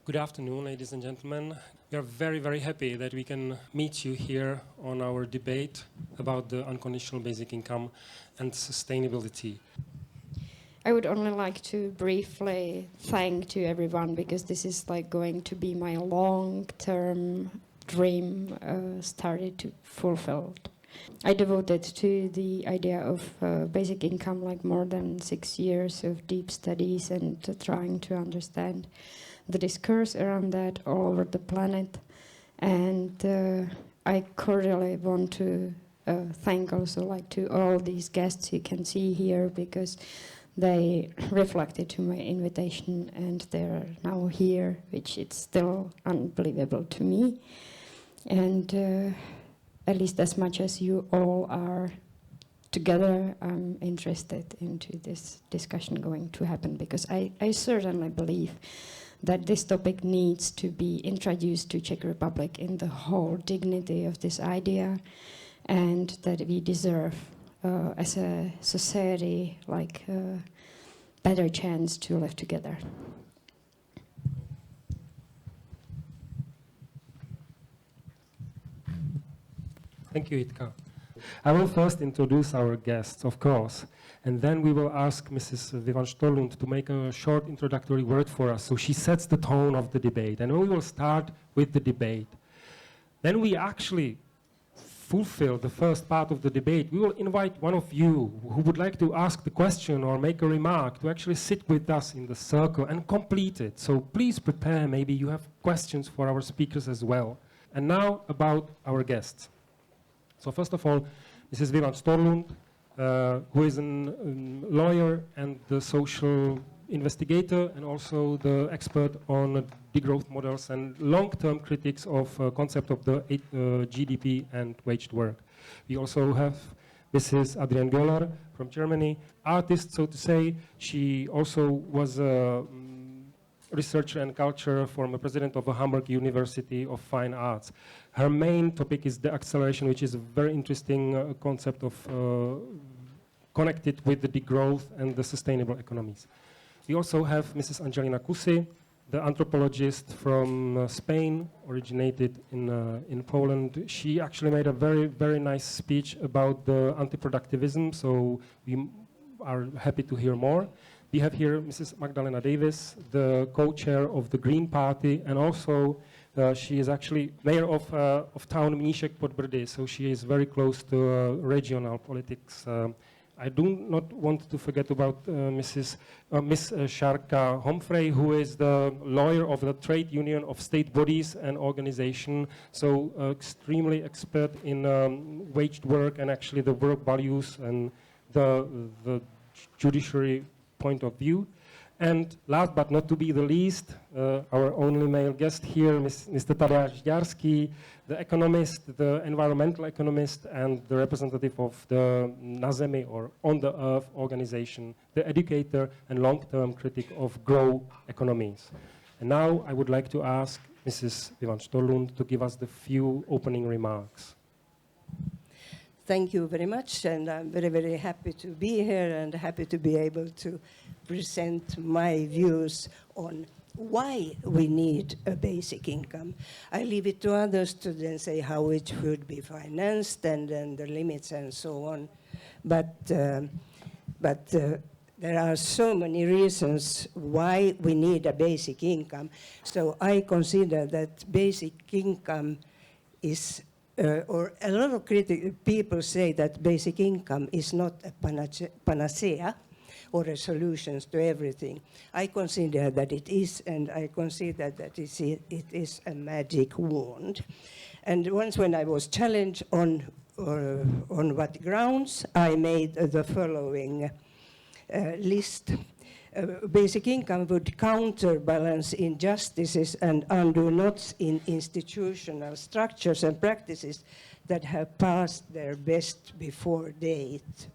Good afternoon, ladies and gentlemen. We are very, very happy that we can meet you here on our debate about the unconditional basic income and sustainability. I would only like to briefly thank to everyone, because this is like going to be my long-term dream started to fulfilled. I devoted to the idea of basic income like more than 6 years of deep studies and trying to understand the discourse around that all over the planet. And I cordially want to thank also like to all these guests you can see here, because they reflected to my invitation and they're now here, which is still unbelievable to me. And at least as much as you all are together, I'm interested into this discussion going to happen, because I certainly believe that this topic needs to be introduced to Czech Republic in the whole dignity of this idea, and that we deserve as a society like a better chance to live together. Thank you, Itka. I will first introduce our guests, of course, and then we will ask Mrs. Vivan Storlund to make a short introductory word for us, so she sets the tone of the debate, and we will start with the debate. Then we actually fulfill the first part of the debate. We will invite one of you who would like to ask the question or make a remark to actually sit with us in the circle and complete it. So please prepare, maybe you have questions for our speakers as well. And now about our guests. So first of all, Mrs. Vivan Storlund, who is a lawyer and the social investigator and also the expert on degrowth models and long-term critics of concept of the GDP and waged work. We also have Mrs. Adrienne Göller from Germany, artist, so to say. She also was a researcher and culture former president of the Hamburg University of Fine Arts. Her main topic is the acceleration, which is a very interesting concept of connected with the degrowth and the sustainable economies. We also have Mrs. Angelina Kussy, the anthropologist from Spain, originated in Poland. She actually made a very, very nice speech about the anti-productivism, so we are happy to hear more. We have here Mrs. Magdalena Davis, the co-chair of the Green Party, and also she is actually mayor of town Mníšek pod Brdy, so she is very close to regional politics. I do not want to forget about Miss Sharka Humphrey, who is the lawyer of the Trade Union of State Bodies and Organization, so extremely expert in waged work and actually the work values and the judiciary point of view. And last but not to be the least, our only male guest here, Mr. Tadeáš Žďárský, the economist, the environmental economist, and the representative of the Na Zemi, or On the Earth organization, the educator and long-term critic of grow economies. And now I would like to ask Mrs. Vivan Storlund to give us the few opening remarks. Thank you very much, and I'm very, very happy to be here and happy to be able to present my views on why we need a basic income. I leave it to others to then say how it should be financed and the limits and so on. But there are so many reasons why we need a basic income. So I consider that basic income is or a lot of people say that basic income is not a panacea or a solution to everything. I consider that it is, and I consider that it is a magic wand. And once when I was challenged on what grounds, I made the following list. Basic income would counterbalance injustices and undo knots in institutional structures and practices that have passed their best before date.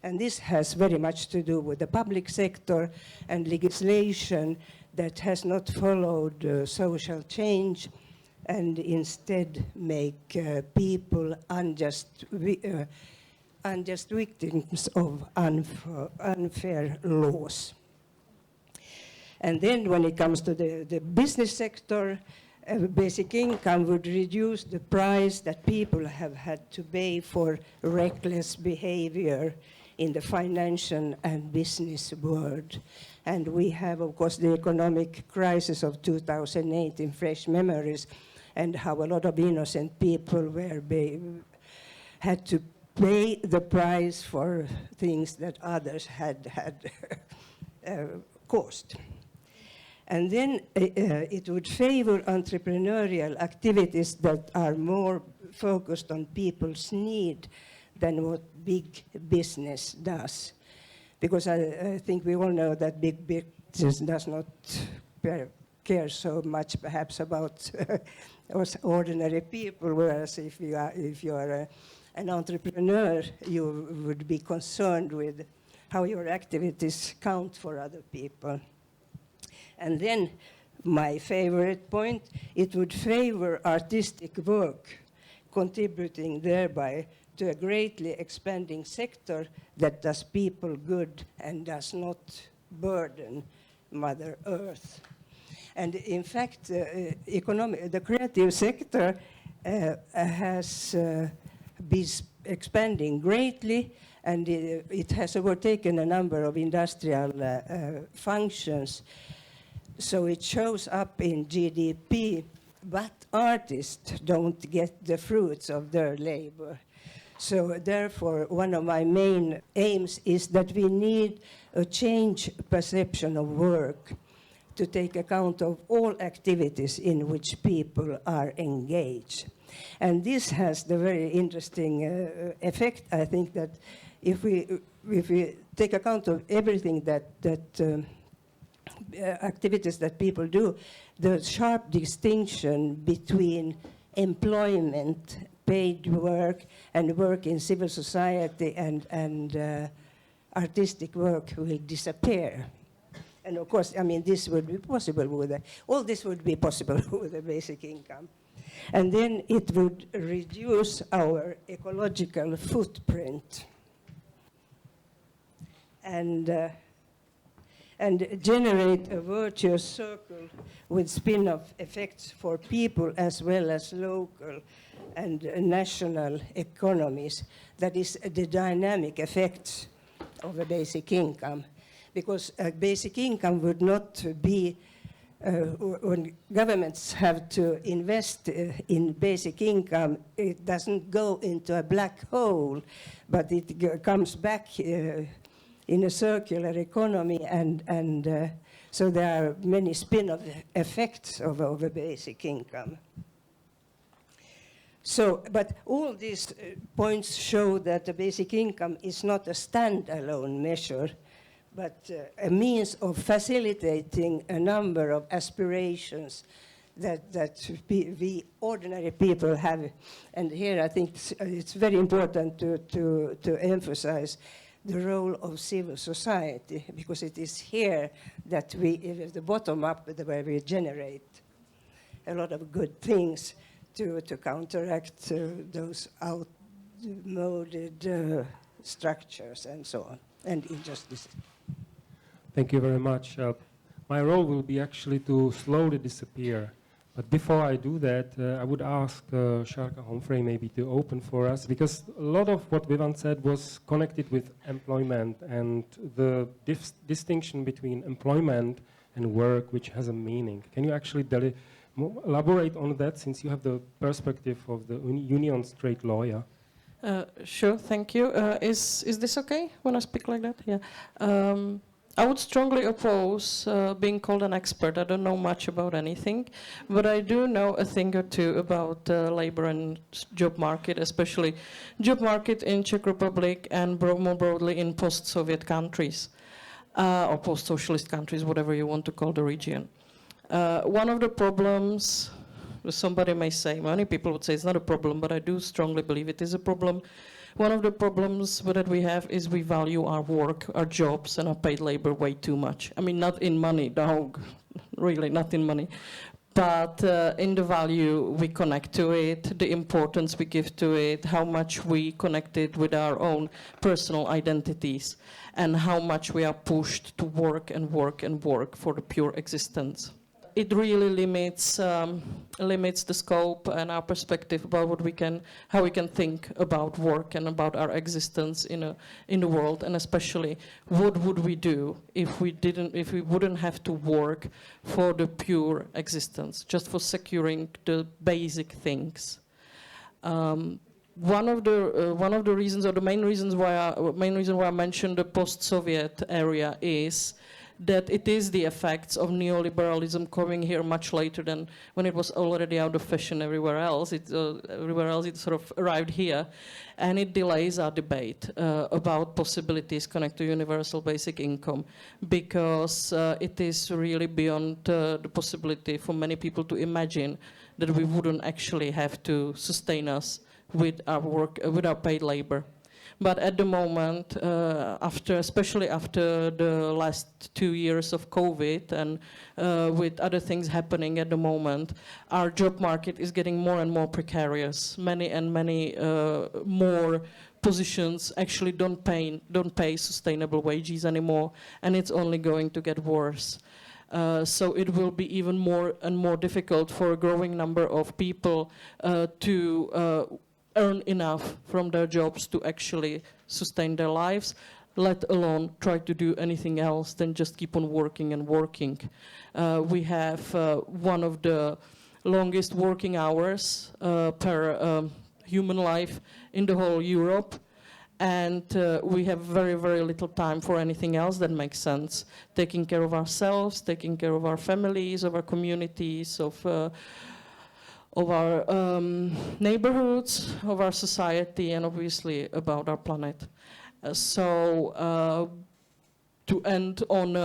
And this has very much to do with the public sector and legislation that has not followed social change and instead make people unjust victims of unfair laws. And then when it comes to the business sector, basic income would reduce the price that people have had to pay for reckless behavior in the financial and business world. And we have, of course, the economic crisis of 2008 in fresh memories, and how a lot of innocent people had to pay the price for things that others had caused. And then it would favor entrepreneurial activities that are more focused on people's need than what big business does. Because I think we all know that big business does not care so much perhaps about us ordinary people, whereas if you are an entrepreneur, you would be concerned with how your activities count for other people. And then, my favorite point, it would favor artistic work, contributing thereby to a greatly expanding sector that does people good and does not burden Mother Earth. And in fact, the creative sector has been expanding greatly, and it has overtaken a number of industrial functions. So it shows up in GDP, but artists don't get the fruits of their labor. So therefore, one of my main aims is that we need a change perception of work to take account of all activities in which people are engaged. And this has the very interesting effect, I think, that if we take account of everything that activities that people do, the sharp distinction between employment, paid work, and work in civil society and artistic work will disappear. And of course, I mean, this would be possible with all this would be possible with a basic income. And then it would reduce our ecological footprint and generate a virtuous circle with spin-off effects for people as well as local and national economies. That is the dynamic effects of a basic income. Because a basic income would not be, when governments have to invest in basic income, it doesn't go into a black hole, but it comes back in a circular economy, and so there are many spin-off effects of a basic income. So, but all these points show that the basic income is not a standalone measure, but a means of facilitating a number of aspirations that we ordinary people have. And here I think it's very important to emphasize the role of civil society, because it is here that the bottom up, where we generate a lot of good things to counteract those outmoded structures and so on, and injustices. Thank you very much. My role will be actually to slowly disappear. But before I do that, I would ask Sharka Humphrey maybe to open for us, because a lot of what Vivan said was connected with employment and the distinction between employment and work, which has a meaning. Can you actually elaborate on that, since you have the perspective of the union's trade lawyer? Sure, thank you. Is this okay when I speak like that? Yeah. I would strongly oppose being called an expert. I don't know much about anything, but I do know a thing or two about labor and job market, especially job market in Czech Republic and more broadly in post-Soviet countries or post-socialist countries, whatever you want to call the region. One of the problems, somebody may say, many people would say it's not a problem, but I do strongly believe it is a problem. One of the problems that we have is we value our work, our jobs, and our paid labor way too much. I mean, not in money, no, really not in money. but in the value we connect to it, the importance we give to it, how much we connect it with our own personal identities, and how much we are pushed to work and work and work for the pure existence. It really limits the scope and our perspective about how we can think about work and about our existence in the world, and especially what would we do if we wouldn't have to work for the pure existence, just for securing the basic things. One of the reasons, or the main reason why I mentioned the post-Soviet area is that it is the effects of neoliberalism coming here much later than when it was already out of fashion everywhere else. Everywhere else it sort of arrived here, and it delays our debate about possibilities connected to universal basic income, because it is really beyond the possibility for many people to imagine that we wouldn't actually have to sustain us with our work, with our paid labor. But at the moment, especially after the last 2 years of COVID and with other things happening at the moment, our job market is getting more and more precarious. Many more positions actually don't pay sustainable wages anymore, and it's only going to get worse. So it will be even more and more difficult for a growing number of people to earn enough from their jobs to actually sustain their lives, let alone try to do anything else than just keep on working and working. We have one of the longest working hours per human life in the whole Europe, and we have very, very little time for anything else that makes sense. Taking care of ourselves, taking care of our families, of our communities, of our neighborhoods, of our society, and obviously about our planet. So to end on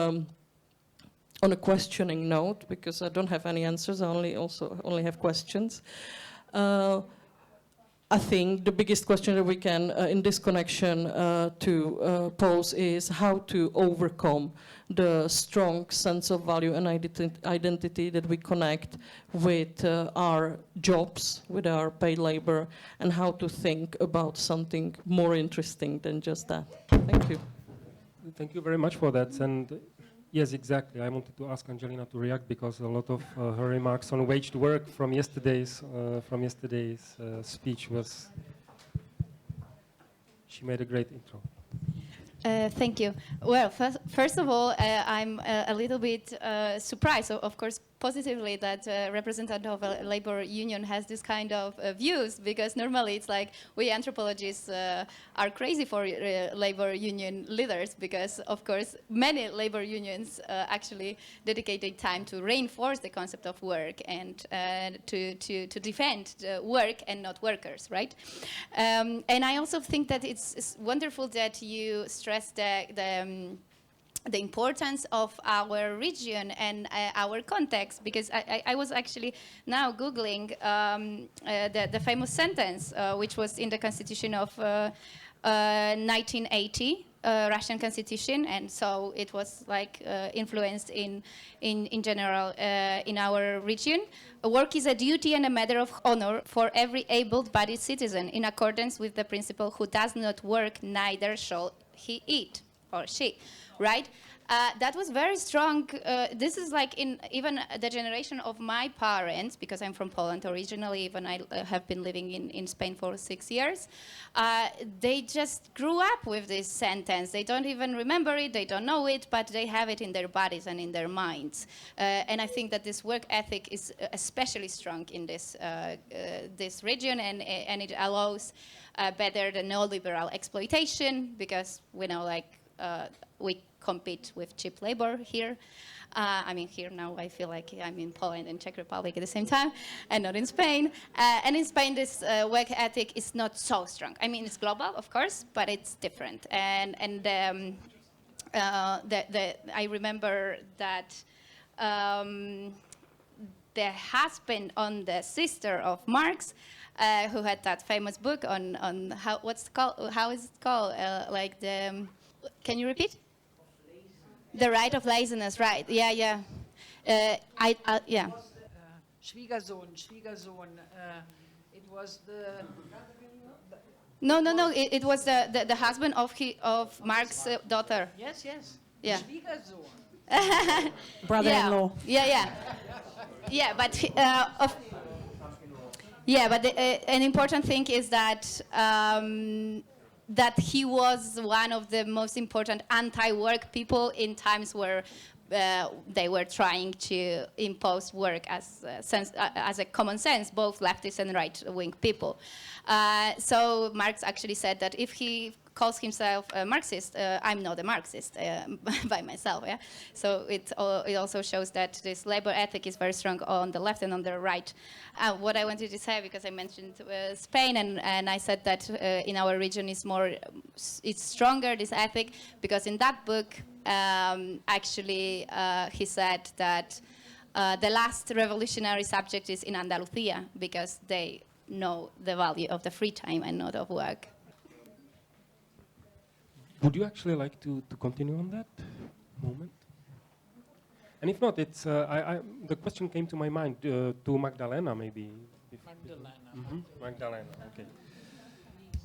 a questioning note, because I don't have any answers, I only have questions. I think the biggest question that we can, in this connection, to pose is how to overcome the strong sense of value and identity that we connect with our jobs, with our paid labor, and how to think about something more interesting than just that. Thank you. Thank you very much for that. And yes, exactly. I wanted to ask Angelina to react because a lot of her remarks on waged work from yesterday's speech was. She made a great intro. Thank you. Well, first of all, I'm a little bit surprised, of course, positively, that representative of a labor union has this kind of views, because normally it's like we anthropologists are crazy for labor union leaders, because, of course, many labor unions actually dedicated time to reinforce the concept of work and to defend the work and not workers, right? And I also think that it's wonderful that you stress the importance of our region and our context, because I was actually now Googling the famous sentence which was in the constitution of 1980, Russian constitution, and so it was like influenced in general in our region. Work is a duty and a matter of honor for every able-bodied citizen, in accordance with the principle, who does not work, neither shall he eat, or she, right? That was very strong. This is like in even the generation of my parents, because I'm from Poland originally, even I have been living in Spain for 6 years. They just grew up with this sentence. They don't even remember it, they don't know it, but they have it in their bodies and in their minds. And I think that this work ethic is especially strong in this region, and it allows better the neoliberal exploitation, because we know, like, we compete with cheap labor here. I mean, here now I feel like I'm in Poland and Czech Republic at the same time, and not in Spain. And in Spain, this work ethic is not so strong. I mean, it's global, of course, but it's different. And I remember that the husband on the sister of Marx, who had that famous book on how is it called? Like the, can you repeat? The right of laziness, right? Yeah, yeah. Yeah. Schwiegersohn. It was the... No. It was the husband of Marx's daughter. Yes. Yeah. Schwiegersohn. Brother-in-law. Yeah, but an important thing is that that he was one of the most important anti-work people in times where they were trying to impose work as a common sense, both leftist and right-wing people. So Marx actually said that if he calls himself a Marxist, I'm not a Marxist by myself. Yeah. So it also shows that this labor ethic is very strong on the left and on the right. What I wanted to say, because I mentioned Spain, and I said that in our region it's stronger, this ethic, because in that book actually he said that the last revolutionary subject is in Andalusia, because they know the value of the free time and not of work. Would you actually like to continue on that moment? And if not, it's the question came to my mind to Magdalena, maybe. Magdalena, okay.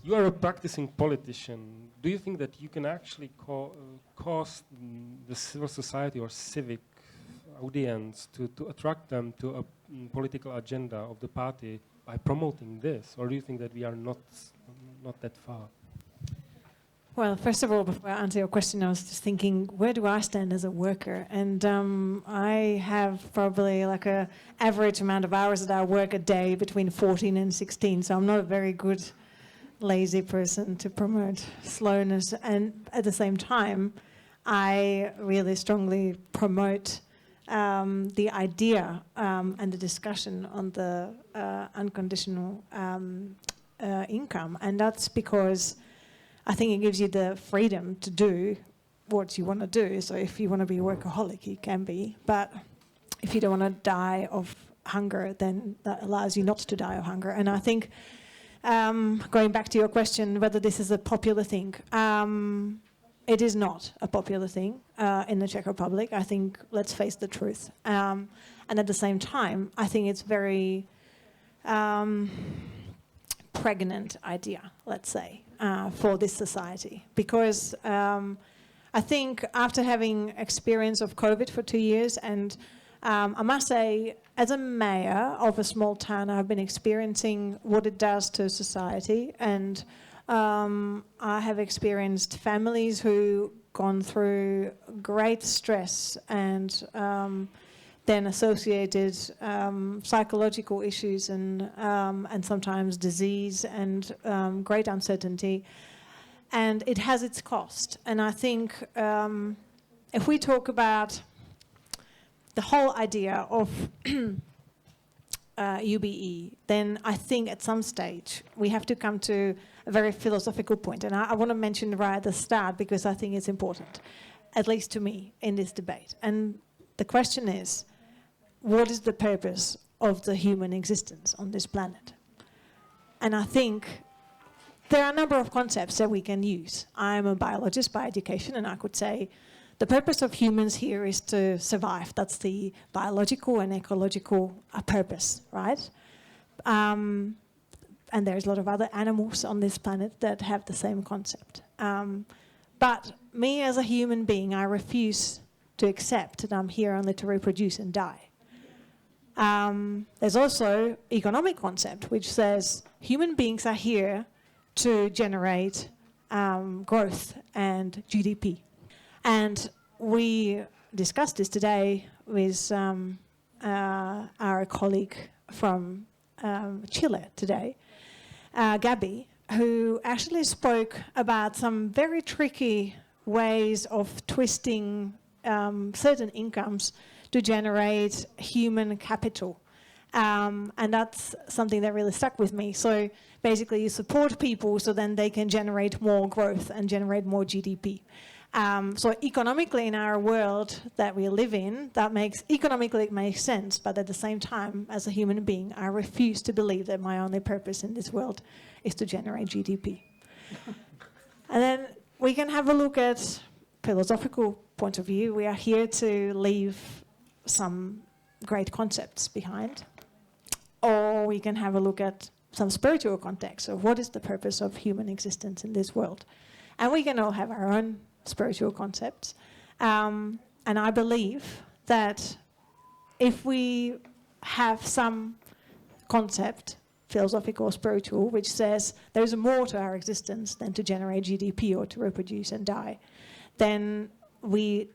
You are a practicing politician. Do you think that you can actually cause the civil society or civic audience to attract them to a political agenda of the party by promoting this? Or do you think that we are not that far? Well, first of all, before I answer your question, I was just thinking, where do I stand as a worker? And I have probably like a average amount of hours that I work a day between 14 and 16. So I'm not a very good lazy person to promote slowness. And at the same time, I really strongly promote the idea and the discussion on the unconditional income. And that's because I think it gives you the freedom to do what you want to do. So if you want to be a workaholic, you can be. But if you don't want to die of hunger, then that allows you not to die of hunger. And I think, going back to your question, whether this is a popular thing, it is not a popular thing in the Czech Republic. I think, let's face the truth. And at the same time, I think it's very pregnant idea, let's say, for this society. Because I think after having experience of COVID for 2 years, and I must say, as a mayor of a small town, I've been experiencing what it does to society. And I have experienced families who gone through great stress and then associated psychological issues and sometimes disease and great uncertainty. And it has its cost. And I think if we talk about the whole idea of UBI, then I think at some stage we have to come to a very philosophical point. And I want to mention right at the start because I think it's important, at least to me, in this debate. And the question is, what is the purpose of the human existence on this planet? And I think there are a number of concepts that we can use. I'm a biologist by education, and I could say the purpose of humans here is to survive. That's the biological and ecological purpose, right? And there's a lot of other animals on this planet that have the same concept. But me as a human being, I refuse to accept that I'm here only to reproduce and die. There's also economic concept, which says human beings are here to generate growth and GDP. And we discussed this today with our colleague from Chile today, Gabby, who actually spoke about some very tricky ways of twisting certain incomes to generate human capital. And that's something that really stuck with me. So basically you support people so then they can generate more growth and generate more GDP. So economically in our world that we live in, economically it makes sense, but at the same time, as a human being, I refuse to believe that my only purpose in this world is to generate GDP. And then we can have a look at philosophical point of view. We are here to leave some great concepts behind. or we can have a look at some spiritual context of what is the purpose of human existence in this world. And we can all have our own spiritual concepts. And I believe that if we have some concept, philosophical or spiritual, which says there's more to our existence than to generate GDP or to reproduce and die, then we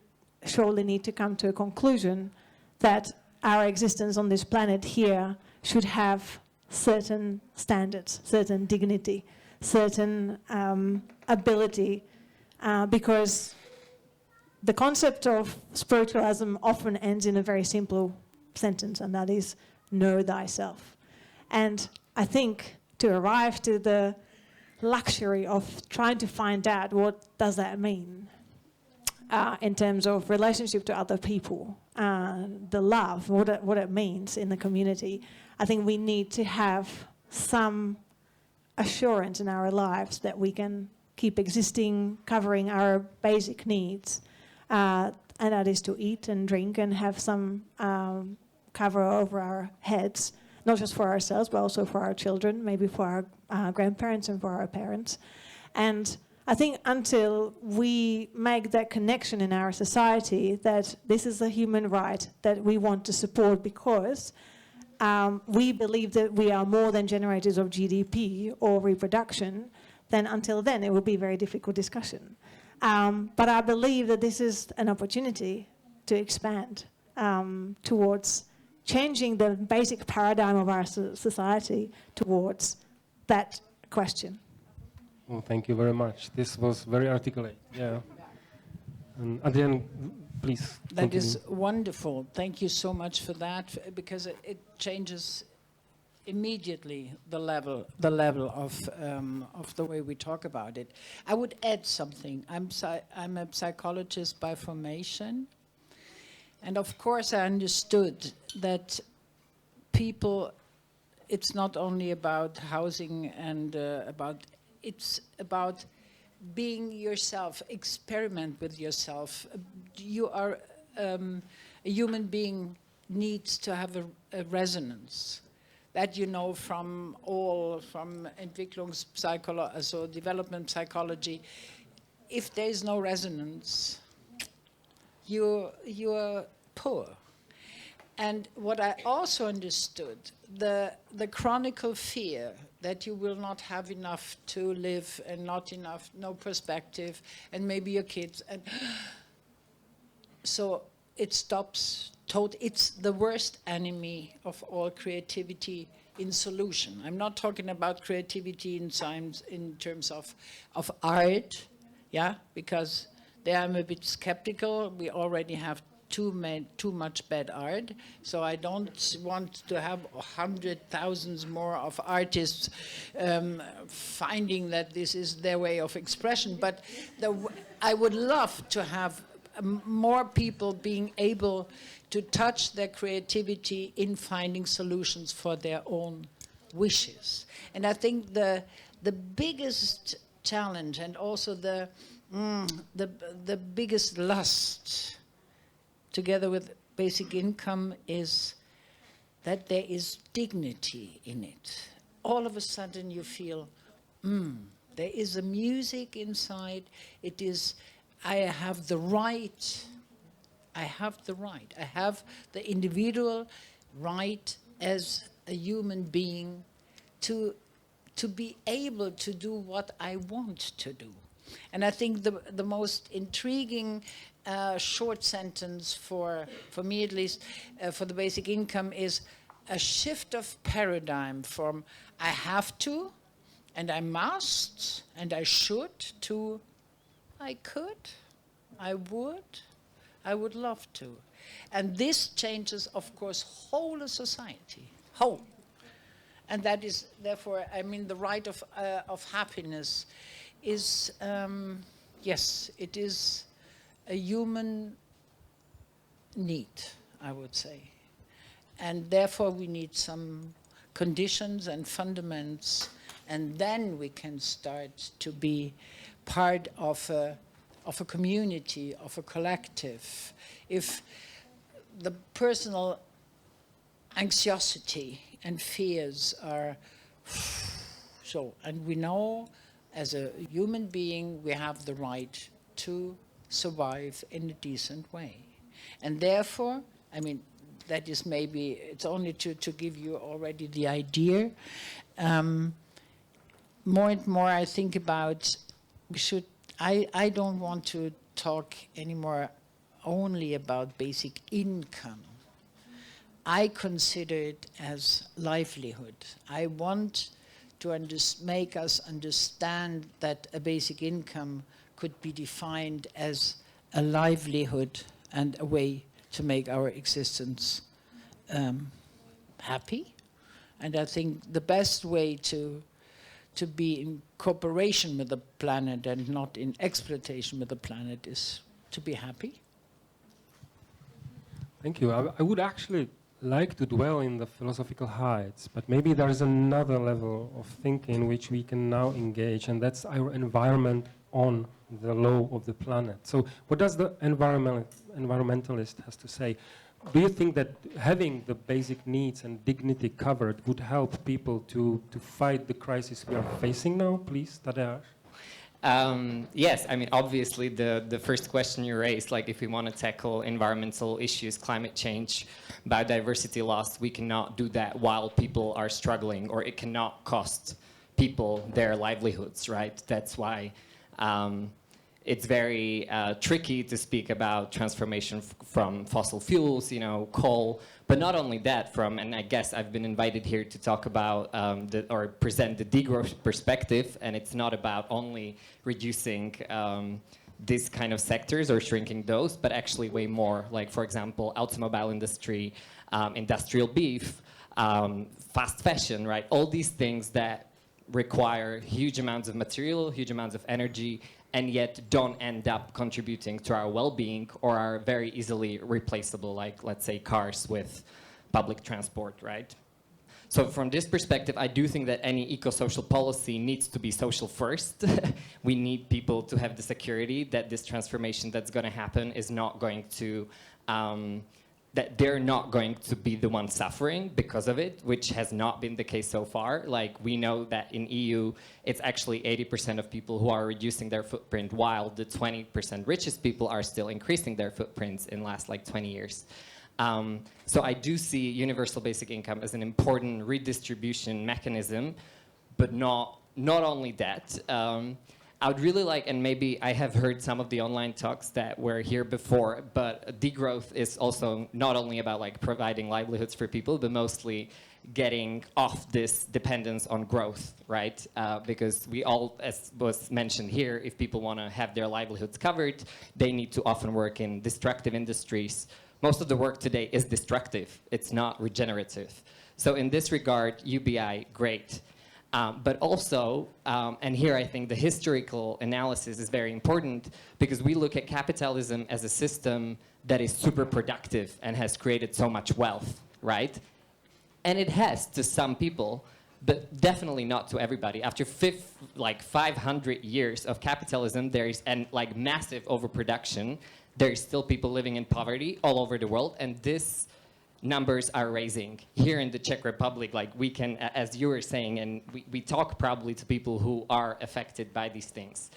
surely need to come to a conclusion that our existence on this planet here should have certain standards, certain dignity, certain ability, because the concept of spiritualism often ends in a very simple sentence, and that is, know thyself. And I think to arrive to the luxury of trying to find out what does that mean in terms of relationship to other people, the love, what it means in the community, I think we need to have some assurance in our lives that we can keep existing, covering our basic needs, and that is to eat and drink and have some cover over our heads, not just for ourselves, but also for our children, maybe for our grandparents and for our parents. And I think until we make that connection in our society that this is a human right that we want to support because we believe that we are more than generators of GDP or reproduction, then until then it will be a very difficult discussion. But I believe that this is an opportunity to expand towards changing the basic paradigm of our society towards that question. Well, thank you very much. This was very articulate. Yeah. And Adrian, please. That continue. is wonderful. Thank you so much for that, because it changes immediately the level of the way we talk about it. I would add something. I'm a psychologist by formation, and of course I understood that people, it's not only about housing and it's about being yourself, experiment with yourself. You are a human being needs to have a resonance. That you know from Entwicklungspsychology, so development psychology. If there is no resonance, you are poor. And what I also understood, the chronicle fear that you will not have enough to live and not enough, no perspective, and maybe your kids, and so it stops. It's the worst enemy of all creativity in solution. I'm not talking about creativity in science in terms of art, yeah, because there I'm a bit skeptical. We already have too much bad art, so I don't want to have 100,000 more of artists finding that this is their way of expression. But I would love to have more people being able to touch their creativity in finding solutions for their own wishes. And I think the biggest challenge and also the biggest lust together with basic income is that there is dignity in it. All of a sudden you feel, there is a music inside. It is, I have the right. I have the individual right as a human being to be able to do what I want to do. And I think the most intriguing short sentence for me at least, for the basic income is a shift of paradigm from I have to and I must and I should to I could, I would love to. And this changes, of course, whole a society, whole. And that is, therefore, I mean, the right of happiness is, yes, it is a human need, I would say. And therefore, we need some conditions and fundaments, and then we can start to be part of a community, of a collective. If the personal anxiety and fears are so, and we know as a human being we have the right to survive in a decent way. And therefore, I mean, that is maybe, it's only to give you already the idea. More and more I think about, I don't want to talk anymore only about basic income. I consider it as livelihood. I want to make us understand that a basic income could be defined as a livelihood and a way to make our existence happy. And I think the best way to be in cooperation with the planet and not in exploitation with the planet is to be happy. Thank you. I would actually like to dwell in the philosophical heights, but maybe there is another level of thinking which we can now engage, and that's our environment on the law of the planet. So what does the environmentalist has to say? Do you think that having the basic needs and dignity covered would help people to fight the crisis we are facing now? Please, Tadeusz. Yes, I mean, obviously the first question you raised, like if we want to tackle environmental issues, climate change, biodiversity loss, we cannot do that while people are struggling, or it cannot cost people their livelihoods, right? That's why it's very tricky to speak about transformation from fossil fuels, you know, coal, but not only that, and I guess I've been invited here to talk about or present the degrowth perspective, and it's not about only reducing these kind of sectors or shrinking those, but actually way more, like for example, automobile industry, industrial beef, fast fashion, right? All these things that require huge amounts of material, huge amounts of energy, and yet don't end up contributing to our well-being or are very easily replaceable, like, let's say, cars with public transport, right? So from this perspective, I do think that any eco-social policy needs to be social first. We need people to have the security that this transformation that's going to happen is not going to that they're not going to be the ones suffering because of it, which has not been the case so far. Like, we know that in EU, it's actually 80% of people who are reducing their footprint, while the 20% richest people are still increasing their footprints in the last, like, 20 years. So I do see universal basic income as an important redistribution mechanism, but not only that. I would really like, and maybe I have heard some of the online talks that were here before, but degrowth is also not only about like providing livelihoods for people, but mostly getting off this dependence on growth, right? Because we all, as was mentioned here, if people want to have their livelihoods covered, they need to often work in destructive industries. Most of the work today is destructive. It's not regenerative. So in this regard, UBI, great. But also, and here I think the historical analysis is very important, because we look at capitalism as a system that is super productive and has created so much wealth, right? And it has to some people, but definitely not to everybody. After 500 years of capitalism, there is like massive overproduction. There is still people living in poverty all over the world, and this numbers are raising. Here in the Czech Republic, like we can, as you were saying, and we talk probably to people who are affected by these things.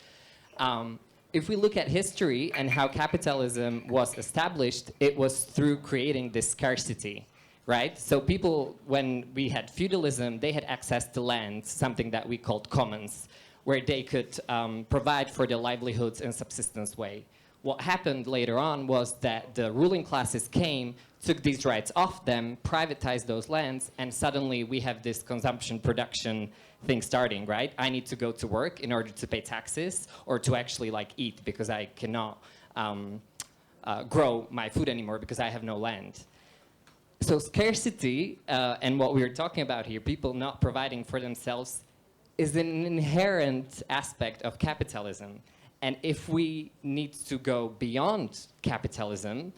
If we look at history and how capitalism was established, it was through creating this scarcity, right? So people, when we had feudalism, they had access to land, something that we called commons, where they could provide for their livelihoods in a subsistence way. What happened later on was that the ruling classes came, took these rights off them, privatized those lands, and suddenly we have this consumption production thing starting, right? I need to go to work in order to pay taxes or to actually like eat, because I cannot grow my food anymore because I have no land. So scarcity and what we are talking about here, people not providing for themselves, is an inherent aspect of capitalism. And if we need to go beyond capitalism,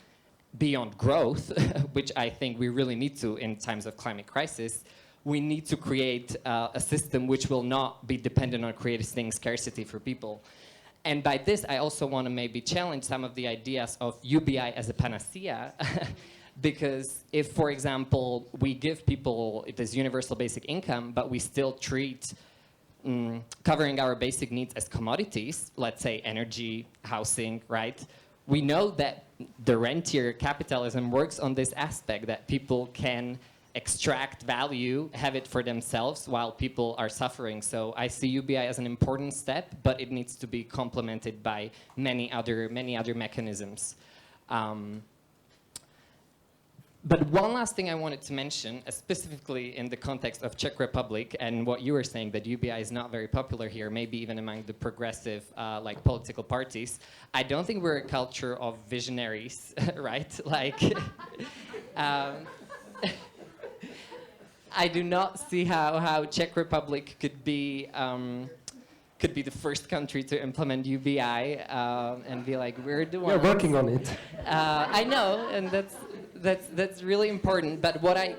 beyond growth, which I think we really need to in times of climate crisis, we need to create a system which will not be dependent on creating scarcity for people. And by this, I also want to maybe challenge some of the ideas of UBI as a panacea, Because if, for example, we give people this universal basic income, but we still treat covering our basic needs as commodities, let's say energy, housing, right? We know that the rentier capitalism works on this aspect, that people can extract value, have it for themselves while people are suffering. So I see UBI as an important step, but it needs to be complemented by many other mechanisms. But one last thing I wanted to mention, specifically in the context of Czech Republic and what you were saying, that UBI is not very popular here, maybe even among the progressive like political parties. I don't think we're a culture of visionaries, right? Like, I do not see how Czech Republic could be the first country to implement UBI and be like, we're the ones. We're working on it. I know, and that's really important. But what I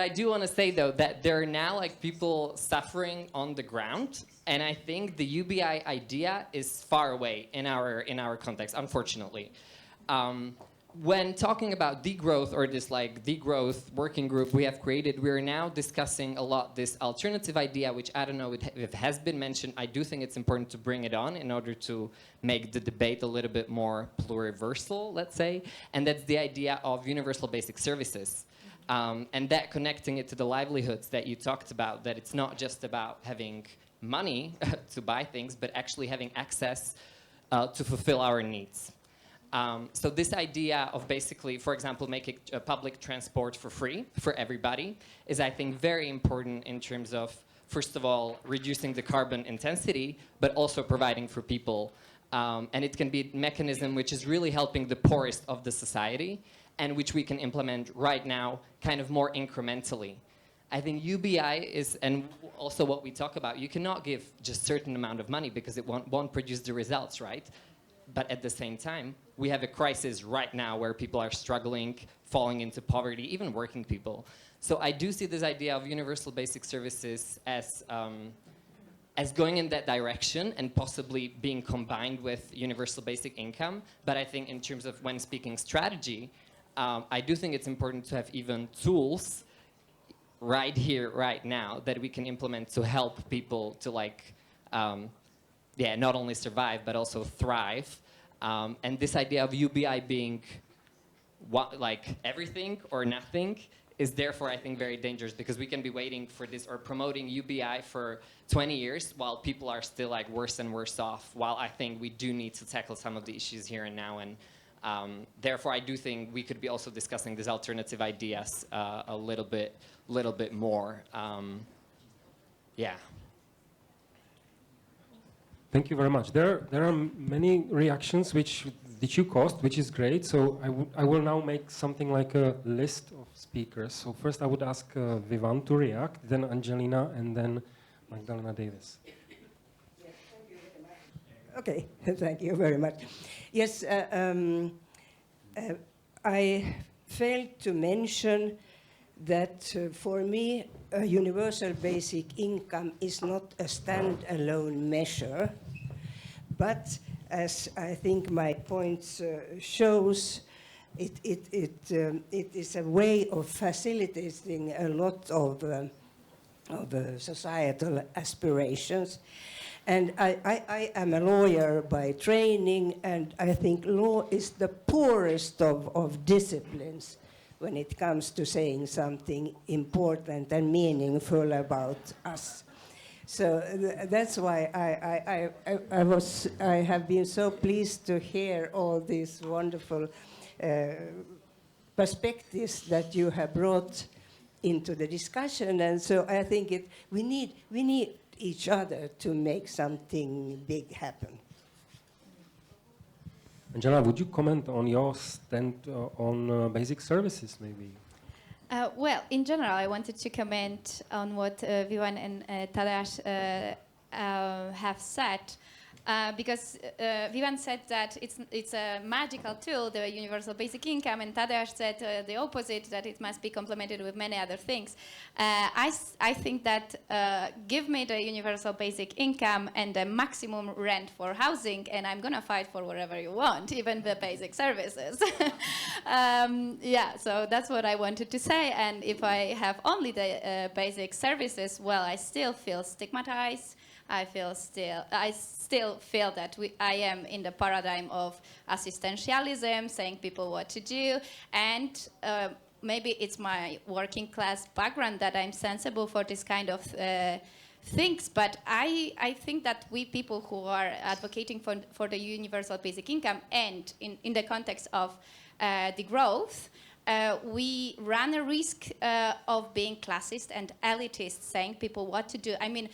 do want to say, though, that there are now like people suffering on the ground, and I think the UBI idea is far away in our context, unfortunately. When talking about degrowth, or this like degrowth working group we have created, we are now discussing a lot this alternative idea, which I don't know if it has been mentioned. I do think it's important to bring it on in order to make the debate a little bit more pluriversal, let's say. And that's the idea of universal basic services. And that connecting it to the livelihoods that you talked about, that it's not just about having money to buy things, but actually having access to fulfill our needs. So this idea of basically, for example, making public transport for free for everybody is, I think, very important in terms of, first of all, reducing the carbon intensity, but also providing for people. And it can be a mechanism which is really helping the poorest of the society, and which we can implement right now kind of more incrementally. I think UBI is, and also what we talk about, you cannot give just a certain amount of money because it won't produce the results, right? But at the same time, we have a crisis right now where people are struggling, falling into poverty, even working people. So I do see this idea of universal basic services as going in that direction and possibly being combined with universal basic income. But I think in terms of when speaking strategy, I do think it's important to have even tools right here, right now, that we can implement to help people to like, not only survive, but also thrive. And this idea of UBI being like everything or nothing is therefore, I think, very dangerous, because we can be waiting for this or promoting UBI for 20 years while people are still like worse and worse off, while I think we do need to tackle some of the issues here and now. And therefore, I do think we could be also discussing these alternative ideas a little bit more. Yeah. Thank you very much. There are many reactions which you caused, which is great. So I will now make something like a list of speakers. So first I would ask Vivan to react, then Angelina, and then Magdalena Davis. Okay, thank you very much. Yes, I failed to mention that for me, a universal basic income is not a standalone measure, but as I think my points shows, it is a way of facilitating a lot of societal aspirations. And I am a lawyer by training, and I think law is the poorest of disciplines when it comes to saying something important and meaningful about us. So that's why I have been so pleased to hear all these wonderful perspectives that you have brought into the discussion. And so I think we need each other to make something big happen. Angela, would you comment on your stand on basic services, maybe? Well, in general, I wanted to comment on what Vivan and Tadeusz have said. Because Vivan said that it's a magical tool, the universal basic income, and Tadeusz said the opposite, that it must be complemented with many other things. I think that give me the universal basic income and the maximum rent for housing, and I'm gonna fight for whatever you want, even the basic services. Yeah, so that's what I wanted to say. And if I have only the basic services, well, I still feel stigmatized. I still feel that I am in the paradigm of assistentialism, saying people what to do, and maybe it's my working class background that I'm sensible for this kind of things, but I think that we people who are advocating for the universal basic income, and in the context of the growth, we run a risk of being classist and elitist, saying people what to do. I mean,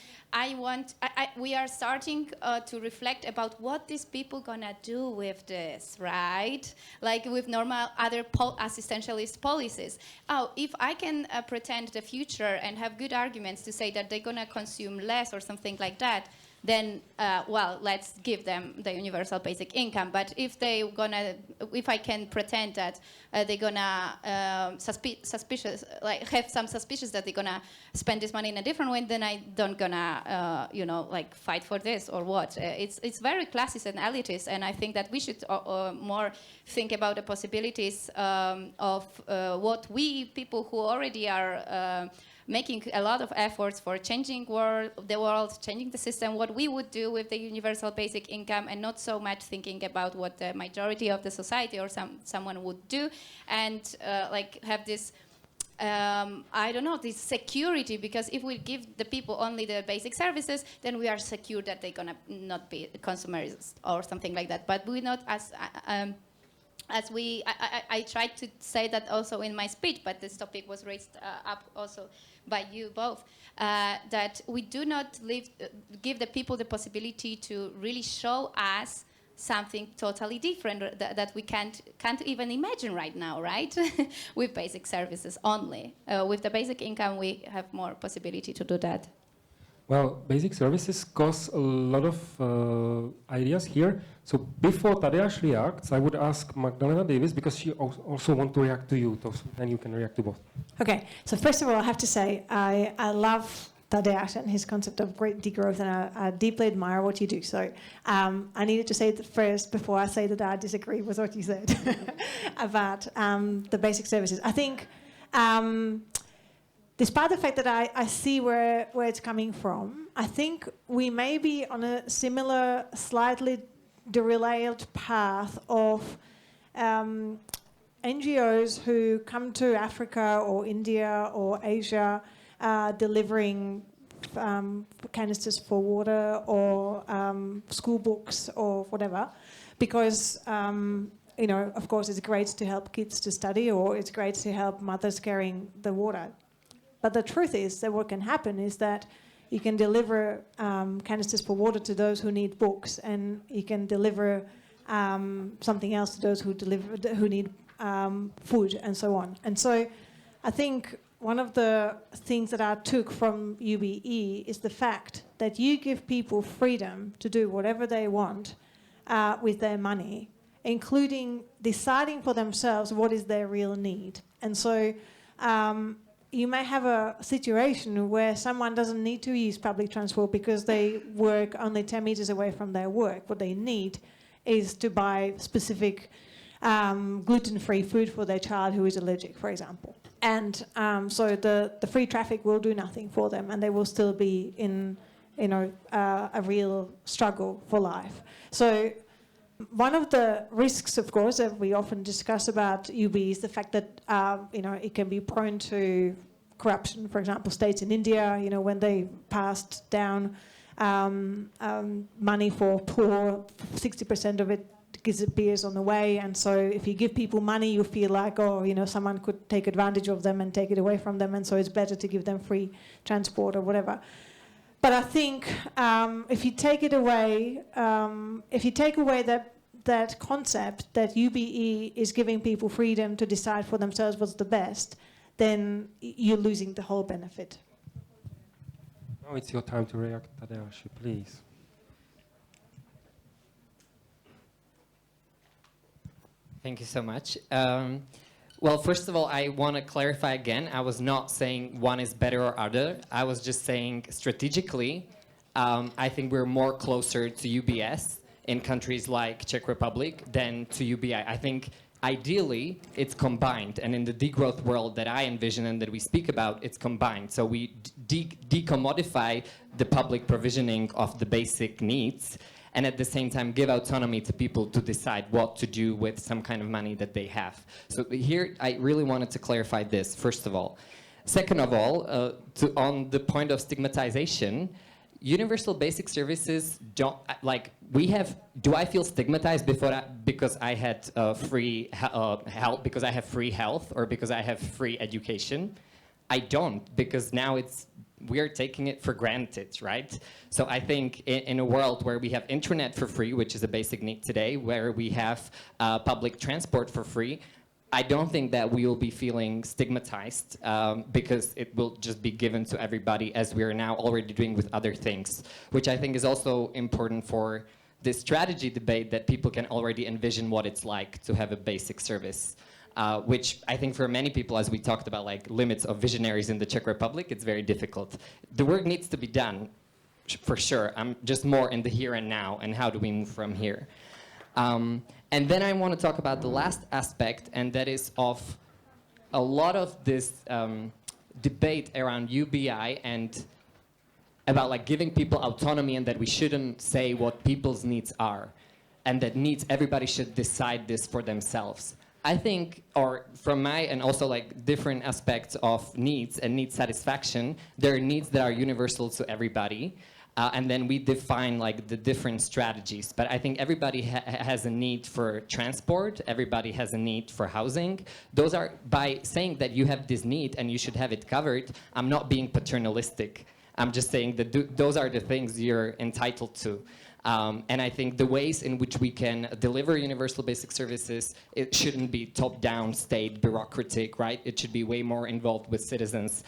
we are starting to reflect about what these people gonna do with this, right? Like with normal other assistentialist policies. Oh, if I can pretend the future and have good arguments to say that they're gonna consume less or something like that, then, well, let's give them the universal basic income. But if I can pretend that they're gonna suspicious, like have some suspicions that they're gonna spend this money in a different way, then I don't gonna, like fight for this or what. It's very classist and elitist, and I think that we should more think about the possibilities of what we people who already are making a lot of efforts for changing the world, changing the system, what we would do with the universal basic income, and not so much thinking about what the majority of the society or someone would do, and like have this, I don't know, this security, because if we give the people only the basic services, then we are secure that they're gonna not be consumers or something like that. But we not I tried to say that also in my speech, but this topic was raised up also by you both, that we do not give the people the possibility to really show us something totally different that we can't even imagine right now, right? With basic services only. With the basic income, we have more possibility to do that. Well, basic services cause a lot of ideas here. So before Tadeusz reacts, I would ask Magdalena Davis, because she also wants to react to you, so then you can react to both. Okay, so first of all, I have to say I love Tadeusz and his concept of great degrowth, and I deeply admire what you do. So I needed to say it first before I say that I disagree with what you said about the basic services. I think, despite the fact that I see where it's coming from, I think we may be on a similar, slightly derailed path of NGOs who come to Africa or India or Asia delivering canisters for water or school books or whatever, because of course it's great to help kids to study, or it's great to help mothers carrying the water. But the truth is that what can happen is that you can deliver canisters for water to those who need books, and you can deliver something else to those who need food, and so on. And so I think one of the things that I took from UBE is the fact that you give people freedom to do whatever they want with their money, including deciding for themselves what is their real need. And so you may have a situation where someone doesn't need to use public transport because they work only 10 meters away from their work. What they need is to buy specific gluten-free food for their child who is allergic, for example. And so the free traffic will do nothing for them, and they will still be in a real struggle for life. So one of the risks, of course, that we often discuss about UB is the fact that it can be prone to corruption. For example, states in India, when they passed down money for poor, 60% of it disappears on the way. And so if you give people money, you feel like, someone could take advantage of them and take it away from them, and so it's better to give them free transport or whatever. But I think if you take away that concept that UBE is giving people freedom to decide for themselves what's the best, then you're losing the whole benefit. Now it's your time to react, Tadeusz, please. Thank you so much. Well, first of all, I want to clarify again. I was not saying one is better or other. I was just saying strategically, I think we're more closer to UBS in countries like Czech Republic than to UBI. I think ideally it's combined, and in the degrowth world that I envision and that we speak about, it's combined. So we decommodify the public provisioning of the basic needs, and at the same time give autonomy to people to decide what to do with some kind of money that they have. So here I really wanted to clarify this, first of all. Second of all, on the point of stigmatization, universal basic services don't, like, do I feel stigmatized because I had free health, because I have free health, or because I have free education? I don't, because now we are taking it for granted, right? So I think in a world where we have internet for free, which is a basic need today, where we have public transport for free, I don't think that we will be feeling stigmatized because it will just be given to everybody, as we are now already doing with other things, which I think is also important for this strategy debate, that people can already envision what it's like to have a basic service. Which I think for many people, as we talked about, like limits of visionaries in the Czech Republic, it's very difficult. The work needs to be done, for sure. I'm just more in the here and now, and how do we move from here? And then I want to talk about the last aspect, and that is of a lot of this debate around UBI and about like giving people autonomy, and that we shouldn't say what people's needs are, and that everybody should decide this for themselves. I think, or from my, and also like different aspects of needs and need satisfaction, there are needs that are universal to everybody. And then we define like the different strategies. But I think everybody has a need for transport. Everybody has a need for housing. Those are, by saying that you have this need and you should have it covered, I'm not being paternalistic. I'm just saying that those are the things you're entitled to. And I think the ways in which we can deliver universal basic services, it shouldn't be top-down, state, bureaucratic, right? It should be way more involved with citizens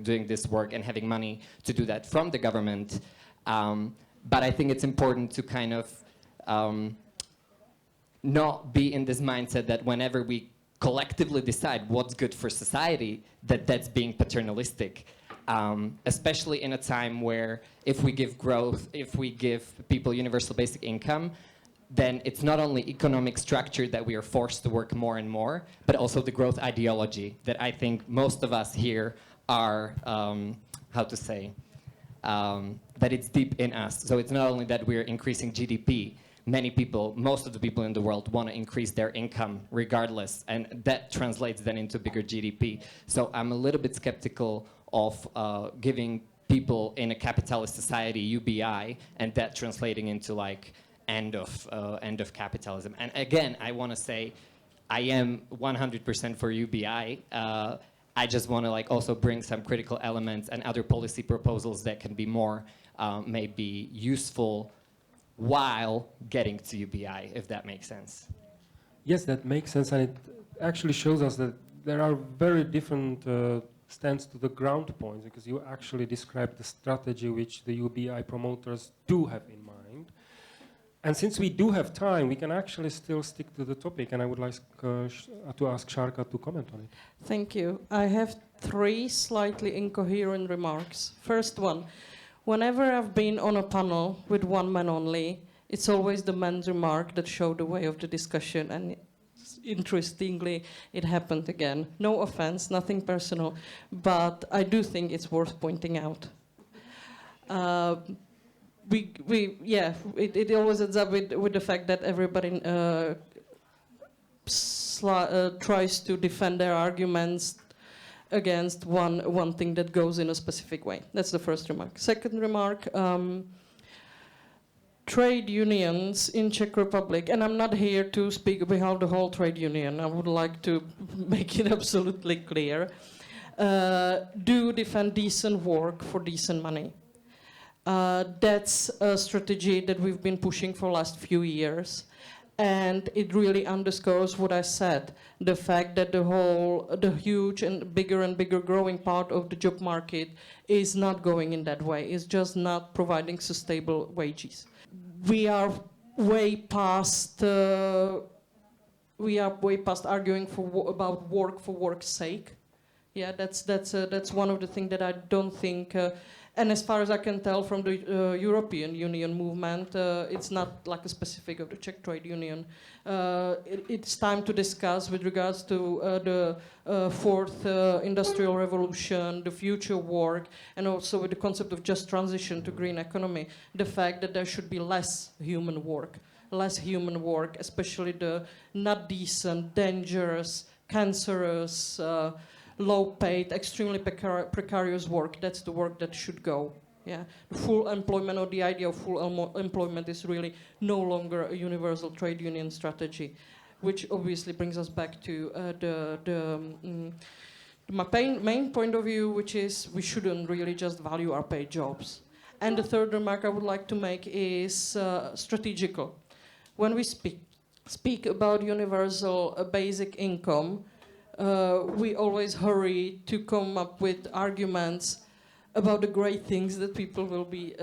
doing this work and having money to do that from the government. But I think it's important to kind of not be in this mindset that whenever we collectively decide what's good for society, that's being paternalistic. Especially in a time where if we give growth, if we give people universal basic income, then it's not only economic structure that we are forced to work more and more, but also the growth ideology that I think most of us here are, that it's deep in us. So it's not only that we're increasing GDP, many people, most of the people in the world want to increase their income regardless, and that translates then into bigger GDP. So I'm a little bit skeptical of giving people in a capitalist society UBI and that translating into like end of capitalism. And again, I want to say I am 100% for UBI. I just want to like also bring some critical elements and other policy proposals that can be more maybe useful while getting to UBI, if that makes sense. Yes, that makes sense, and it actually shows us that there are very different stands to the ground points, because you actually described the strategy which the UBI promoters do have in mind. And since we do have time, we can actually still stick to the topic, and I would like to ask Sharka to comment on it. Thank you. I have 3 slightly incoherent remarks. First one, whenever I've been on a panel with one man only, it's always the man's remark that showed the way of the discussion, and interestingly, it happened again. No offense, nothing personal, but I do think it's worth pointing out. It always ends up with the fact that everybody tries to defend their arguments against one thing that goes in a specific way. That's the first remark. Second remark, trade unions in Czech Republic, and I'm not here to speak on behalf of the whole trade union, I would like to make it absolutely clear, do defend decent work for decent money. That's a strategy that we've been pushing for the last few years, and it really underscores what I said, the fact that the huge and bigger growing part of the job market is not going in that way. It's just not providing sustainable wages. We are way past we are way past arguing about work for work's sake. Yeah, that's one of the things that I don't think. And as far as I can tell from the European Union movement, it's not like a specific of the Czech trade union. It's time to discuss with regards to the fourth industrial revolution, the future work, and also with the concept of just transition to green economy, the fact that there should be less human work, especially the not decent, dangerous, cancerous, low-paid, extremely precarious work. That's the work that should go. Yeah, the full employment, or the idea of full employment, is really no longer a universal trade union strategy, which obviously brings us back to my main point of view, which is we shouldn't really just value our paid jobs. And the third remark I would like to make is strategical. When we speak about universal basic income, we always hurry to come up with arguments about the great things that people will be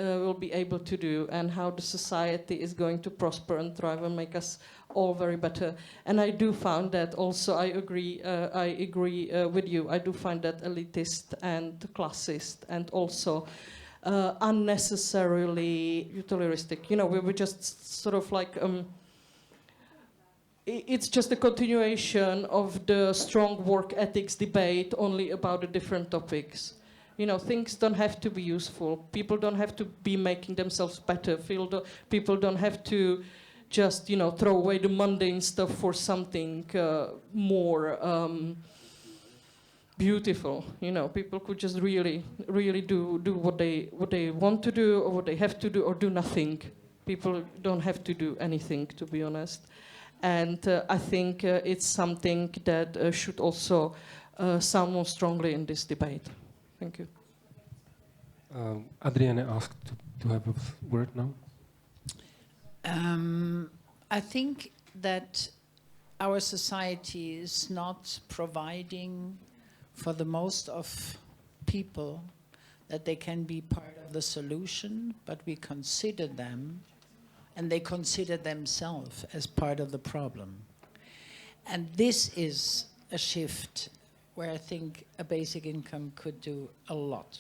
able to do, and how the society is going to prosper and thrive and make us all very better. And I do find that also, I agree with you. I do find that elitist and classist, and also unnecessarily utilitaristic. You know, we were just sort of like. It's just a continuation of the strong work ethics debate, only about the different topics. You know, things don't have to be useful. People don't have to be making themselves better. People don't have to just, you know, throw away the mundane stuff for something more beautiful. You know, people could just really do what they want to do, or what they have to do, or do nothing. People don't have to do anything, to be honest. And I think it's something that should also sound more strongly in this debate. Thank you. Adrienne asked to have a word now. I think that our society is not providing for the most of people that they can be part of the solution, but we consider them, and they consider themselves as part of the problem. And this is a shift where I think a basic income could do a lot.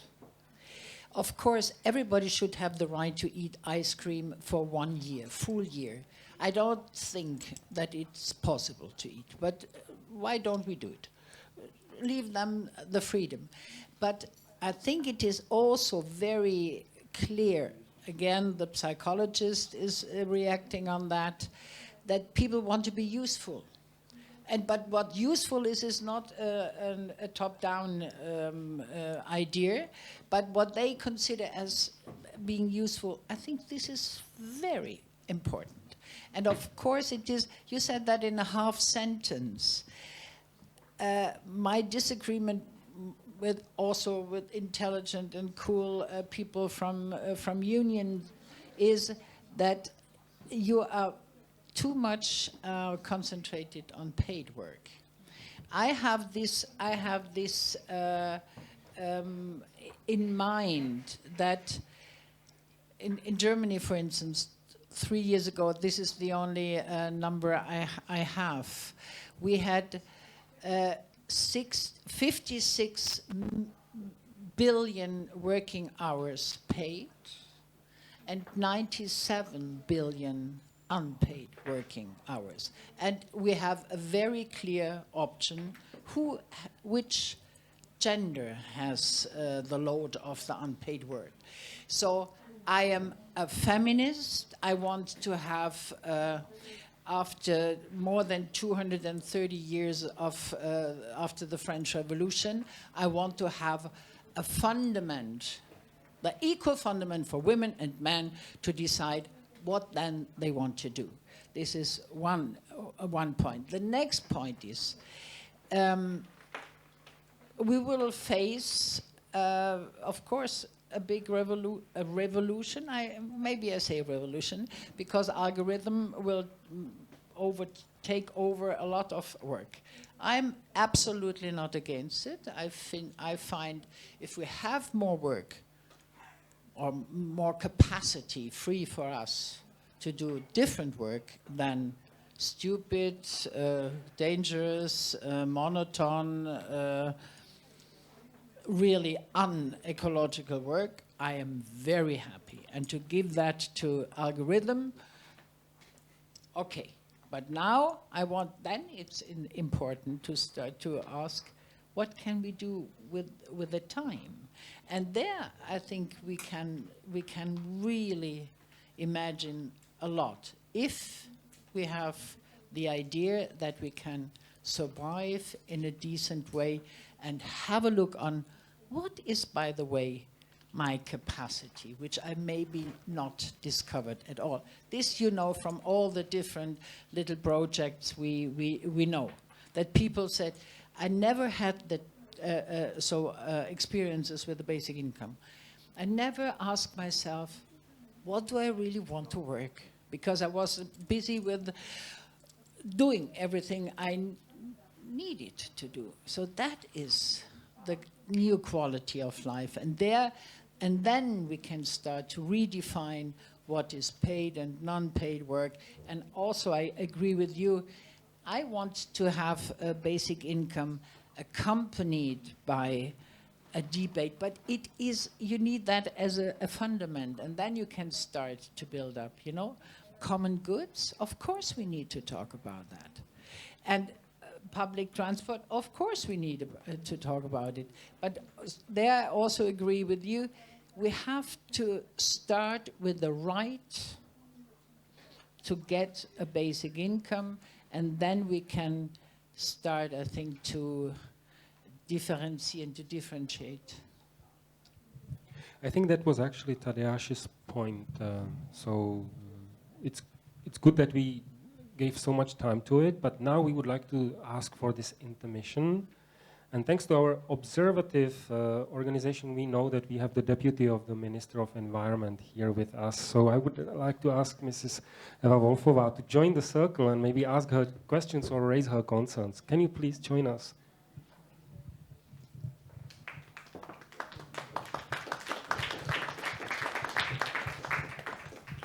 Of course, everybody should have the right to eat ice cream for 1 year, full year. I don't think that it's possible to eat, but why don't we do it? Leave them the freedom. But I think it is also very clear, again, the psychologist is reacting on that people want to be useful. But what useful is not a top-down idea, but what they consider as being useful. I think this is very important. And of course it is, you said that in a half sentence. My disagreement with intelligent and cool people from union is that you are too much concentrated on paid work. I have this in mind that in Germany, for instance, 3 years ago, this is the only number I have, we had 56 billion working hours paid and 97 billion unpaid working hours. And we have a very clear option which gender has the load of the unpaid work. So I am a feminist. I want to have, after more than 230 years after the French Revolution, I want to have a fundament, the equal fundament for women and men to decide what then they want to do. This is one point. The next point is we will face, of course, a big revolution. Maybe I say revolution because algorithm will take over a lot of work. I'm absolutely not against it. I find if we have more work or more capacity free for us to do different work, then stupid, dangerous, monotone, really unecological work, I am very happy. And to give that to algorithm, okay. But now then it's important to start to ask, what can we do with the time? And there, I think we can really imagine a lot. If we have the idea that we can survive in a decent way and have a look on what is, by the way, my capacity, which I maybe not discovered at all. This you know from all the different little projects we know, that people said, I never had the experiences with the basic income. I never asked myself, what do I really want to work? Because I was busy with doing everything I needed to do. So that is the new quality of life. And then we can start to redefine what is paid and non-paid work. And also, I agree with you, I want to have a basic income accompanied by a debate, but it is, you need that as a fundament, and then you can start to build up, you know. Common goods, of course we need to talk about that. And public transport, of course we need to talk about it. But there I also agree with you, we have to start with the right to get a basic income, and then we can start, I think, to differentiate and to differentiate. I think that was actually Tadeusz's point. It's good that we gave so much time to it, but now we would like to ask for this intermission. And thanks to our observative organization, we know that we have the deputy of the Minister of Environment here with us. So I would like to ask Mrs. Eva Volfová to join the circle and maybe ask her questions or raise her concerns. Can you please join us?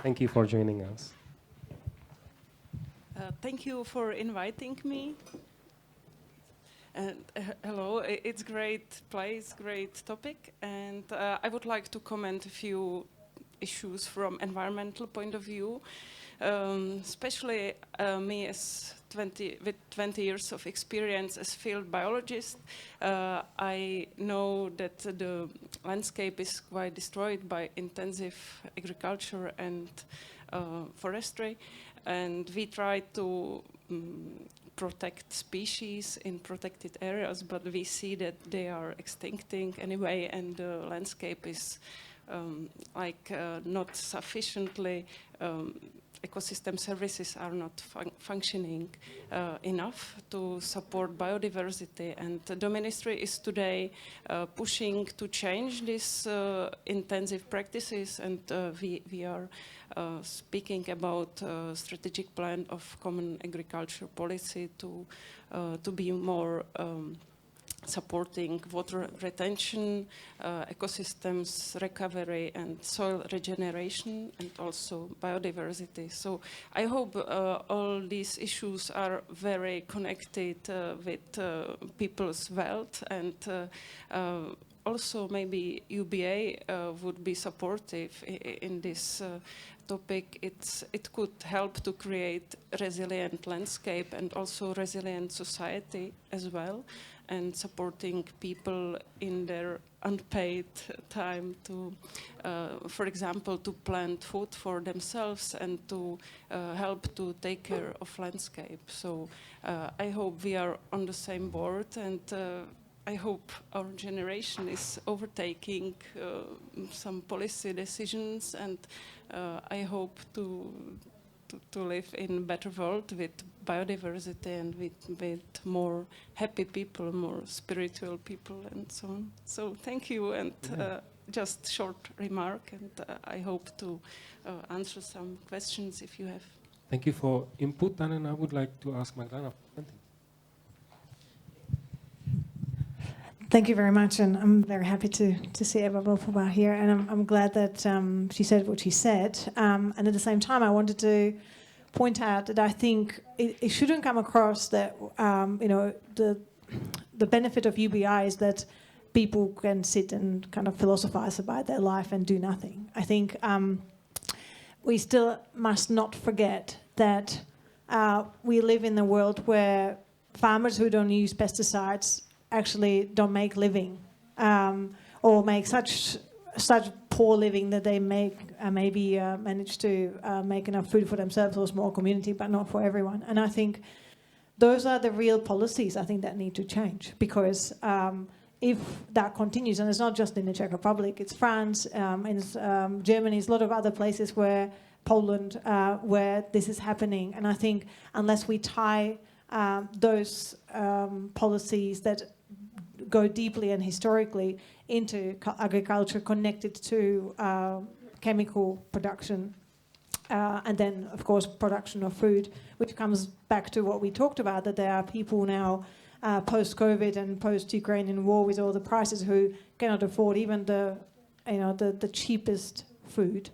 Thank you for joining us. Thank you for inviting me. And hello, it's great place, great topic, and I would like to comment a few issues from environmental point of view, especially me as with 20 years of experience as field biologist. I know that the landscape is quite destroyed by intensive agriculture and forestry, and we try to protect species in protected areas, but we see that they are extincting anyway, and the landscape is not sufficiently, ecosystem services are not functioning enough to support biodiversity. And the ministry is today pushing to change these intensive practices, and we are speaking about strategic plan of common agriculture policy to be more supporting water retention, ecosystems recovery, and soil regeneration, and also biodiversity. So I hope all these issues are very connected with people's wealth, and also maybe UBI would be supportive in this topic. It could help to create resilient landscape and also resilient society as well, and supporting people in their unpaid time to, for example, to plant food for themselves and to help to take care of landscape. So I hope we are on the same board, and I hope our generation is overtaking some policy decisions, and I hope to live in a better world with biodiversity and with more happy people, more spiritual people, and so on. So thank you, and just short remark, and I hope to answer some questions if you have. Thank you for input, and I would like to ask Magdalena. Thank you very much, and I'm very happy to see Eva Volfová here, and I'm glad that she said what she said. And at the same time, I wanted to point out that I think it shouldn't come across that the benefit of UBI is that people can sit and kind of philosophize about their life and do nothing. I think we still must not forget that we live in a world where farmers who don't use pesticides actually don't make living, or make such poor living that they maybe manage to make enough food for themselves or a small community, but not for everyone. And I think those are the real policies I think that need to change, because if that continues, and it's not just in the Czech Republic, it's France, it's Germany, it's a lot of other places where Poland, where this is happening. And I think unless we tie those policies that go deeply and historically into agriculture connected to chemical production, and then, of course, production of food, which comes back to what we talked about, that there are people now post-COVID and post-Ukrainian war with all the prices who cannot afford even the cheapest food,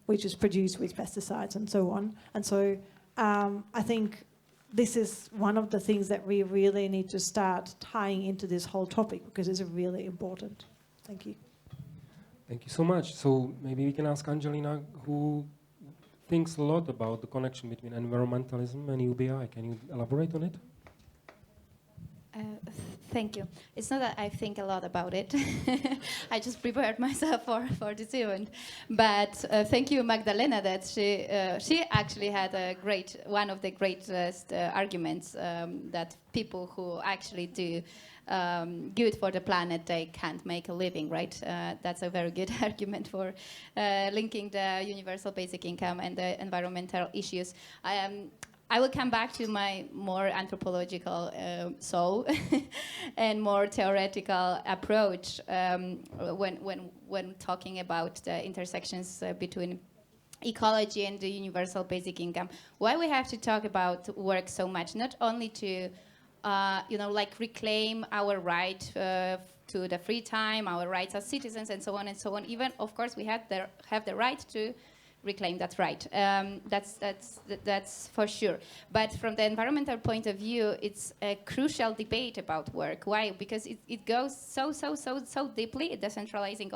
which is produced with pesticides and so on. And so I think this is one of the things that we really need to start tying into this whole topic, because it's really important. Thank you. Thank you so much. So maybe we can ask Angelina, who thinks a lot about the connection between environmentalism and UBI. Can you elaborate on it? Thank you. It's not that I think a lot about it. I just prepared myself for this event. But thank you, Magdalena, that she actually had one of the greatest arguments that people who actually do good for the planet, they can't make a living, right? That's a very good argument for linking the universal basic income and the environmental issues. I will come back to my more anthropological soul and more theoretical approach when talking about the intersections between ecology and the universal basic income. Why we have to talk about work so much? Not only to reclaim our right to the free time, our rights as citizens, and so on and so on. Even, of course, we have the right to reclaim that right. That's for sure. But from the environmental point of view, it's a crucial debate about work. Why? Because it goes so deeply, decentralizing,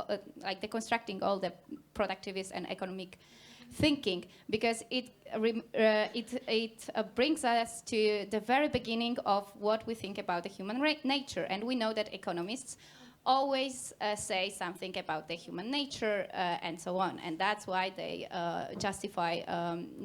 deconstructing all the productivist and economic thinking, because it brings us to the very beginning of what we think about the human nature. And we know that economists always say something about the human nature and so on, and that's why they justify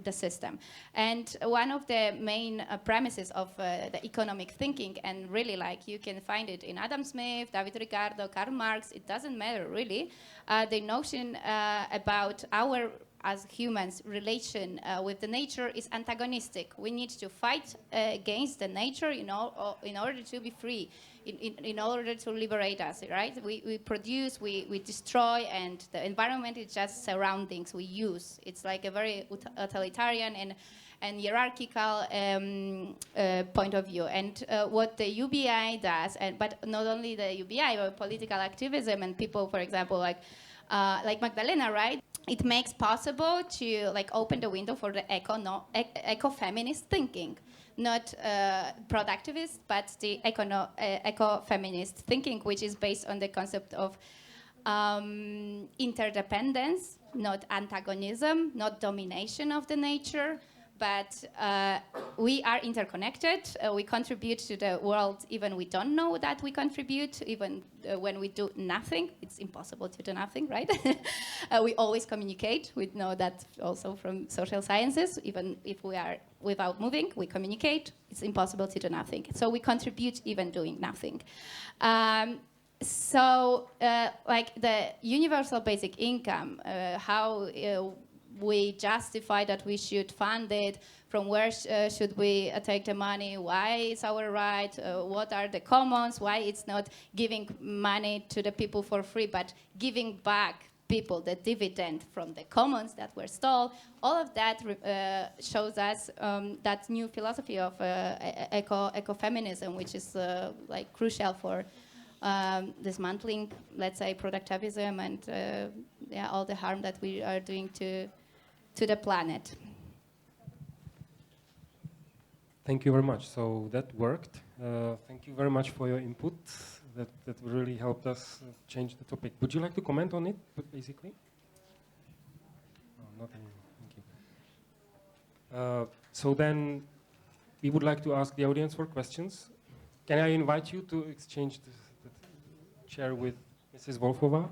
the system. And one of the main premises of the economic thinking, and really you can find it in Adam Smith, David Ricardo, Karl Marx, it doesn't matter really, the notion about our as humans relation with the nature is antagonistic. We need to fight against the nature in order to be free, in order to liberate us, right? We produce, we destroy, and the environment is just surroundings we use. It's like a very utilitarian and hierarchical point of view. And what the UBI does, but not only the UBI, but political activism and people, for example, like Magdalena, right? It makes possible to open the window for the eco-feminist thinking. Not productivist, but the eco-feminist thinking, which is based on the concept of interdependence, not antagonism, not domination of the nature, but we are interconnected. We contribute to the world even we don't know that we contribute, even when we do nothing. It's impossible to do nothing, right? We always communicate. We know that also from social sciences. Even if we are without moving, we communicate. It's impossible to do nothing. So we contribute even doing nothing. So the universal basic income, how we justify that we should fund it, from where should we take the money, why it's our right, what are the commons, why it's not giving money to the people for free, but giving back people the dividend from the commons that were stolen. All of that shows us that new philosophy of ecofeminism, which is crucial for dismantling, let's say, productivism and all the harm that we are doing to the planet. Thank you very much. So that worked. Thank you very much for your input. That really helped us change the topic. Would you like to comment on it, basically? No, not anymore. Thank you. So then, we would like to ask the audience for questions. Can I invite you to exchange the chair with Mrs. Volfová?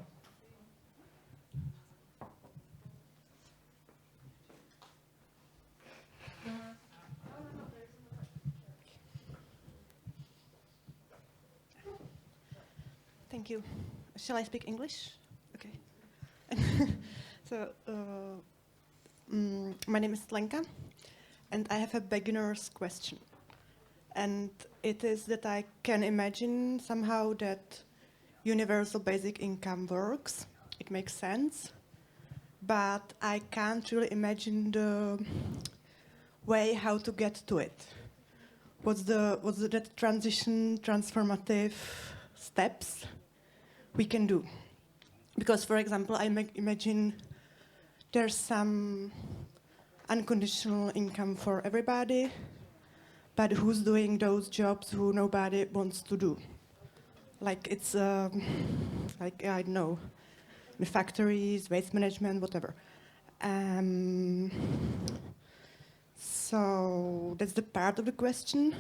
Thank you. Shall I speak English? Okay. So, my name is Lenka, and I have a beginner's question. And it is that I can imagine somehow that universal basic income works. It makes sense. But I can't really imagine the way how to get to it. What's the transformative steps we can do? Because, for example, I imagine there's some unconditional income for everybody, but who's doing those jobs who nobody wants to do? Like it's, like, I don't know, the factories, waste management, whatever. So that's the part of the question.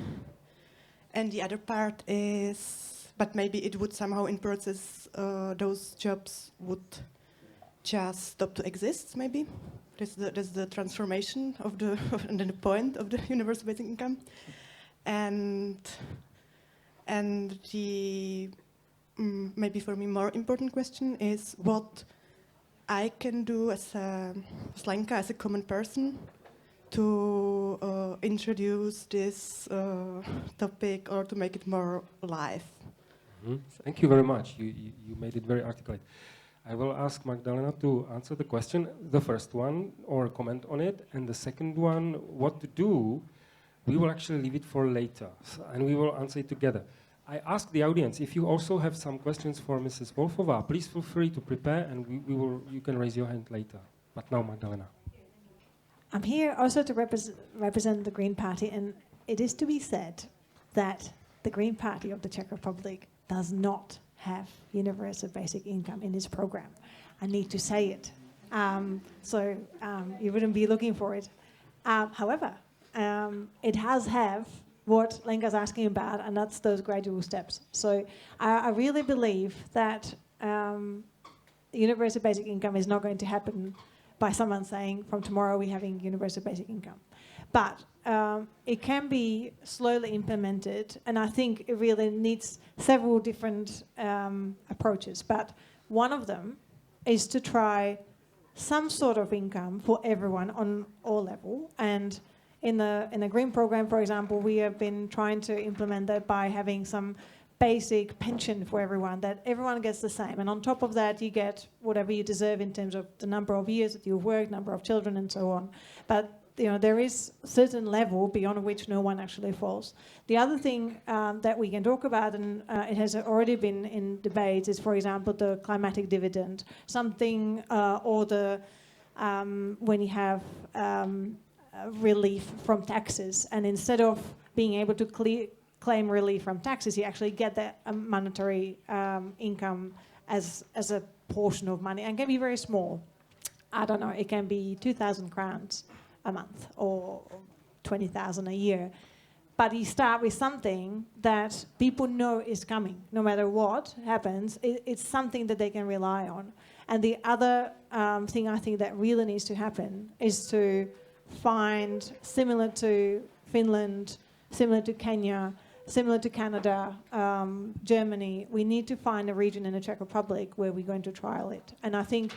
And the other part is, but maybe it would somehow in process, those jobs would just stop to exist, maybe. That's the transformation of the, and then the point of the universal basic income. And the maybe for me more important question is what I can do as a Lenka, as a common person, to introduce this topic or to make it more alive. Mm-hmm. Thank you very much. You made it very articulate. I will ask Magdalena to answer the question, the first one, or comment on it, and the second one, what to do. We will actually leave it for later, and we will answer it together. I ask the audience, if you also have some questions for Mrs. Volfová, please feel free to prepare, and you can raise your hand later. But now, Magdalena. I'm here also to represent the Green Party, and it is to be said that the Green Party of the Czech Republic does not have universal basic income in its program. I need to say it. So you wouldn't be looking for it. However, it has have what Lenka's asking about, and that's those gradual steps. So I really believe that universal basic income is not going to happen by someone saying, from tomorrow we're having universal basic income. But it can be slowly implemented, and I think it really needs several different approaches. But one of them is to try some sort of income for everyone on all levels. And in the Green Program, for example, we have been trying to implement that by having some basic pension for everyone, that everyone gets the same. And on top of that, you get whatever you deserve in terms of the number of years that you've worked, number of children, and so on. But there is a certain level beyond which no one actually falls. The other thing that we can talk about, and it has already been in debate, is, for example, the climatic dividend. Something, or the when you have relief from taxes, and instead of being able to claim relief from taxes, you actually get that monetary income as a portion of money, and can be very small. I don't know, it can be 2,000 crowns a month or 20,000 a year. But you start with something that people know is coming. No matter what happens, it's something that they can rely on. And the other thing I think that really needs to happen is to find, similar to Finland, similar to Kenya, similar to Canada, Germany, we need to find a region in the Czech Republic where we're going to trial it. And I think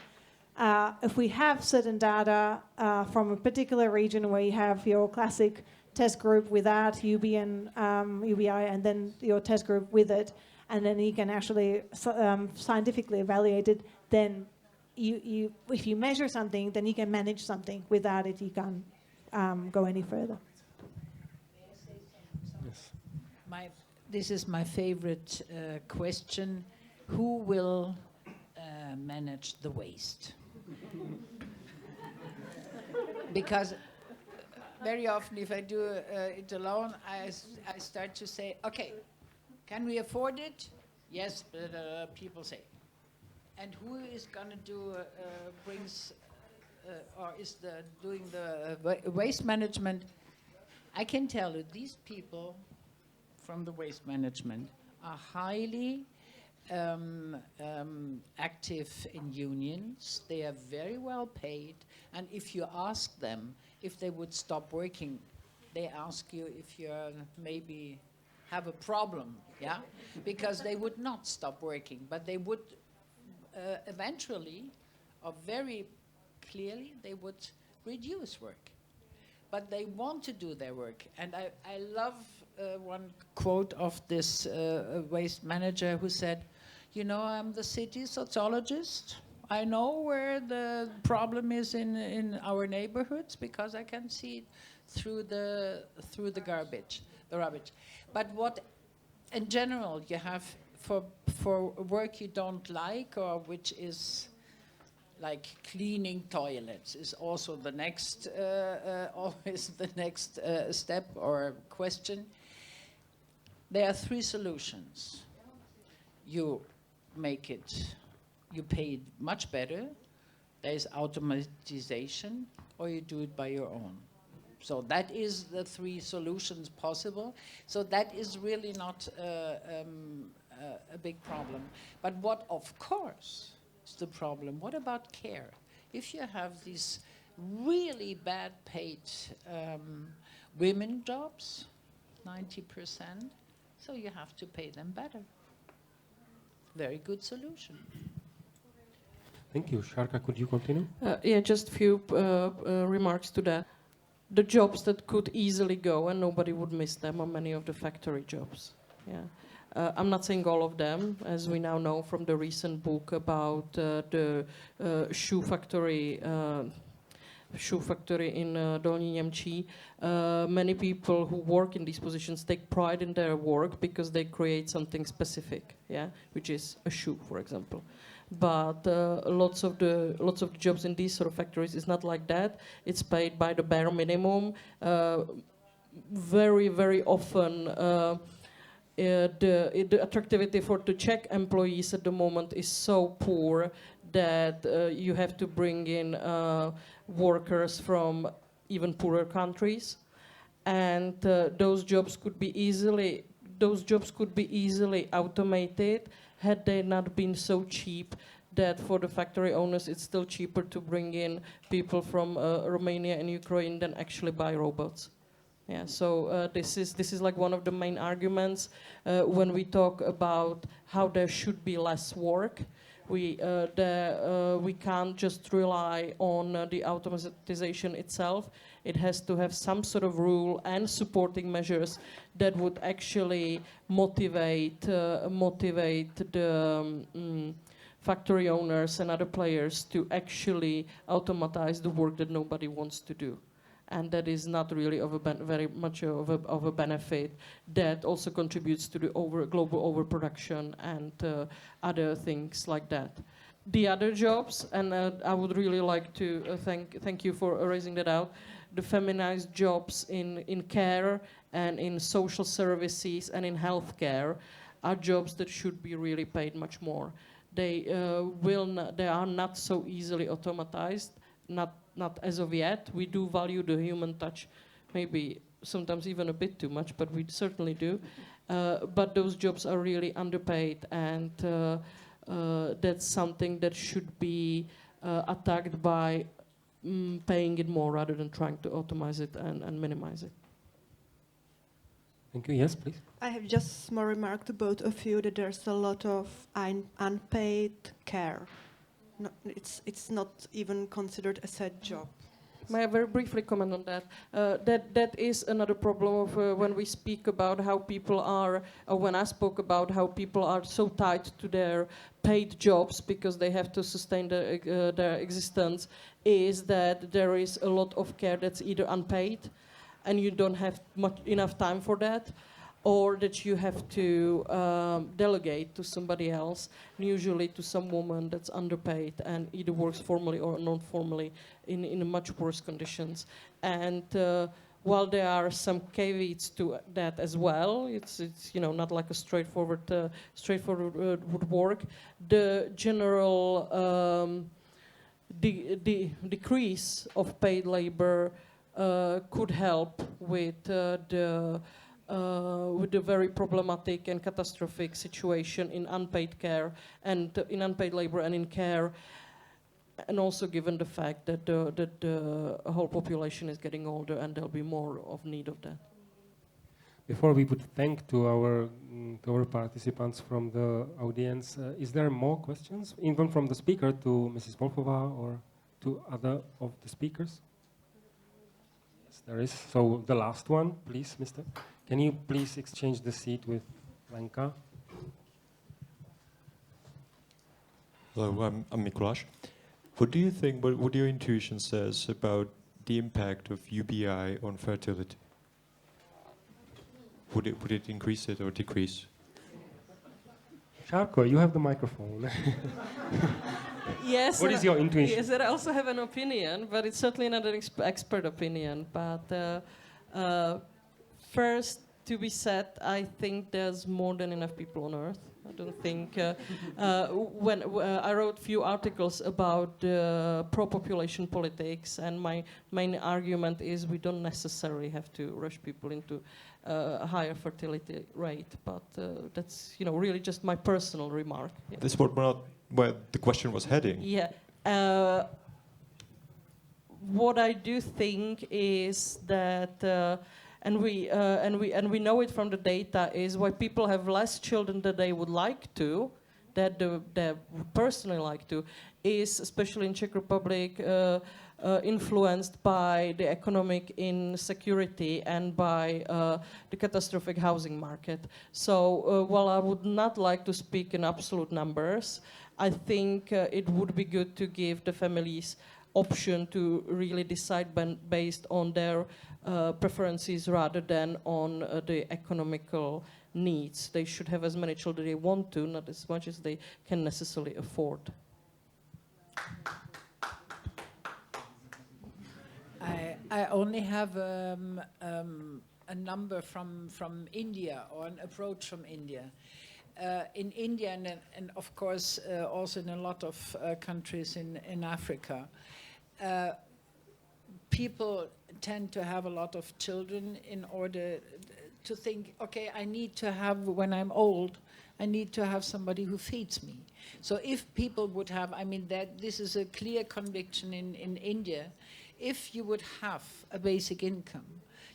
if we have certain data from a particular region where you have your classic test group without UBI, and then your test group with it, and then you can actually scientifically evaluate it, then if you measure something, then you can manage something. Without it, you can't go any further. Yes. This is my favorite question. Who will manage the waste? Because very often, if I do it alone, I start to say, okay, can we afford it? Yes, but people say. And who is going to do, or is doing the waste management? I can tell you, these people from the waste management are highly active in unions. They are very well paid, and if you ask them if they would stop working, they ask you if you maybe have a problem, yeah? Because they would not stop working, but they would eventually, or very clearly, they would reduce work. But they want to do their work. And I love one quote of this waste manager who said, you know, I'm the city sociologist. I know where the problem is in our neighborhoods because I can see it through the garbage, the rubbish. But what, in general, you have for work you don't like, or which is like cleaning toilets, is also the next, always the next step or question. There are three solutions. You make it, you pay it much better, there is automatization, or you do it by your own. So that is the three solutions possible. So that is really not a big problem. But what, of course, is the problem? What about care? If you have these really bad paid women jobs, 90%, so you have to pay them better. Very good solution. Thank you. Sharka, could you continue? Yeah, just a few remarks to that. The jobs that could easily go and nobody would miss them are many of the factory jobs. Yeah. I'm not saying all of them, as we now know from the recent book about the shoe factory in Dolní Němčí. Many people who work in these positions take pride in their work because they create something specific, yeah, which is a shoe, for example. But lots of the jobs in these sort of factories is not like that. It's paid by the bare minimum. Very, very often, the attractivity for the Czech employees at the moment is so poor that you have to bring in workers from even poorer countries, and those jobs could be easily automated had they not been so cheap that for the factory owners it's still cheaper to bring in people from Romania and Ukraine than actually buy robots. Yeah, so this is like one of the main arguments when we talk about how there should be less work. We can't just rely on the automatization itself. It has to have some sort of rule and supporting measures that would actually motivate the factory owners and other players to actually automatize the work that nobody wants to do. And that is not really very much of a benefit. That also contributes to the global overproduction and other things like that. The other jobs, and I would really like to thank you for raising that out. The feminized jobs in care and in social services and in healthcare are jobs that should be really paid much more. They are not so easily automatized. Not as of yet. We do value the human touch, maybe sometimes even a bit too much, but we certainly do. But those jobs are really underpaid, and that's something that should be attacked by paying it more rather than trying to automate it and minimize it. Thank you. Yes, please. I have just a small remark to both of you that there's a lot of unpaid care. No, it's not even considered a set job. May I very briefly comment on that? That is another problem of when we speak about how people are, or when I spoke about how people are so tied to their paid jobs because they have to sustain their existence, is that there is a lot of care that's either unpaid and you don't have enough time for that, or that you have to delegate to somebody else, usually to some woman that's underpaid and either works formally or non-formally in much worse conditions. And while there are some caveats to that as well, it's not like a straightforward would work. The general decrease of paid labor could help with the very problematic and catastrophic situation in unpaid care and in unpaid labor and in care. And also given the fact that the whole population is getting older and there'll be more of need of that. Before we would thank to our participants from the audience, is there more questions, even from the speaker to Mrs. Volfová or to other of the speakers? Yes, there is. So the last one, please, Mister. Can you please exchange the seat with Lenka? Hello, I'm Mikuláš. What do you think, what your intuition says about the impact of UBI on fertility? Would it increase it or decrease? Sharko, you have the microphone. Yes. What is your intuition? Yes, I also have an opinion, but it's certainly not an expert opinion. But first, to be said, I think there's more than enough people on Earth. I don't think when I wrote a few articles about pro-population politics, and my main argument is we don't necessarily have to rush people into a higher fertility rate, but that's really just my personal remark. Yeah. This was not where the question was heading. Yeah. What I do think is that. And we know it from the data is why people have less children than they would like to, that they would personally like to, is especially in Czech Republic influenced by the economic insecurity and by the catastrophic housing market. So while I would not like to speak in absolute numbers, I think it would be good to give the families option to really decide based on their preferences rather than on the economical needs. They should have as many children they want to, not as much as they can necessarily afford. I only have a number from India, or an approach from India. In India and of course also in a lot of countries in Africa, people tend to have a lot of children in order to think, okay, I need to have, when I'm old, I need to have somebody who feeds me. So if people would have, this is a clear conviction in India, if you would have a basic income,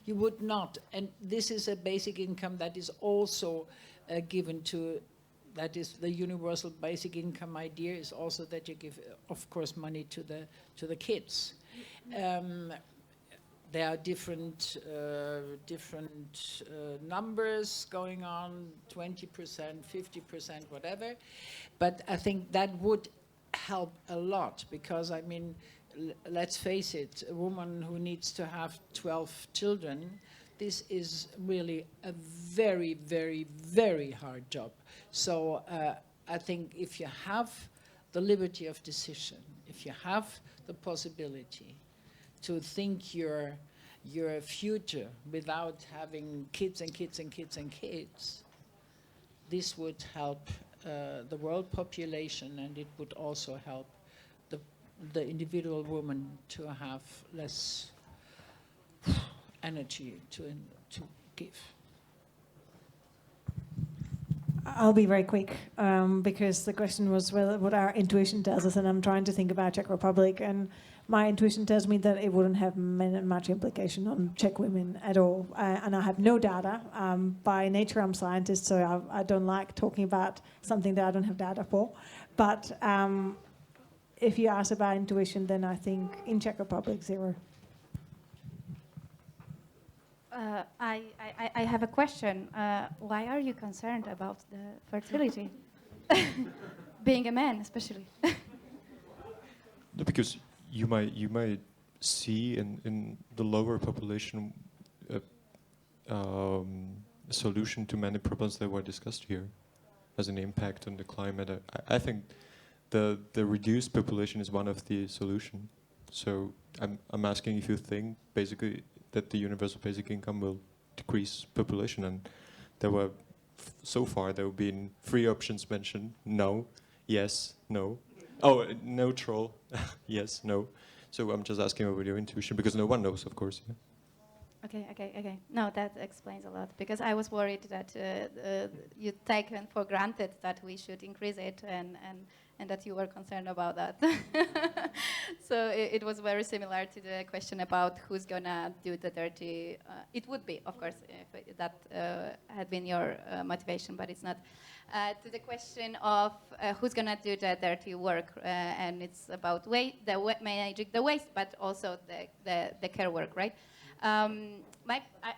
you would not, and this is a basic income that is also given to, that is the universal basic income idea is also that you give, of course, money to the kids. There are different numbers going on, 20%, 50%, whatever. But I think that would help a lot because, let's face it, a woman who needs to have 12 children, this is really a very, very, very hard job. So I think if you have the liberty of decision, if you have the possibility to think your future without having kids and kids and kids and kids, this would help the world population, and it would also help the individual woman to have less energy to give. I'll be very quick because the question was what our intuition tells us, and I'm trying to think about Czech Republic, and my intuition tells me that it wouldn't have much implication on Czech women at all, and I have no data. By nature, I'm a scientist, so I don't like talking about something that I don't have data for. But if you ask about intuition, then I think in Czech Republic, 0. I have a question. Why are you concerned about the fertility? Being a man, especially. No, because you might see in the lower population a solution to many problems that were discussed here as an impact on the climate. I think the reduced population is one of the solutions. So I'm asking if you think basically that the universal basic income will decrease population, and there were so far there have been 3 options mentioned: no, yes, no. Oh, neutral, yes, no. So I'm just asking about your intuition, because no one knows, of course. Yeah. Okay. No, that explains a lot, because I was worried that you'd taken for granted that we should increase it, and that you were concerned about that. So it was very similar to the question about who's gonna do the dirty. It would be, of course, if that had been your motivation, but it's not. To the question of who's gonna do the dirty work, and it's about managing the waste, but also the care work, right?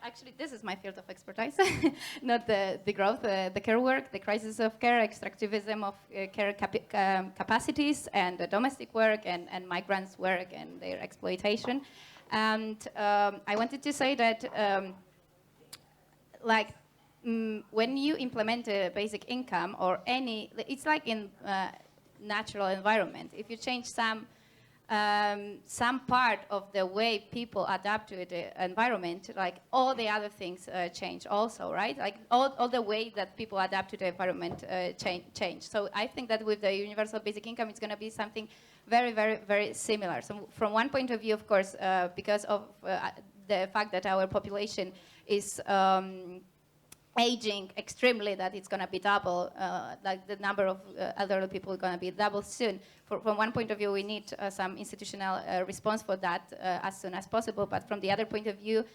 Actually, this is my field of expertise, not the growth, the care work, the crisis of care, extractivism of care capacities, and the domestic work, and migrants' work, and their exploitation. And I wanted to say that, when you implement a basic income or it's like in natural environment. If you change some part of the way people adapt to the environment, like all the other things change also, right? Like all the way that people adapt to the environment change. So I think that with the universal basic income, it's going to be something very, very, very similar. So from one point of view, of course, because of the fact that our population is aging extremely, that it's going to be double, like the number of elderly people is going to be double soon. From one point of view, we need some institutional response for that as soon as possible. But from the other point of view,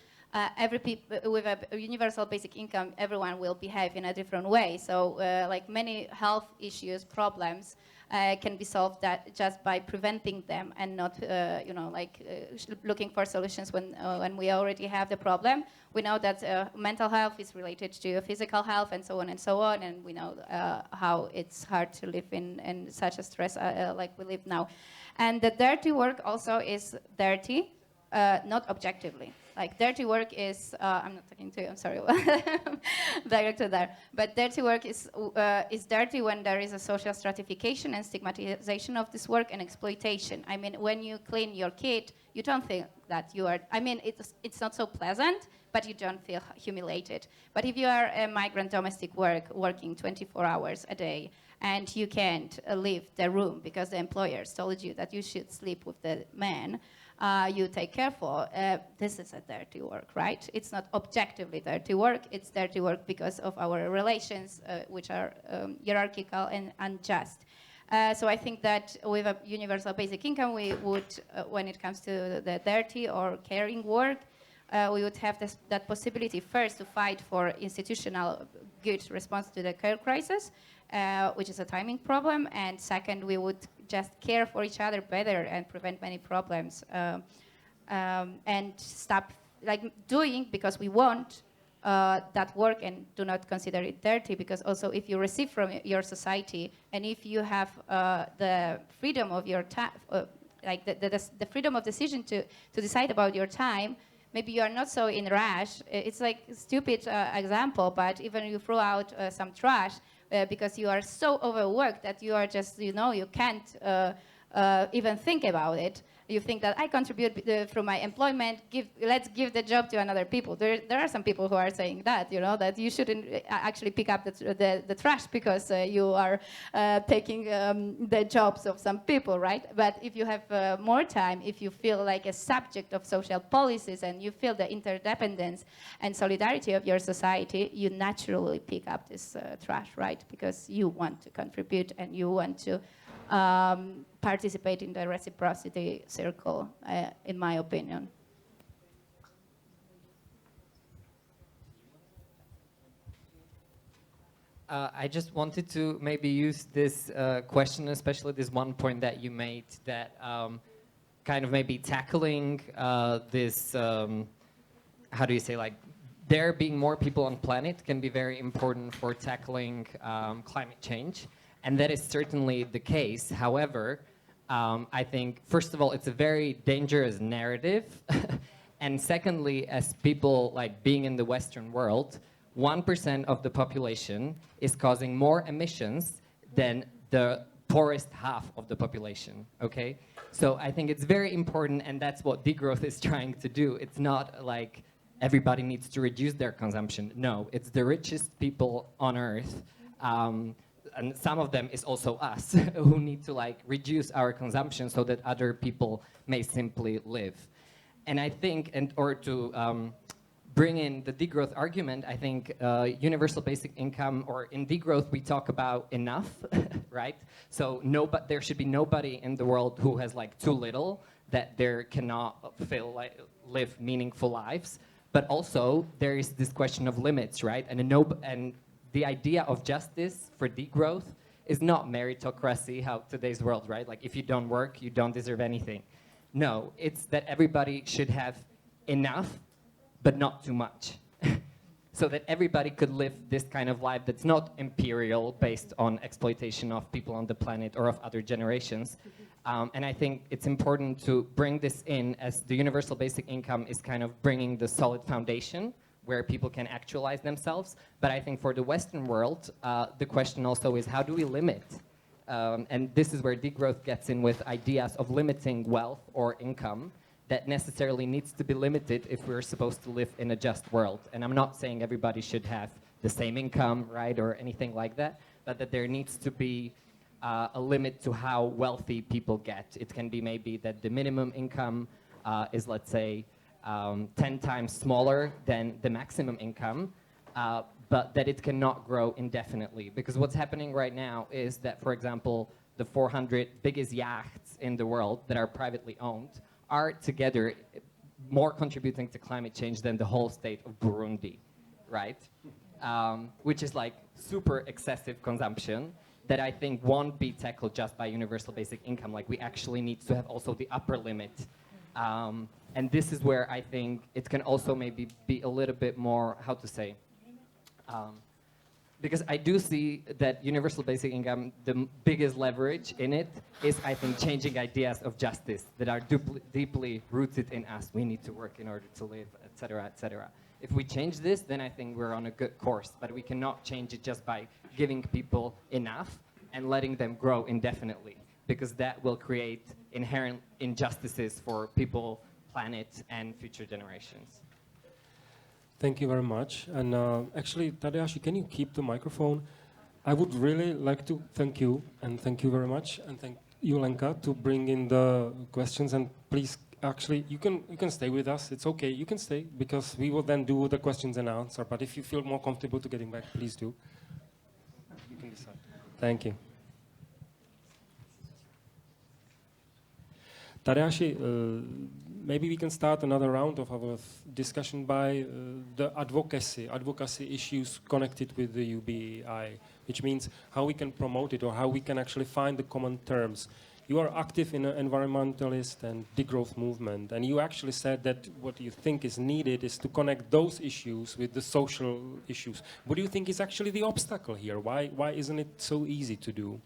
with a universal basic income, everyone will behave in a different way. So like many health issues, problems, can be solved just by preventing them, and not looking for solutions when we already have the problem. We know that mental health is related to physical health, and so on and so on, and we know how it's hard to live in such a stress like we live now. And the dirty work also is dirty, not objectively. Like dirty work is, I'm not talking to you, I'm sorry, director there. But dirty work is dirty when there is a social stratification and stigmatization of this work and exploitation. I mean, when you clean your kid, you don't think that you are, I mean, it's not so pleasant, but you don't feel humiliated. But if you are a migrant domestic working 24 hours a day, and you can't leave the room because the employers told you that you should sleep with the man you take care for, this is a dirty work, right? It's not objectively dirty work, it's dirty work because of our relations, which are hierarchical and unjust. So I think that with a universal basic income, we would, when it comes to the dirty or caring work, we would have that possibility first to fight for institutional good response to the care crisis, which is a timing problem, and second, we would just care for each other better and prevent many problems, and stop doing because we want that work and do not consider it dirty, because also if you receive from your society and if you have the freedom of your time, the freedom of decision to decide about your time, maybe you are not so in rush. It's like a stupid example, but even you throw out some trash because you are so overworked that you are just, you can't even think about it. You think that I contribute through my employment, let's give the job to another people. There are some people who are saying that, that you shouldn't actually pick up the trash because you are taking the jobs of some people, right? But if you have more time, if you feel like a subject of social policies and you feel the interdependence and solidarity of your society, you naturally pick up this trash, right? Because you want to contribute and you want to participate in the reciprocity circle, in my opinion. I just wanted to maybe use this question, especially this one point that you made, that kind of maybe tackling this, how do you say, there being more people on planet can be very important for tackling climate change. And that is certainly the case. However, I think, first of all, it's a very dangerous narrative. And secondly, as people being in the Western world, 1% of the population is causing more emissions than the poorest half of the population, okay? So I think it's very important, and that's what degrowth is trying to do. It's not like everybody needs to reduce their consumption. No, it's the richest people on Earth, and some of them is also us, who need to like reduce our consumption so that other people may simply live. And I think, in order to bring in the degrowth argument, I think universal basic income, or in degrowth we talk about enough, right? So there should be nobody in the world who has like too little that there cannot live meaningful lives. But also there is this question of limits, right? And the idea of justice for degrowth is not meritocracy, how today's world, right? Like if you don't work, you don't deserve anything. No, it's that everybody should have enough, but not too much. So that everybody could live this kind of life that's not imperial, based on exploitation of people on the planet or of other generations. And I think it's important to bring this in, as the universal basic income is kind of bringing the solid foundation where people can actualize themselves. But I think for the Western world, the question also is, how do we limit? And this is where degrowth gets in with ideas of limiting wealth or income that necessarily needs to be limited if we're supposed to live in a just world. And I'm not saying everybody should have the same income, right, or anything like that, but that there needs to be a limit to how wealthy people get. It can be maybe that the minimum income is, let's say, 10 times smaller than the maximum income, but that it cannot grow indefinitely. Because what's happening right now is that, for example, the 400 biggest yachts in the world that are privately owned are together more contributing to climate change than the whole state of Burundi, right? Which is like super excessive consumption that I think won't be tackled just by universal basic income. Like we actually need to have also the upper limit. And this is where I think it can also maybe be a little bit more, how to say, because I do see that universal basic income, the biggest leverage in it is, I think, changing ideas of justice that are deeply rooted in us. We need to work in order to live, et cetera, et cetera. If we change this, then I think we're on a good course, but we cannot change it just by giving people enough and letting them grow indefinitely, because that will create inherent injustices for people, planet, and future generations. Thank you very much. And actually, Tadashi, can you keep the microphone? I would really like to thank you, and thank you very much, and thank you, Lenka, to bring in the questions. And please, actually, you can stay with us. It's okay, you can stay, because we will then do the questions and answer. But if you feel more comfortable to getting back, please do. You can decide. Thank you. Tadashi, maybe we can start another round of our discussion by the advocacy issues connected with the UBI, which means how we can promote it or how we can actually find the common terms. You are active in an environmentalist and degrowth movement, and you actually said that what you think is needed is to connect those issues with the social issues. What do you think is actually the obstacle here? Why isn't it so easy to do?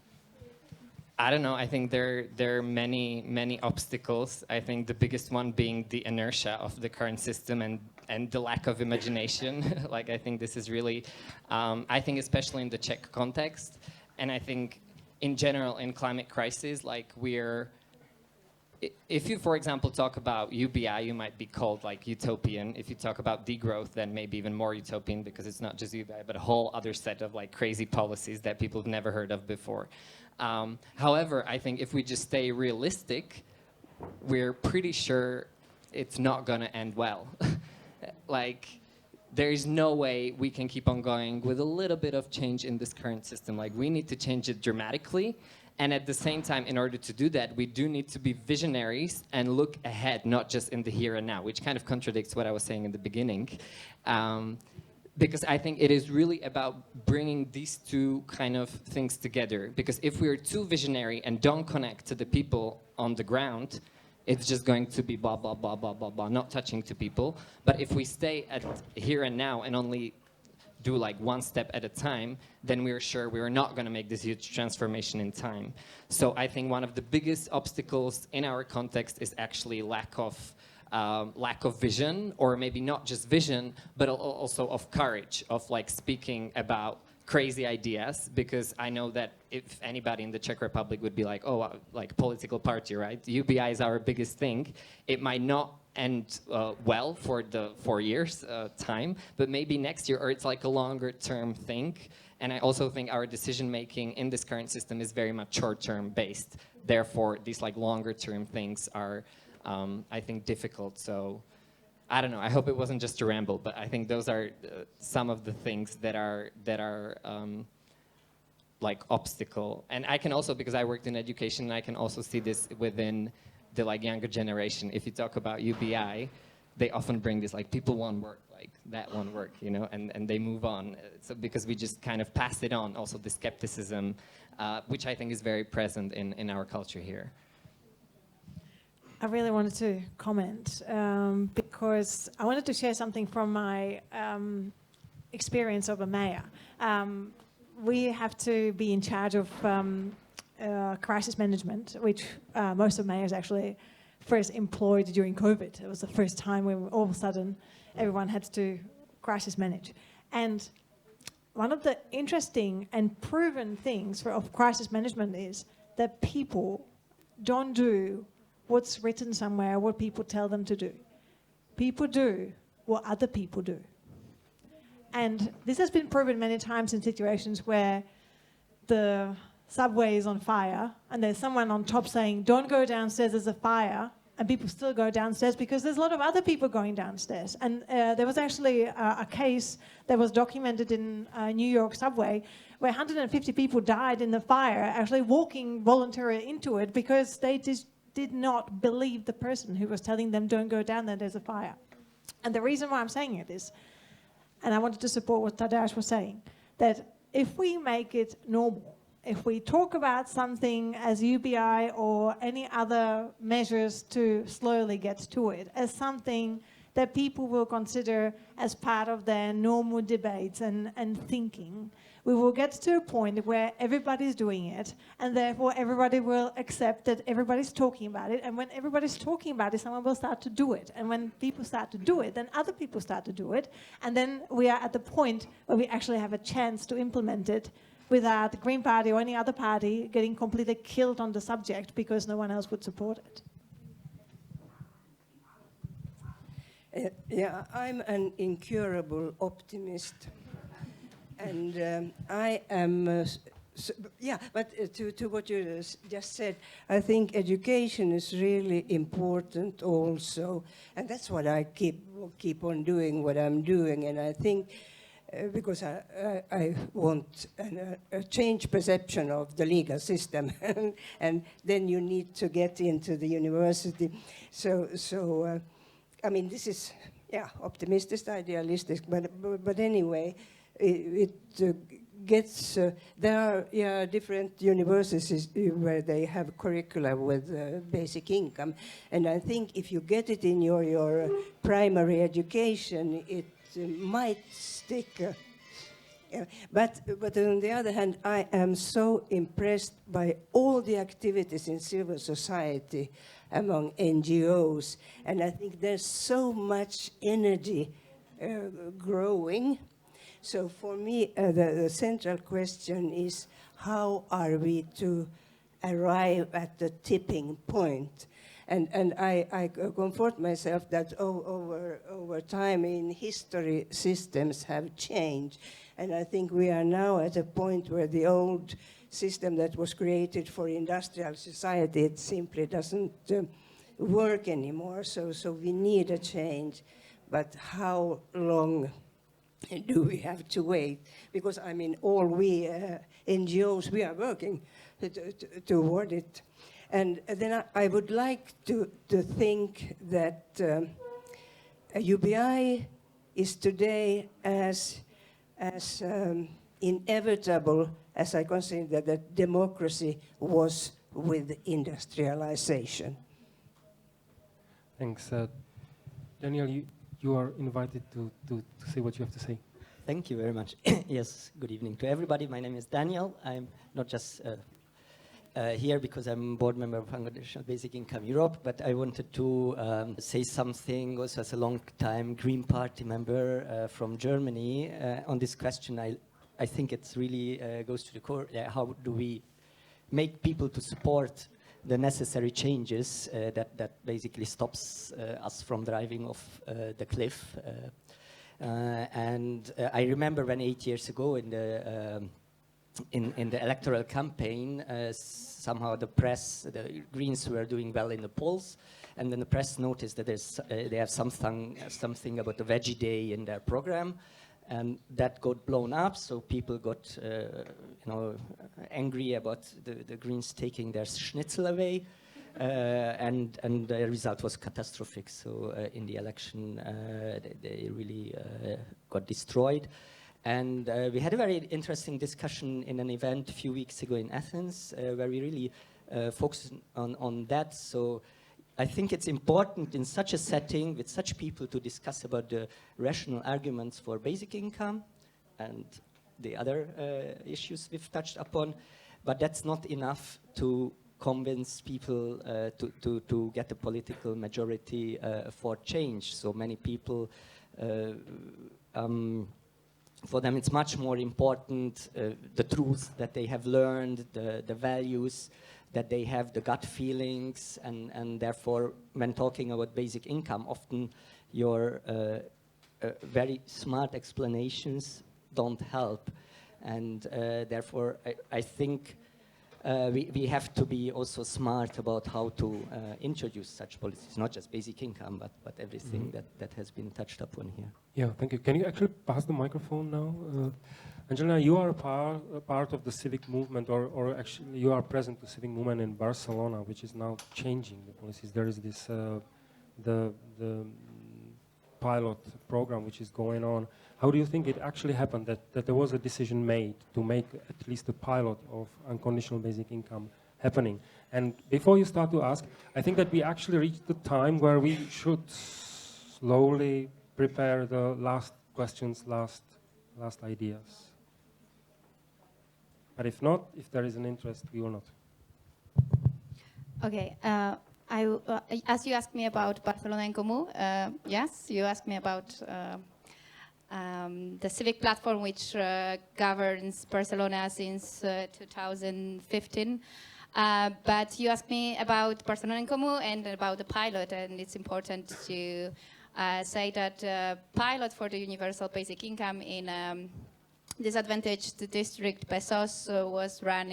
I don't know. I think there are many obstacles. I think the biggest one being the inertia of the current system and the lack of imagination. Like, I think this is really, I think especially in the Czech context, and I think in general in climate crisis, like if you, for example, talk about UBI, you might be called like utopian. If you talk about degrowth, then maybe even more utopian, because it's not just UBI, but a whole other set of like crazy policies that people have never heard of before. However, I think if we just stay realistic, we're pretty sure it's not going to end well. Like, there is no way we can keep on going with a little bit of change in this current system. Like, we need to change it dramatically. And at the same time, in order to do that, we do need to be visionaries and look ahead, not just in the here and now, which kind of contradicts what I was saying in the beginning. Because I think it is really about bringing these two kind of things together. Because if we're too visionary and don't connect to the people on the ground, it's just going to be blah, blah, blah, blah, blah, blah, not touching to people. But if we stay at here and now and only do like one step at a time, then we're sure we're not going to make this huge transformation in time. So I think one of the biggest obstacles in our context is actually lack of vision, or maybe not just vision, but also of courage, of like speaking about crazy ideas, because I know that if anybody in the Czech Republic would be like, oh, like political party, right? UBI is our biggest thing. It might not end well for the 4 years time, but maybe next year, or it's like a longer term thing. And I also think our decision making in this current system is very much short term based. Therefore, these like longer term things are, I think, difficult. So I don't know. I hope it wasn't just a ramble, but I think those are some of the things that are like obstacle. And I can also, because I worked in education, I can also see this within the like younger generation. If you talk about UBI, they often bring this like people want work, like that won't work, you know, and they move on. So because we just kind of pass it on. Also the skepticism, which I think is very present in our culture here. I really wanted to comment because I wanted to share something from my experience of a mayor. We have to be in charge of crisis management, which most of mayors actually first employed during COVID. It was the first time when all of a sudden everyone had to crisis manage. And one of the interesting and proven things of crisis management is that people don't do what's written somewhere, what people tell them to do. People do what other people do. And this has been proven many times in situations where the subway is on fire and there's someone on top saying, don't go downstairs, there's a fire, and people still go downstairs because there's a lot of other people going downstairs. And there was actually a case that was documented in New York subway where 150 people died in the fire, actually walking voluntarily into it because they did not believe the person who was telling them, don't go down there, there's a fire. And the reason why I'm saying it is, and I wanted to support what Tadeusz was saying, that if we make it normal, if we talk about something as UBI or any other measures to slowly get to it, as something that people will consider as part of their normal debates and thinking, we will get to a point where everybody's doing it, and therefore everybody will accept that everybody's talking about it, and when everybody's talking about it, someone will start to do it. And when people start to do it, then other people start to do it, and then we are at the point where we actually have a chance to implement it without the Green Party or any other party getting completely killed on the subject because no one else would support it. Yeah, I'm an incurable optimist. And I am, but to what you just said, I think education is really important also. And that's what I keep on doing, what I'm doing. And I think, because I want a change perception of the legal system. And then you need to get into the university. So I mean, this is, optimistic, idealistic, but anyway, it gets, there are different universities where they have curricula with basic income. And I think if you get it in your primary education, it might stick. But on the other hand, I am so impressed by all the activities in civil society among NGOs. And I think there's so much energy growing. So for me, the central question is, how are we to arrive at the tipping point? And I comfort myself that over time in history, systems have changed. And I think we are now at a point where the old system that was created for industrial society, it simply doesn't work anymore. So we need a change. But how long do we have to wait? Because, I mean, all we NGOs, we are working toward it. And then I would like to think that UBI is today as inevitable as I consider that democracy was with industrialization. Thanks. Daniel, you are invited to say what you have to say. Thank you very much. Yes, good evening to everybody. My name is Daniel. I'm not just here because I'm board member of Unconditional Basic Income Europe, but I wanted to say something also as a long-time Green Party member from Germany on this question. I think it's really goes to the core. How do we make people to support the necessary changes that basically stops us from driving off the cliff? And I remember when 8 years ago in the electoral campaign, somehow the press, the Greens were doing well in the polls, and then the press noticed that they have something about the Veggie Day in their program, and that got blown up. So people got angry about the Greens taking their schnitzel away, and the result was catastrophic. So in the election, they really got destroyed. And we had a very interesting discussion in an event a few weeks ago in Athens, where we really focused on that. So I think it's important in such a setting with such people to discuss about the rational arguments for basic income and the other issues we've touched upon. But that's not enough to convince people to get a political majority for change. So many people for them, it's much more important the truth that they have learned, the values that they have, the gut feelings, and therefore, when talking about basic income, often your very smart explanations don't help. And therefore, I think we have to be also smart about how to introduce such policies, not just basic income, but everything that has been touched upon here. Yeah, thank you. Can you actually pass the microphone now? Angelina, you are a part of the civic movement, or actually you are present to the civic movement in Barcelona, which is now changing the policies. There is this, the pilot program which is going on. How do you think it actually happened that there was a decision made to make at least a pilot of unconditional basic income happening? And before you start to ask, I think that we actually reached the time where we should slowly prepare the last questions, last ideas. But if not, if there is an interest, we will not. Okay. As you asked me about Barcelona en Comú, yes, you asked me about the civic platform which governs Barcelona since 2015. But you asked me about Barcelona en Comú and about the pilot, and it's important to say that pilot for the universal basic income in disadvantaged district Pesos was run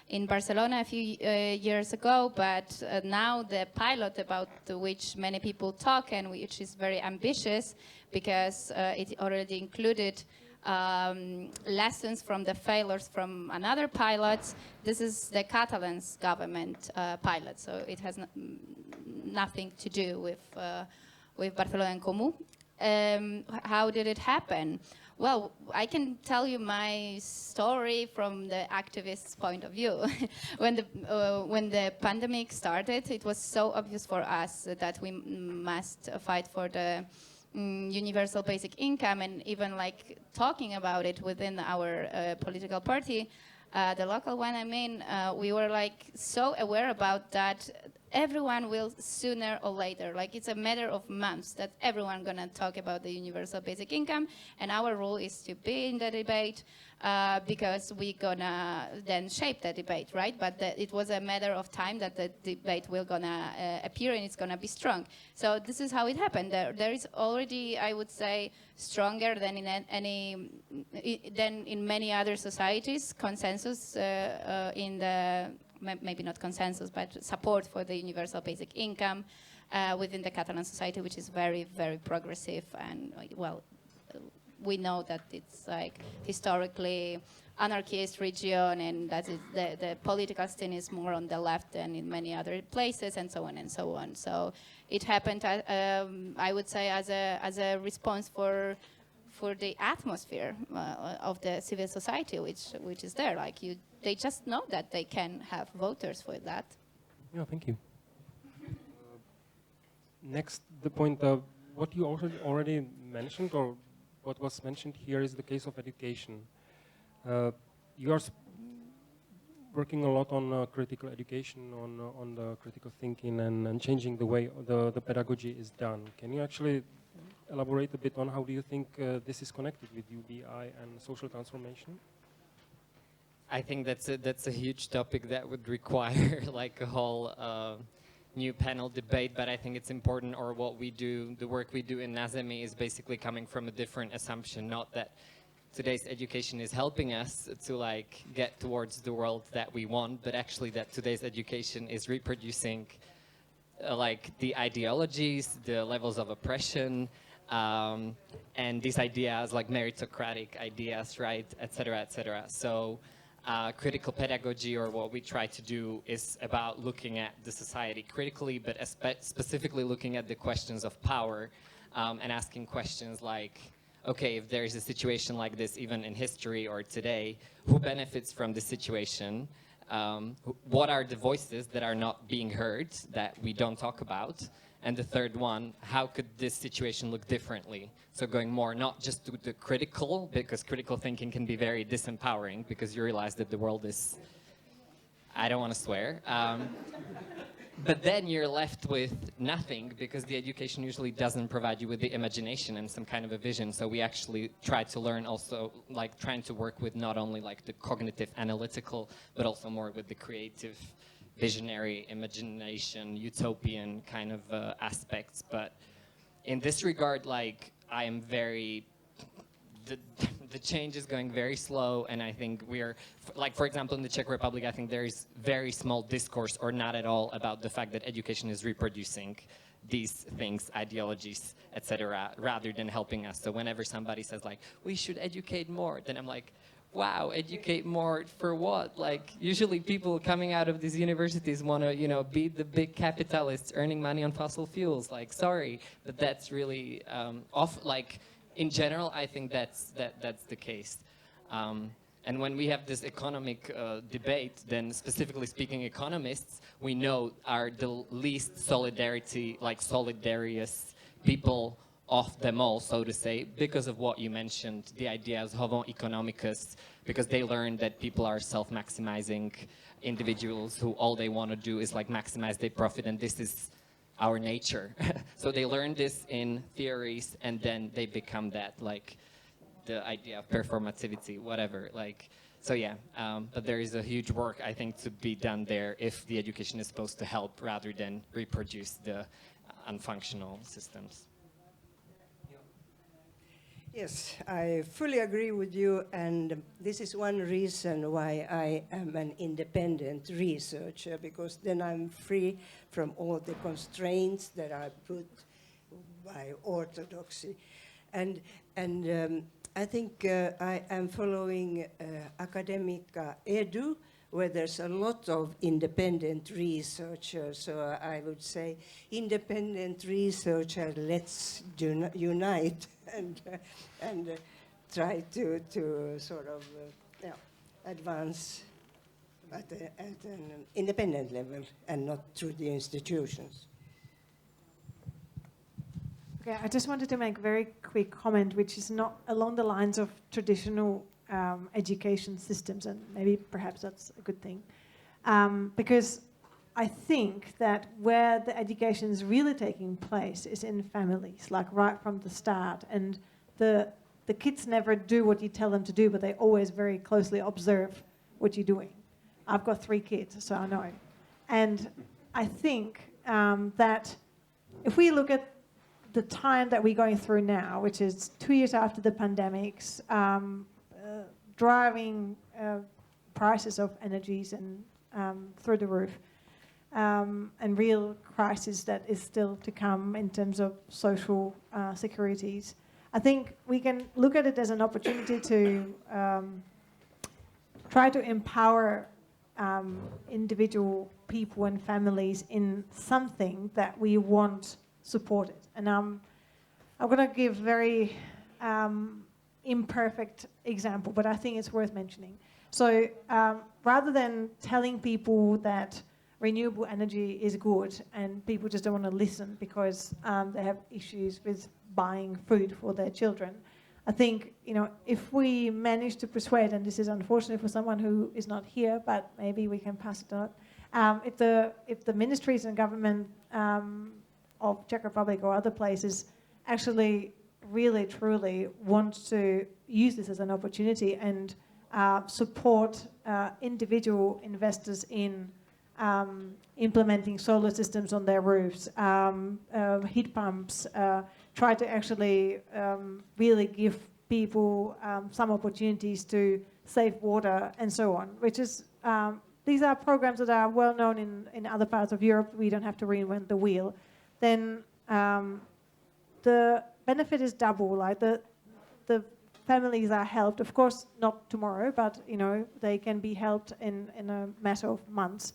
in Barcelona a few years ago, but now the pilot about which many people talk and which is very ambitious because it already included lessons from the failures from another pilots. This is the Catalan's government pilot, so it has nothing to do with Barcelona en Comú. How did it happen? Well, I can tell you my story from the activist's point of view. When the pandemic started, it was so obvious for us that we must fight for the universal basic income, and even like talking about it within our political party, the local one, I mean, we were like so aware about that everyone will sooner or later, like it's a matter of months that everyone gonna talk about the universal basic income, and our role is to be in the debate because we gonna then shape the debate, right? But it was a matter of time that the debate will gonna appear and it's gonna be strong. So this is how it happened. There is already, I would say, stronger than in many other societies, consensus in the maybe not consensus, but support for the universal basic income within the Catalan society, which is very, very progressive. And well, we know that it's like historically anarchist region, and that is the political scene is more on the left than in many other places, and so on and so on. So it happened, I would say, as a response for the atmosphere of the civil society, which is there. Like they just know that they can have voters for that. Yeah, thank you. Next, the point of what you already mentioned, or what was mentioned here, is the case of education. You are working a lot on critical education, on the critical thinking, and changing the way the pedagogy is done. Can you actually elaborate a bit on how do you think this is connected with UBI and social transformation? I think that's a huge topic that would require like a whole new panel debate, but I think it's important, or what we do, the work we do in Nazemi is basically coming from a different assumption, not that today's education is helping us to like get towards the world that we want, but actually that today's education is reproducing like the ideologies, the levels of oppression, and these ideas like meritocratic ideas, right, etc., etc. So critical pedagogy, or what we try to do, is about looking at the society critically, but specifically looking at the questions of power, and asking questions like, okay, if there is a situation like this, even in history or today, who benefits from the situation? What are the voices that are not being heard, that we don't talk about? And the third one, how could this situation look differently? So going more not just to the critical, because critical thinking can be very disempowering, because you realize that the world is, I don't want to swear, but then you're left with nothing, because the education usually doesn't provide you with the imagination and some kind of a vision. So we actually try to learn also, like trying to work with not only like the cognitive analytical, but also more with the creative, visionary, imagination, utopian kind of aspects. But in this regard, like, I am very, the change is going very slow, and I think we're, like, for example, in the Czech Republic, I think there is very small discourse, or not at all, about the fact that education is reproducing these things, ideologies, etc., rather than helping us. So whenever somebody says, like, we should educate more, then I'm like, wow, educate more for what? Like, usually people coming out of these universities want to, you know, be the big capitalists earning money on fossil fuels. Like, sorry, but that's really like, in general, I think that's the case. And when we have this economic debate, then specifically speaking, economists, we know are the least solidarious people of them all, so to say, because of what you mentioned, the ideas homo economicus, because they learned that people are self-maximizing individuals who all they want to do is like maximize their profit, and this is our nature. So they learn this in theories, and then they become that, like the idea of performativity, whatever. Like, so yeah, but there is a huge work, I think, to be done there if the education is supposed to help rather than reproduce the unfunctional systems. Yes, I fully agree with you, and this is one reason why I am an independent researcher, because then I'm free from all the constraints that are put by orthodoxy. And I think I am following Academica Edu, where there's a lot of independent researchers. So I would say, independent researchers, let's unite and try to sort of advance at an independent level and not through the institutions. Okay, I just wanted to make a very quick comment, which is not along the lines of traditional education systems, and maybe perhaps that's a good thing, because I think that where the education is really taking place is in families, like right from the start, and the kids never do what you tell them to do, but they always very closely observe what you're doing. I've got 3 kids, so I know. And I think that if we look at the time that we're going through now, which is 2 years after the pandemics, driving prices of energies and through the roof, and real crisis that is still to come in terms of social securities. I think we can look at it as an opportunity to try to empower individual people and families in something that we want supported. And I'm going to give very imperfect example, but I think it's worth mentioning. So rather than telling people that renewable energy is good and people just don't want to listen because they have issues with buying food for their children, I think, you know, if we manage to persuade, and this is unfortunate for someone who is not here, but maybe we can pass it on, if the ministries and government of Czech Republic or other places actually really, truly want to use this as an opportunity and support individual investors in implementing solar systems on their roofs, heat pumps, try to actually really give people some opportunities to save water and so on, which is, these are programs that are well known in other parts of Europe. We don't have to reinvent the wheel. Then the benefit is double, like the families are helped, of course not tomorrow, but they can be helped in a matter of months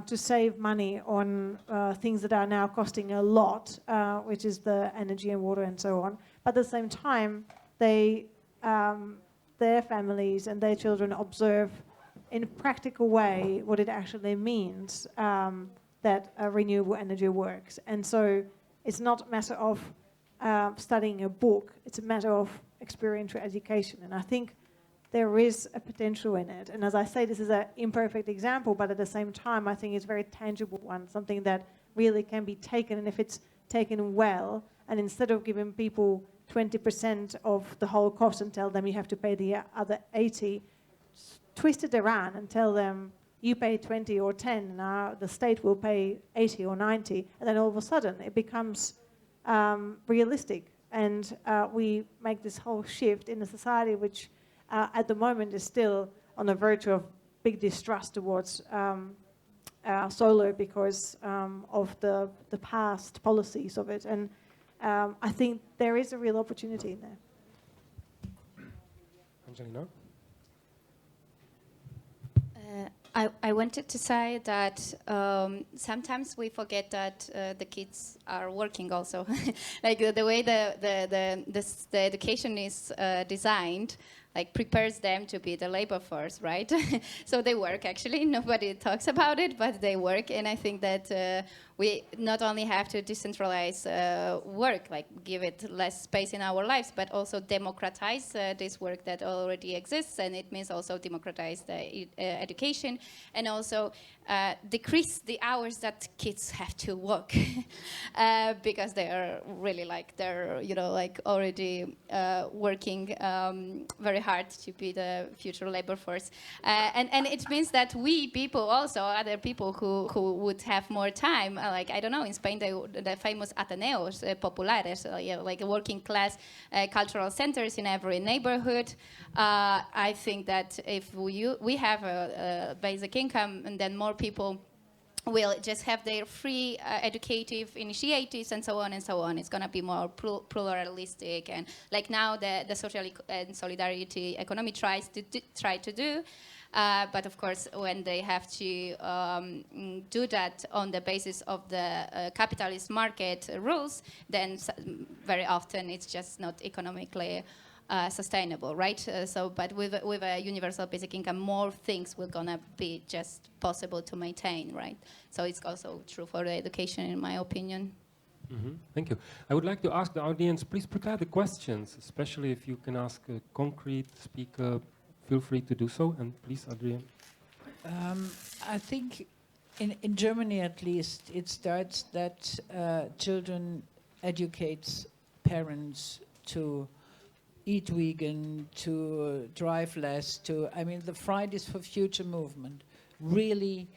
to save money on things that are now costing a lot, which is the energy and water and so on. But at the same time, they, their families and their children observe in a practical way what it actually means that renewable energy works. And so it's not a matter of studying a book, it's a matter of experiential education. And I think there is a potential in it. And as I say, this is an imperfect example, but at the same time, I think it's a very tangible one, something that really can be taken, and if it's taken well, and instead of giving people 20% of the whole cost and tell them you have to pay the other 80, twist it around and tell them you pay 20 or 10, and the state will pay 80 or 90, and then all of a sudden it becomes realistic, and we make this whole shift in a society which at the moment is still on the verge of big distrust towards solar because of the past policies of it. And I think there is a real opportunity in there. Angelina? I wanted to say that sometimes we forget that the kids are working also. Like the way the education is designed, like prepares them to be the labor force, right? So they work actually, nobody talks about it, but they work. And I think that we not only have to decentralize work, like give it less space in our lives, but also democratize this work that already exists. And it means also democratize the education and also decrease the hours that kids have to work because they are really they're already working very hard to be the future labor force. And it means that we people also, other people who would have more time, like, I don't know, in Spain, the famous Ateneos Populares, like working class cultural centers in every neighborhood. I think that if we have a basic income, and then more people will just have their free educative initiatives and so on and so on. It's going to be more pluralistic, and like now the social and solidarity economy tries to do. But of course, when they have to do that on the basis of the capitalist market rules, then very often it's just not economically sustainable, right? But with a universal basic income, more things will gonna be just possible to maintain, right? So it's also true for the education, in my opinion. Mm-hmm. Thank you. I would like to ask the audience, please prepare the questions, especially if you can ask a concrete speaker. Feel free to do so, and please, Adrian. I think in Germany, at least, it starts that children educates parents to eat vegan, to drive less, the Fridays for Future movement really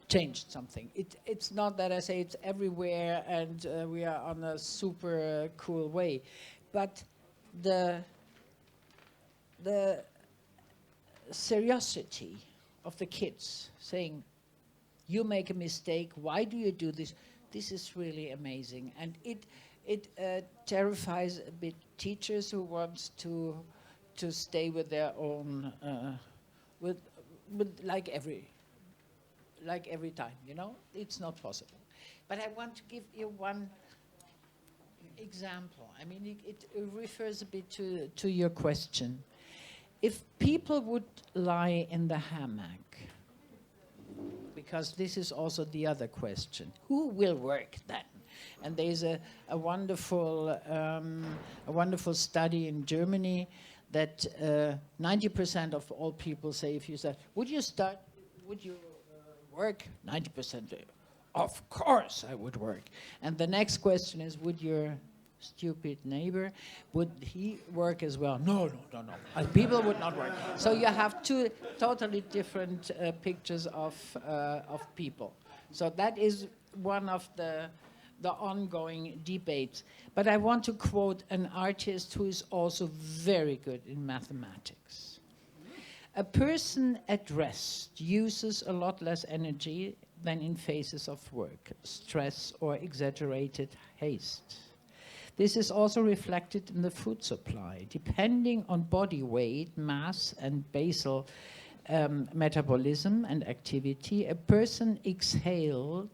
changed something. It's not that I say it's everywhere and we are on a super cool way, but the seriosity of the kids saying, you make a mistake, why do you do this? This is really amazing. And it terrifies a bit teachers who want to stay with their own, with like every time, it's not possible. But I want to give you one example. It refers a bit to your question. If people would lie in the hammock, because this is also the other question, who will work then? And there's a wonderful study in Germany that 90% of all people say, if you say, would you work? 90%, of course I would work. And the next question is, would your stupid neighbor, would he work as well? No. People would not work. So you have two totally different pictures of people. So that is one of the ongoing debates. But I want to quote an artist who is also very good in mathematics. A person at rest uses a lot less energy than in phases of work, stress, or exaggerated haste. This is also reflected in the food supply. Depending on body weight, mass, and basal metabolism and activity, a person exhales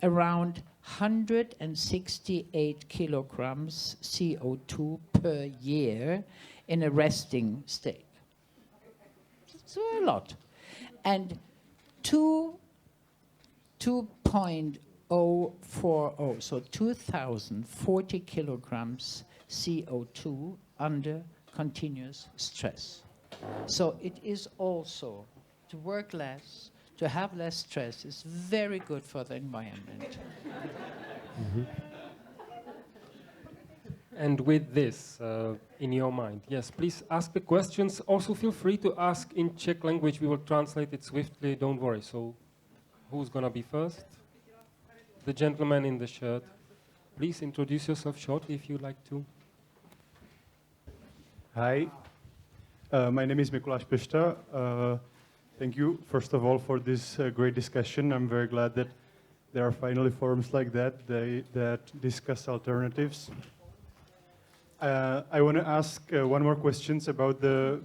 around 168 kilograms CO2 per year in a resting state. So a lot. And 2.040, so 2,040 kilograms CO2 under continuous stress. So it is also to work less, to have less stress is very good for the environment. Mm-hmm. And with this in your mind, yes, please ask the questions. Also feel free to ask in Czech language. We will translate it swiftly, don't worry. So who's going to be first? The gentleman in the shirt. Please introduce yourself shortly if you'd like to. Hi, my name is Mikuláš Pešta. Thank you, first of all, for this great discussion. I'm very glad that there are finally forums like that that discuss alternatives. I want to ask one more question about the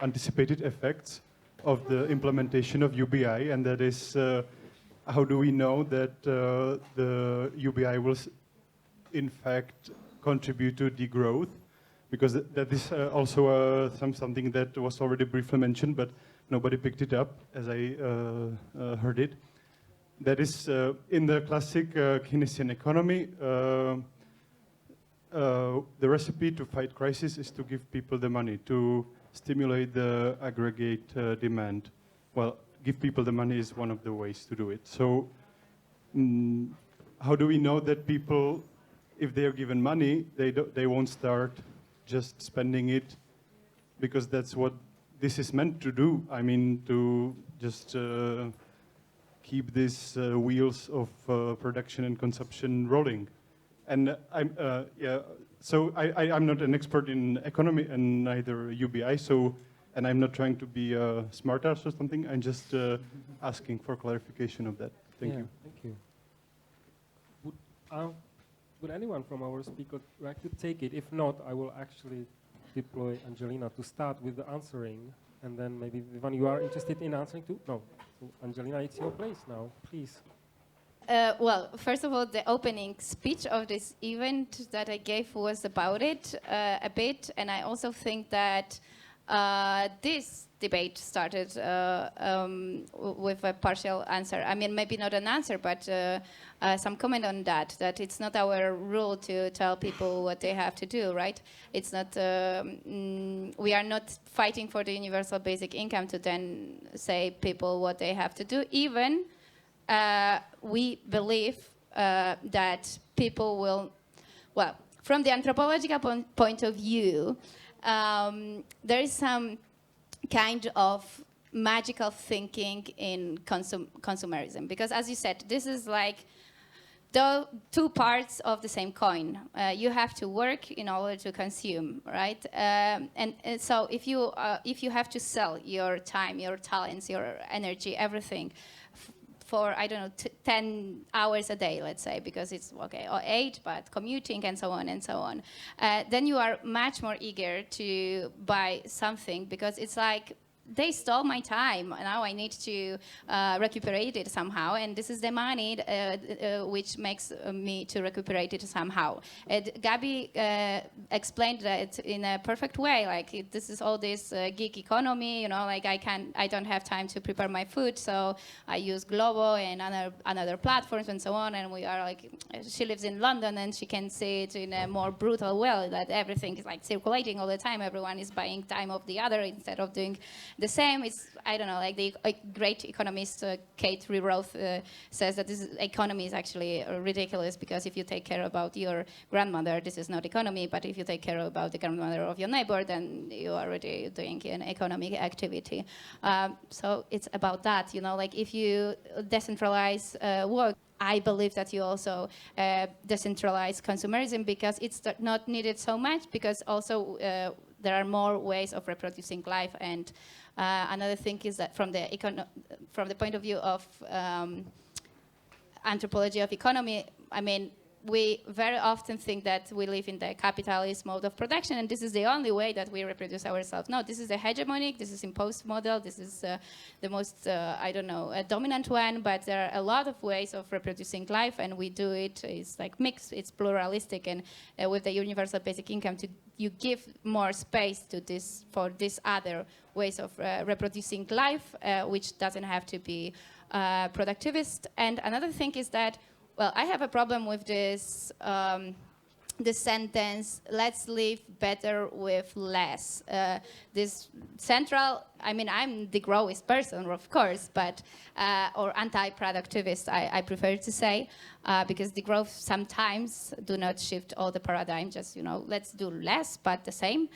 anticipated effects of the implementation of UBI, and that is, how do we know that the UBI will in fact contribute to degrowth? Because that is also something that was already briefly mentioned, but nobody picked it up as I heard it. That is, in the classic Keynesian economy, the recipe to fight crisis is to give people the money, to stimulate the aggregate demand. Well, give people the money is one of the ways to do it. So how do we know that people, if they are given money, they won't start just spending it, because that's what this is meant to do. I mean, to just keep these wheels of production and consumption rolling. And I'm not an expert in economy and neither UBI, and I'm not trying to be a smart ass or something. I'm just asking for clarification of that. Thank you. Thank you. Would anyone from our speakers like to take it? If not, I will actually deploy Angelina to start with the answering, and then maybe Vivan, you are interested in answering too? No. So Angelina, it's your place now, please. Well, first of all, the opening speech of this event that I gave was about it a bit, and I also think that this debate started with a partial answer. I mean, maybe not an answer, but some comment on that it's not our role to tell people what they have to do, right? It's not, we are not fighting for the universal basic income to then say people what they have to do. Even we believe that people will, well, from the anthropological point of view, there is some kind of magical thinking in consumerism, because as you said, this is like the two parts of the same coin. You have to work in order to consume, right? And so if you have to sell your time, your talents, your energy, everything for, I don't know, 10 hours a day, let's say, because it's, okay, or 8, but commuting and so on and so on, then you are much more eager to buy something, because it's like, they stole my time, now I need to recuperate it somehow, and this is the money which makes me to recuperate it somehow. Gabi explained that in a perfect way, like this is all this gig economy, you know, like I don't have time to prepare my food, so I use Glovo and other platforms and so on, and we are like, she lives in London and she can see it in a more brutal way, that everything is like circulating all the time, everyone is buying time of the other instead of doing the same. It's, I don't know, like the great economist Kate Roth says that this economy is actually ridiculous, because if you take care about your grandmother, this is not economy, but if you take care about the grandmother of your neighbor, then you are already doing an economic activity. So it's about that, you know, like if you decentralize work, I believe that you also decentralize consumerism, because it's not needed so much, because also there are more ways of reproducing life. And another thing is that from the point of view of anthropology of economy, I mean, we very often think that we live in the capitalist mode of production, and this is the only way that we reproduce ourselves. No, this is the hegemonic, this is imposed model, this is the most, I don't know, a dominant one, but there are a lot of ways of reproducing life, and we do it, it's like mixed, it's pluralistic, and with the universal basic income, you give more space to this, for these other ways of reproducing life, which doesn't have to be productivist. And another thing is that, well, I have a problem with this this sentence, let's live better with less. This central, I mean, I'm the growth person, of course, but, or anti-productivist, I prefer to say, because the growth sometimes do not shift all the paradigm, just, you know, let's do less, but the same.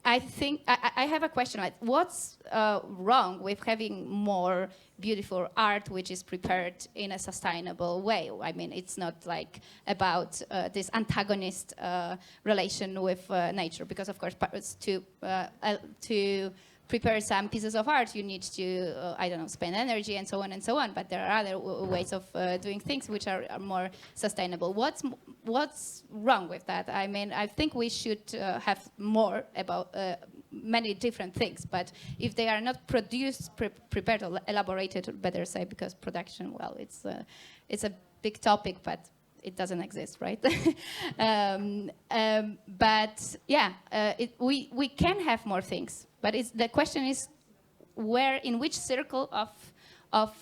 I think, I have a question, like, what's wrong with having more beautiful art which is prepared in a sustainable way? I mean, it's not like about this antagonist relation with nature, because of course to prepare some pieces of art you need to, I don't know, spend energy and so on, but there are other ways of doing things which are more sustainable. What's wrong with that? I mean, I think we should have more about many different things, but if they are not produced, prepared, or elaborated, better say, because production, well, it's a big topic, but it doesn't exist, right? But yeah, we can have more things, but the question is where, in which circle of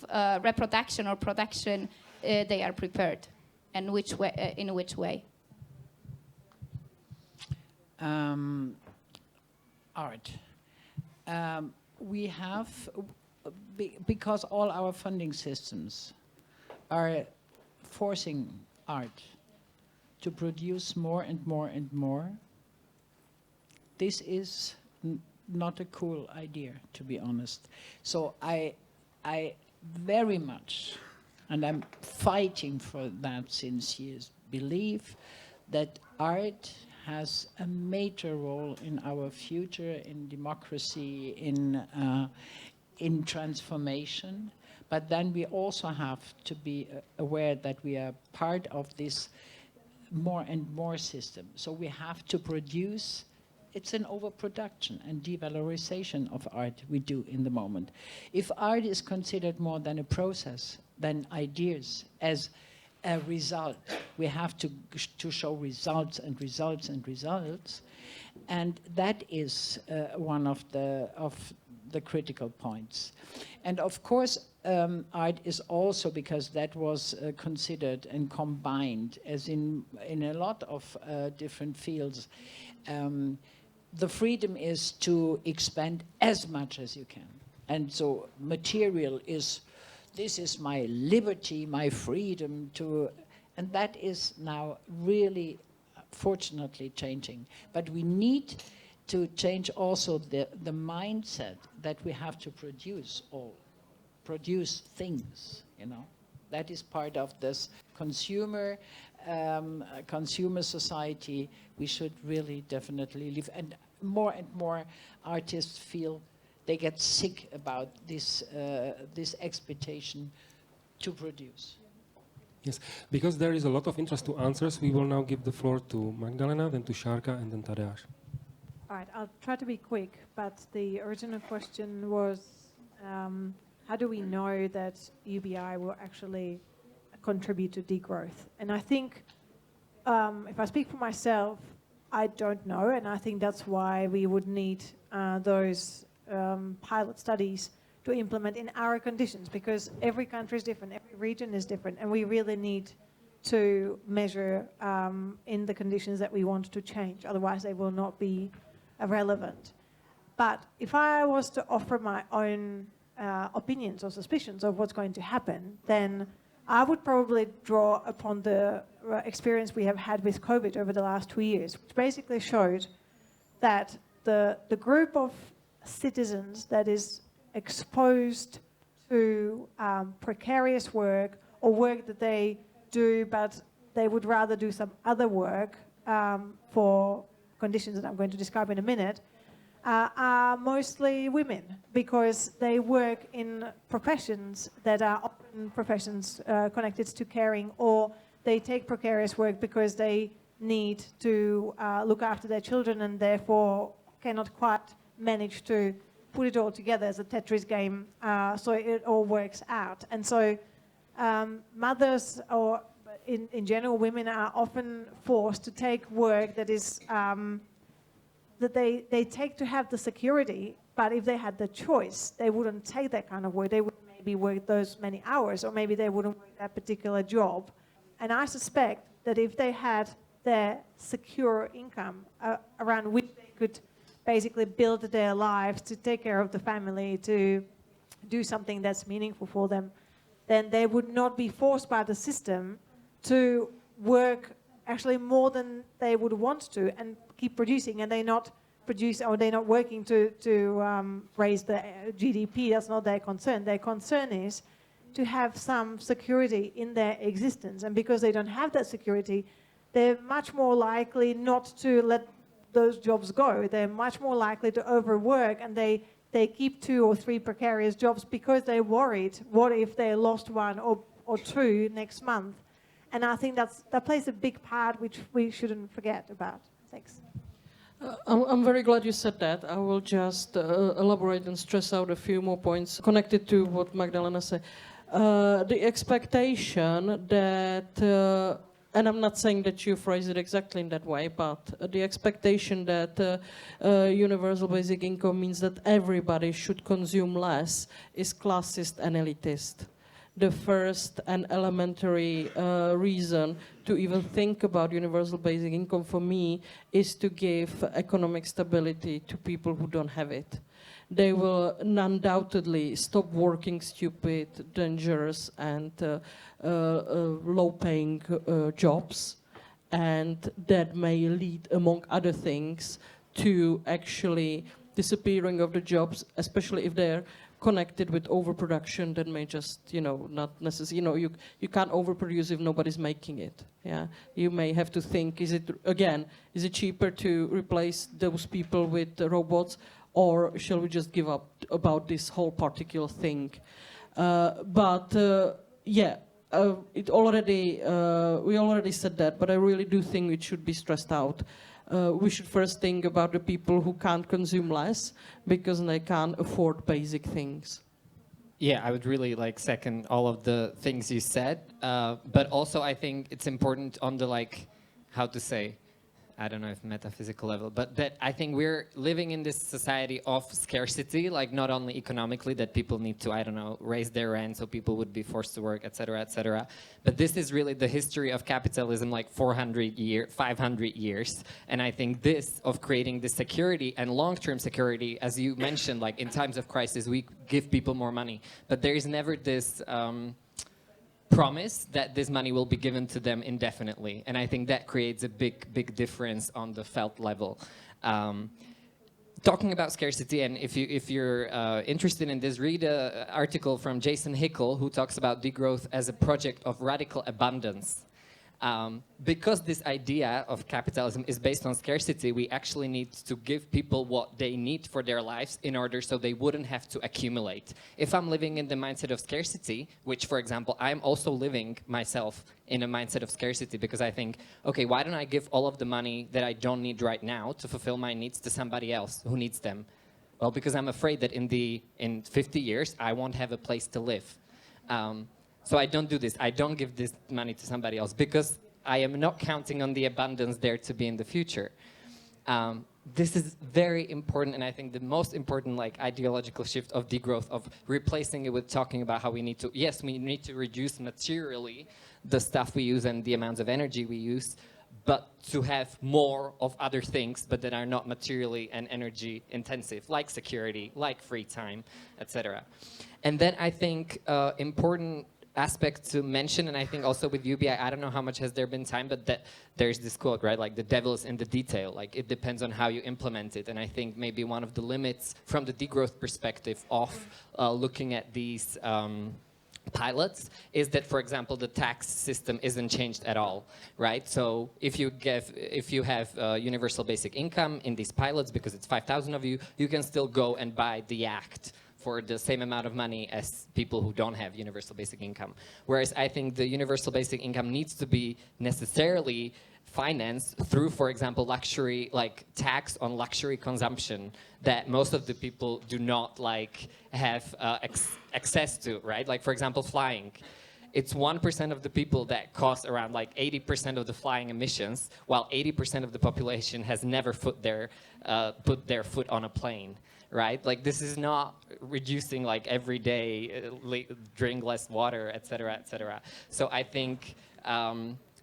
reproduction or production they are prepared, and which way, in which way? Art. We have, because all our funding systems are forcing art to produce more and more and more. This is not a cool idea, to be honest. So I very much, and I'm fighting for that since years, believe that art has a major role in our future, in democracy, in transformation. But then we also have to be aware that we are part of this more and more system. So we have to produce. It's an overproduction and devalorization of art we do in the moment. If art is considered more than a process, than ideas as a result, we have to show results and results and results, and that is one of the critical points. And of course, art is also, because that was considered and combined, as in a lot of different fields, the freedom is to expand as much as you can. And so material is, this is my liberty, my freedom to, and that is now really, fortunately, changing. But we need to change also the mindset that we have to produce things, you know. That is part of this consumer society. We should really definitely live, and more artists feel they get sick about this expectation to produce. Yes, because there is a lot of interest to answers, we will now give the floor to Magdalena, then to Sharka, and then Tadeusz. All right, I'll try to be quick, but the original question was, how do we know that UBI will actually contribute to degrowth? And I think, if I speak for myself, I don't know, and I think that's why we would need those pilot studies to implement in our conditions, because every country is different, every region is different, and we really need to measure in the conditions that we want to change. Otherwise, they will not be relevant. But if I was to offer my own opinions or suspicions of what's going to happen, then I would probably draw upon the experience we have had with COVID over the last 2 years, which basically showed that the group of citizens that is exposed to precarious work or work that they do, but they would rather do some other work for conditions that I'm going to describe in a minute, are mostly women, because they work in professions that are often professions connected to caring, or they take precarious work because they need to look after their children and therefore cannot quite manage to put it all together as a Tetris game, so it all works out. And so mothers, or in general women, are often forced to take work that is that they take to have the security, but if they had the choice, they wouldn't take that kind of work. They would maybe work those many hours, or maybe they wouldn't work that particular job. And I suspect that if they had their secure income around which they could basically build their lives, to take care of the family, to do something that's meaningful for them, then they would not be forced by the system to work actually more than they would want to and keep producing, and they're not working to raise the GDP. That's not their concern. Their concern is to have some security in their existence, and because they don't have that security, they're much more likely not to let those jobs go. They're much more likely to overwork, and they keep 2 or 3 precarious jobs because they're worried, what if they lost 1 or 2 next month? And I think that plays a big part which we shouldn't forget about. Thanks. I'm very glad you said that. I will just elaborate and stress out a few more points connected to what Magdalena said. The expectation that, and I'm not saying that you phrase it exactly in that way, but the expectation that universal basic income means that everybody should consume less is classist and elitist. The first and elementary reason to even think about universal basic income for me is to give economic stability to people who don't have it. They will undoubtedly stop working stupid, dangerous, and low-paying jobs, and that may lead, among other things, to actually disappearing of the jobs, especially if they're connected with overproduction that may just, not necessarily, you can't overproduce if nobody's making it. Yeah, you may have to think, is it cheaper to replace those people with robots, or shall we just give up about this whole particular thing? We already said that, but I really do think it should be stressed out. We should first think about the people who can't consume less because they can't afford basic things. Yeah, I would really second all of the things you said, but also I think it's important on the how to say, I don't know if metaphysical level, but that I think we're living in this society of scarcity, not only economically, that people need to, I don't know, raise their rent so people would be forced to work, etc., etc. But this is really the history of capitalism, 500 years. And I think this of creating this security and long-term security, as you mentioned, in times of crisis, we give people more money. But there is never this promise that this money will be given to them indefinitely, and I think that creates a big difference on the felt level. Talking about scarcity, and if you're interested in this, read an article from Jason Hickel, who talks about degrowth as a project of radical abundance. Because this idea of capitalism is based on scarcity, we actually need to give people what they need for their lives in order so they wouldn't have to accumulate. If I'm living in the mindset of scarcity, which, for example, I'm also living myself in a mindset of scarcity because I think, okay, why don't I give all of the money that I don't need right now to fulfill my needs to somebody else who needs them? Well, because I'm afraid that in 50 years, I won't have a place to live. So I don't do this. I don't give this money to somebody else because I am not counting on the abundance there to be in the future. This is very important, and I think the most important ideological shift of degrowth, of replacing it with talking about how we need to reduce materially the stuff we use and the amounts of energy we use, but to have more of other things, but that are not materially and energy intensive, like security, like free time, etc. And then I think important aspect to mention, and I think also with UBI, I don't know how much has there been time, but that there's this quote, right? Like the devil is in the detail. Like it depends on how you implement it. And I think maybe one of the limits from the degrowth perspective of looking at these pilots is that, for example, the tax system isn't changed at all, right? So if you have universal basic income in these pilots, because it's 5,000 of you, you can still go and buy the yacht for the same amount of money as people who don't have universal basic income. Whereas I think the universal basic income needs to be necessarily financed through, for example, luxury, like tax on luxury consumption that most of the people do not like have access to, right? Like, for example, flying. It's 1% of the people that cause around like 80% of the flying emissions, while 80% of the population has never put their foot on a plane. Right? Like this is not reducing like every day, drink less water, et cetera, et cetera. So I think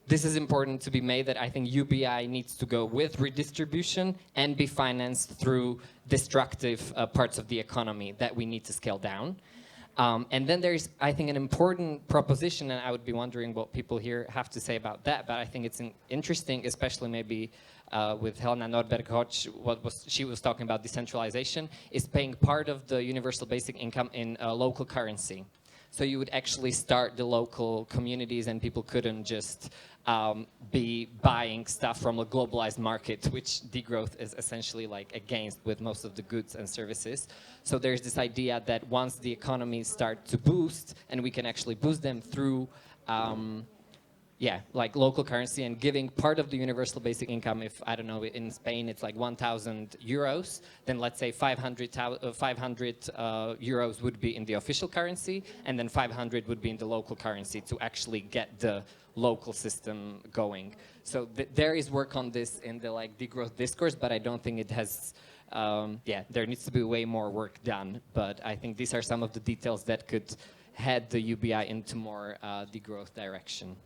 this is important to be made, that I think UBI needs to go with redistribution and be financed through destructive parts of the economy that we need to scale down. And then there's, I think, an important proposition, and I would be wondering what people here have to say about that, but I think it's interesting, especially maybe with Helena Nordberg-Hodge, she was talking about decentralization, is paying part of the universal basic income in local currency. So you would actually start the local communities, and people couldn't just be buying stuff from a globalized market, which degrowth is essentially like against with most of the goods and services. So there's this idea that once the economies start to boost, and we can actually boost them through like local currency and giving part of the universal basic income, if, I don't know, in Spain it's like 1,000 euros, then let's say 500 euros would be in the official currency, and then 500 would be in the local currency to actually get the local system going. So there is work on this in the like degrowth discourse, but I don't think it has, there needs to be way more work done. But I think these are some of the details that could head the UBI into more degrowth direction.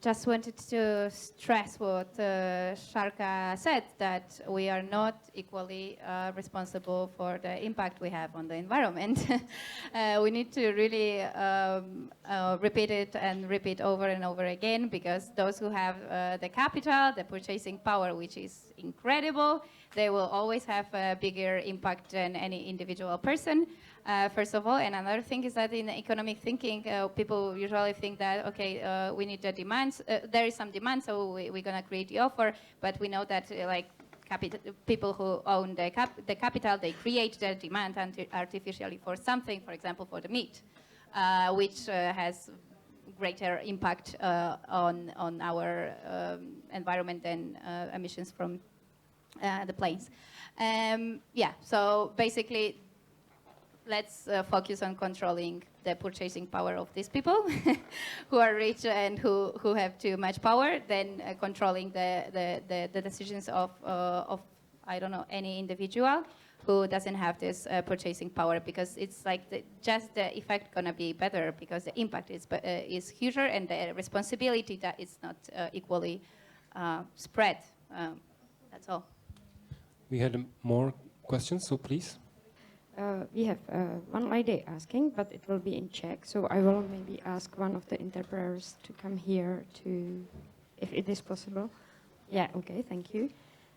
Just wanted to stress what Sharka said, that we are not equally responsible for the impact we have on the environment. We need to really repeat it and repeat over and over again, because those who have the capital, the purchasing power, which is incredible, they will always have a bigger impact than any individual person. First of all, and another thing is that in economic thinking, people usually think that, okay, we need the demands. There is some demand, so we're going to create the offer. But we know that people who own the capital, they create the demand artificially for something, for example, for the meat, which has greater impact on our environment than emissions from the planes. So basically, let's focus on controlling the purchasing power of these people who are rich and who have too much power, then controlling the decisions of I don't know, any individual who doesn't have this purchasing power, because it's like just the effect gonna be better because the impact is huger and the responsibility that is not equally spread. That's all. We had more questions, so please. We have one lady asking, but it will be in Czech, so I will maybe ask one of the interpreters to come here to, if it is possible. Yeah, okay, thank you.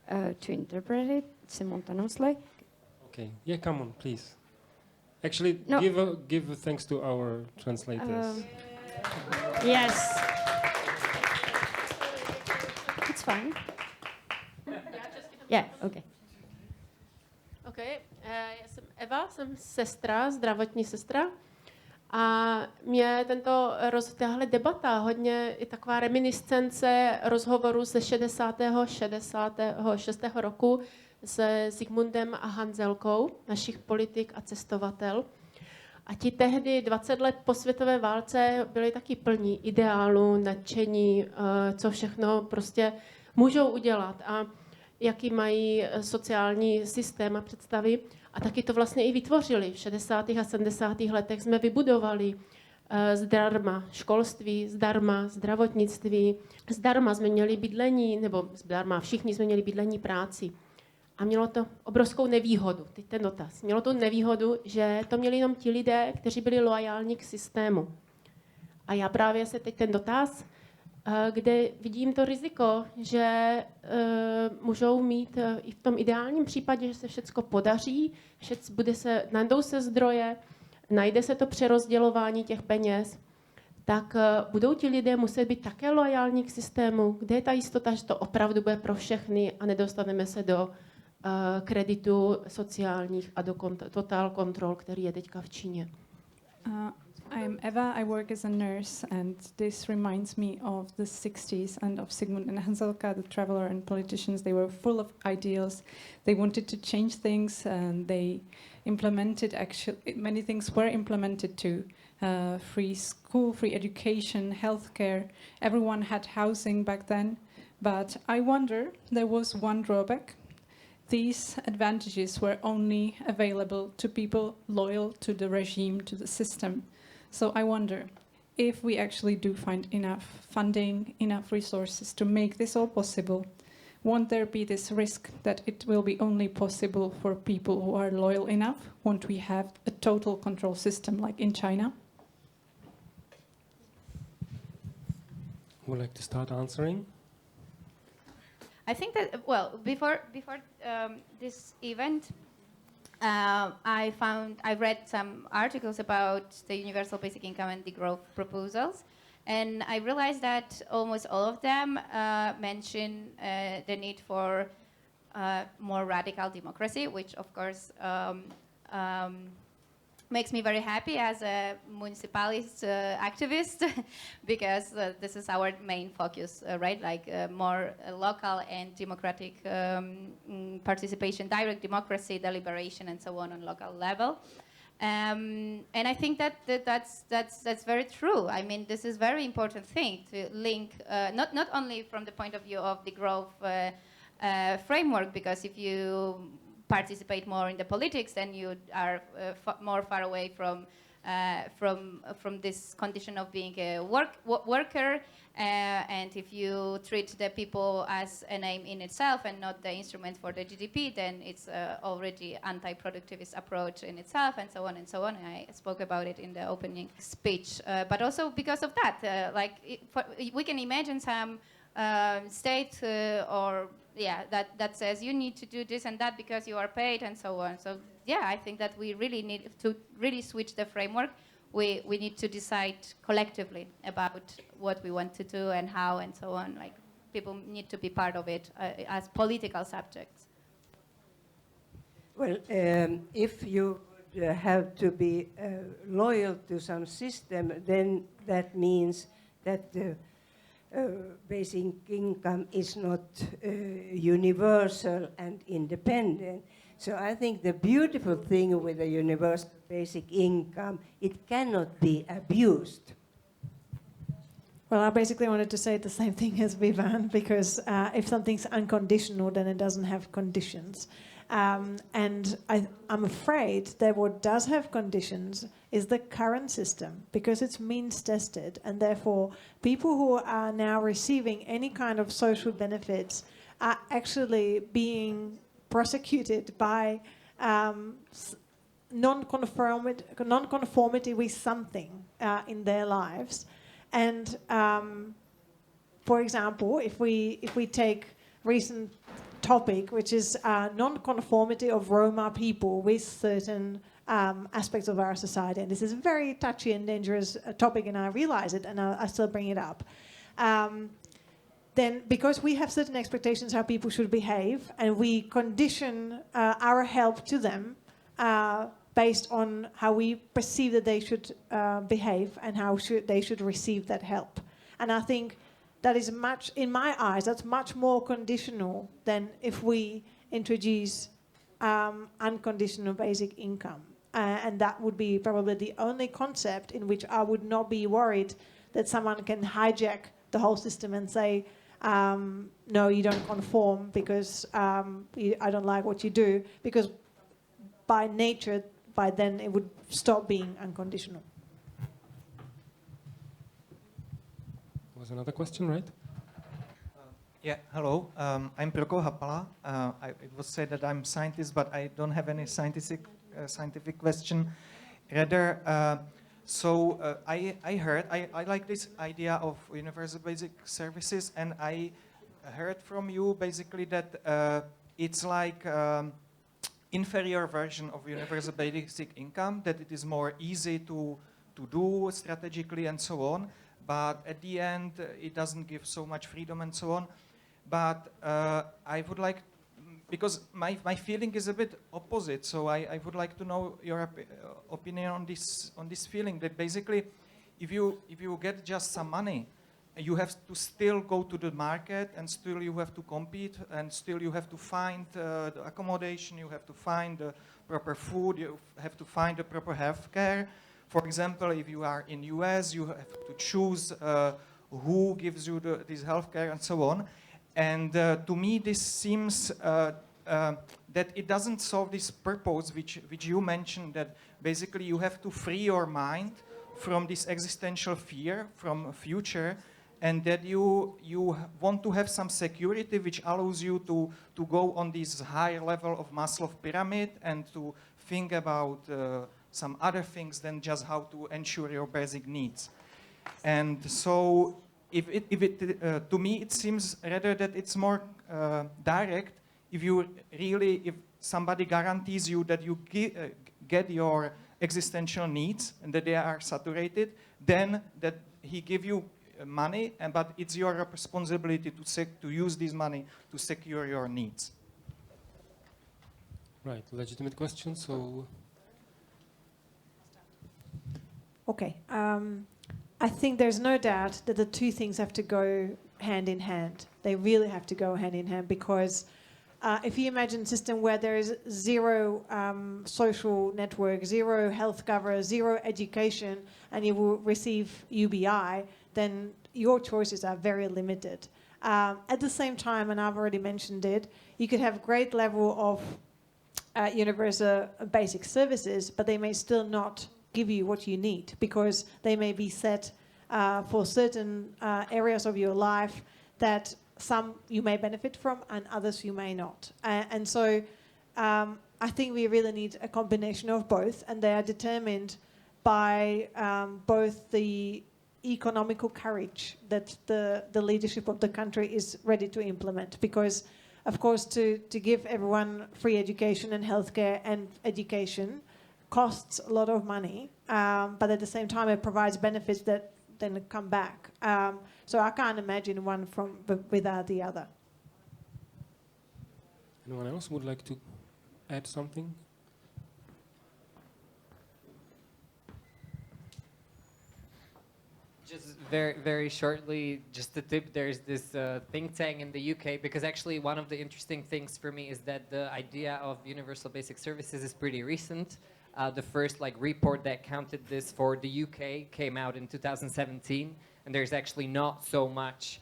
To interpret it simultaneously. Okay, yeah, come on, please. Actually, no. give thanks to our translators. Yes. It's fine. Yeah, okay. Okay, já jsem Eva, jsem sestra, zdravotní sestra. A mě tahle debata hodně i taková reminiscence rozhovoru ze 66. roku s Zikmundem a Hanzelkou, našich politik a cestovatel. A ti tehdy 20 let po světové válce byli taky plní ideálu, nadšení, co všechno prostě můžou udělat a jaký mají sociální systém a představy. A taky to vlastně i vytvořili. V 60. a 70. letech jsme vybudovali zdarma školství, zdarma zdravotnictví, zdarma jsme měli bydlení, nebo zdarma všichni jsme měli bydlení, práci. A mělo to obrovskou nevýhodu, teď ten dotaz. Mělo to nevýhodu, že to měli jenom ti lidé, kteří byli loajální k systému. A já právě se teď ten dotaz, kde vidím to riziko, že můžou mít i v tom ideálním případě, že se všecko podaří, najdou se zdroje, najde se to přerozdělování těch peněz, tak budou ti lidé muset být také loajální k systému, kde je ta jistota, že to opravdu bude pro všechny a nedostaneme se do kreditu sociálních a do total kontrol, který je teďka v Číně. I'm Eva, I work as a nurse, and this reminds me of the 60s and of Zygmunt and Hanselka, the traveler and politicians. They were full of ideals. They wanted to change things, and they implemented, actually, many things were implemented too. Free school, free education, healthcare. Everyone had housing back then. But I wonder, there was one drawback. These advantages were only available to people loyal to the regime, to the system. So I wonder if we actually do find enough funding, enough resources to make this all possible, won't there be this risk that it will be only possible for people who are loyal enough? Won't we have a total control system like in China? Would like to start answering? I think that, well, before this event, I read some articles about the universal basic income and the growth proposals, and I realized that almost all of them mention the need for more radical democracy, which of course makes me very happy as a municipalist activist, because this is our main focus, right? Like more local and democratic participation, direct democracy, deliberation, and so on local level. And I think that's very true. I mean, this is a very important thing to link, not only from the point of view of the growth framework, because if you participate more in the politics, then you are more far away from this condition of being a worker. And if you treat the people as an aim in itself and not the instrument for the GDP, then it's already anti-productivist approach in itself, and so on and so on. And I spoke about it in the opening speech. But also because of that, we can imagine some state that says you need to do this and that because you are paid and so on. So yeah, I think that we really need to really switch the framework. We need to decide collectively about what we want to do and how and so on. Like, people need to be part of it as political subjects. Well, if you have to be loyal to some system, then that means that the basic income is not universal and independent. So I think the beautiful thing with the universal basic income, it cannot be abused. Well, I basically wanted to say the same thing as Vivan, because if something's unconditional, then it doesn't have conditions. And I'm afraid that what does have conditions is the current system, because it's means tested, and therefore people who are now receiving any kind of social benefits are actually being prosecuted by non-conformity with something in their lives. And for example, if we take recent topic, which is non-conformity of Roma people with certain aspects of our society. And this is a very touchy and dangerous topic, and I realize it, and I still bring it up. Then, because we have certain expectations how people should behave, and we condition our help to them based on how we perceive that they should behave and how they should receive that help. And I think that is much, in my eyes, that's much more conditional than if we introduce unconditional basic income. And that would be probably the only concept in which I would not be worried that someone can hijack the whole system and say, no, you don't conform because I don't like what you do, because by nature, by then it would stop being unconditional. There's another question, right? Yeah, hello. I'm Proko Hapala. It was said that I'm a scientist, but I don't have any scientific question. Rather, I heard, I like this idea of universal basic services, and I heard from you basically that it's like inferior version of universal basic income, that it is more easy to do strategically and so on, but at the end it doesn't give so much freedom and so on. But I would like, because my feeling is a bit opposite, so I would like to know your opinion on this feeling, that basically if you get just some money, you have to still go to the market, and still you have to compete, and still you have to find the accommodation, you have to find the proper food, you have to find the proper health care. For example, if you are in US, you have to choose who gives you this health care and so on. And to me, this seems that it doesn't solve this purpose which you mentioned, that basically you have to free your mind from this existential fear from future, and that you want to have some security which allows you to go on this higher level of Maslow pyramid and to think about some other things than just how to ensure your basic needs. And so to me it seems rather that it's more direct if somebody guarantees you that you get your existential needs and that they are saturated, then that he give you money, but it's your responsibility to use this money to secure your needs. Right, legitimate question. So, okay. I think there's no doubt that the two things have to go hand in hand. They really have to go hand in hand, because if you imagine a system where there is zero social network, zero health cover, zero education, and you will receive UBI, then your choices are very limited. At the same time, and I've already mentioned it, you could have a great level of universal basic services, but they may still not give you what you need, because they may be set for certain areas of your life that some you may benefit from and others you may not. And so I think we really need a combination of both, and they are determined by both the economical courage that the leadership of the country is ready to implement, because of course to give everyone free education and healthcare and education costs a lot of money, but at the same time it provides benefits that then come back. So I can't imagine one without the other. Anyone else would like to add something? Just very shortly, just a tip, there's this think tank in the UK, because actually one of the interesting things for me is that the idea of universal basic services is pretty recent. The first report that counted this for the UK came out in 2017, and there's actually not so much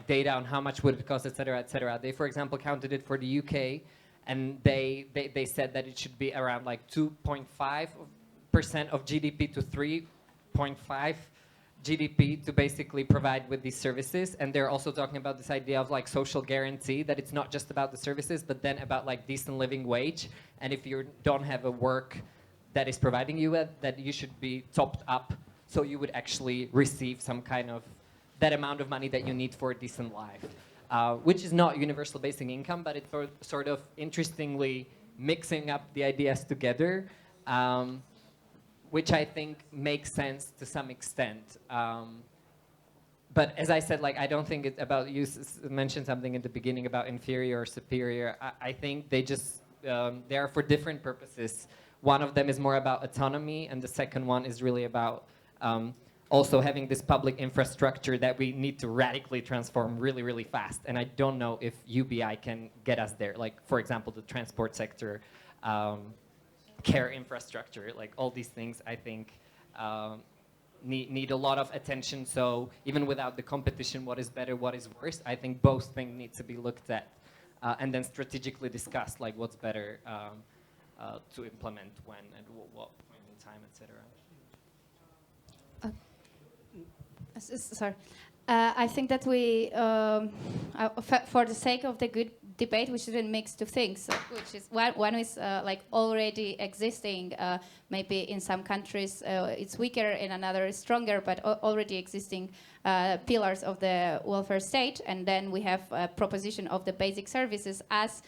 data on how much would it cost, et cetera, et cetera. They, for example, counted it for the UK, and they said that it should be around 2.5% of GDP to 3.5 GDP to basically provide with these services. And they're also talking about this idea of social guarantee, that it's not just about the services, but then about decent living wage. And if you don't have a work that is providing you with, that you should be topped up, so you would actually receive some kind of that amount of money that you need for a decent life, which is not universal basic income, but it's sort of interestingly mixing up the ideas together, which I think makes sense to some extent. But as I said, I don't think it's about, you mentioned something in the beginning about inferior or superior. I think they just, they are for different purposes. One of them is more about autonomy, and the second one is really about also having this public infrastructure that we need to radically transform really, really fast. And I don't know if UBI can get us there. For example, the transport sector, care infrastructure, all these things, I think, need a lot of attention. So even without the competition, what is better, what is worse, I think both things need to be looked at and then strategically discussed, what's better to implement when and what point in time, etc. Sorry. I think that we, for the sake of the good debate, we shouldn't mix two things. Which is one is like already existing. Maybe in some countries it's weaker, in another is stronger, but already existing pillars of the welfare state. And then we have a proposition of the basic services as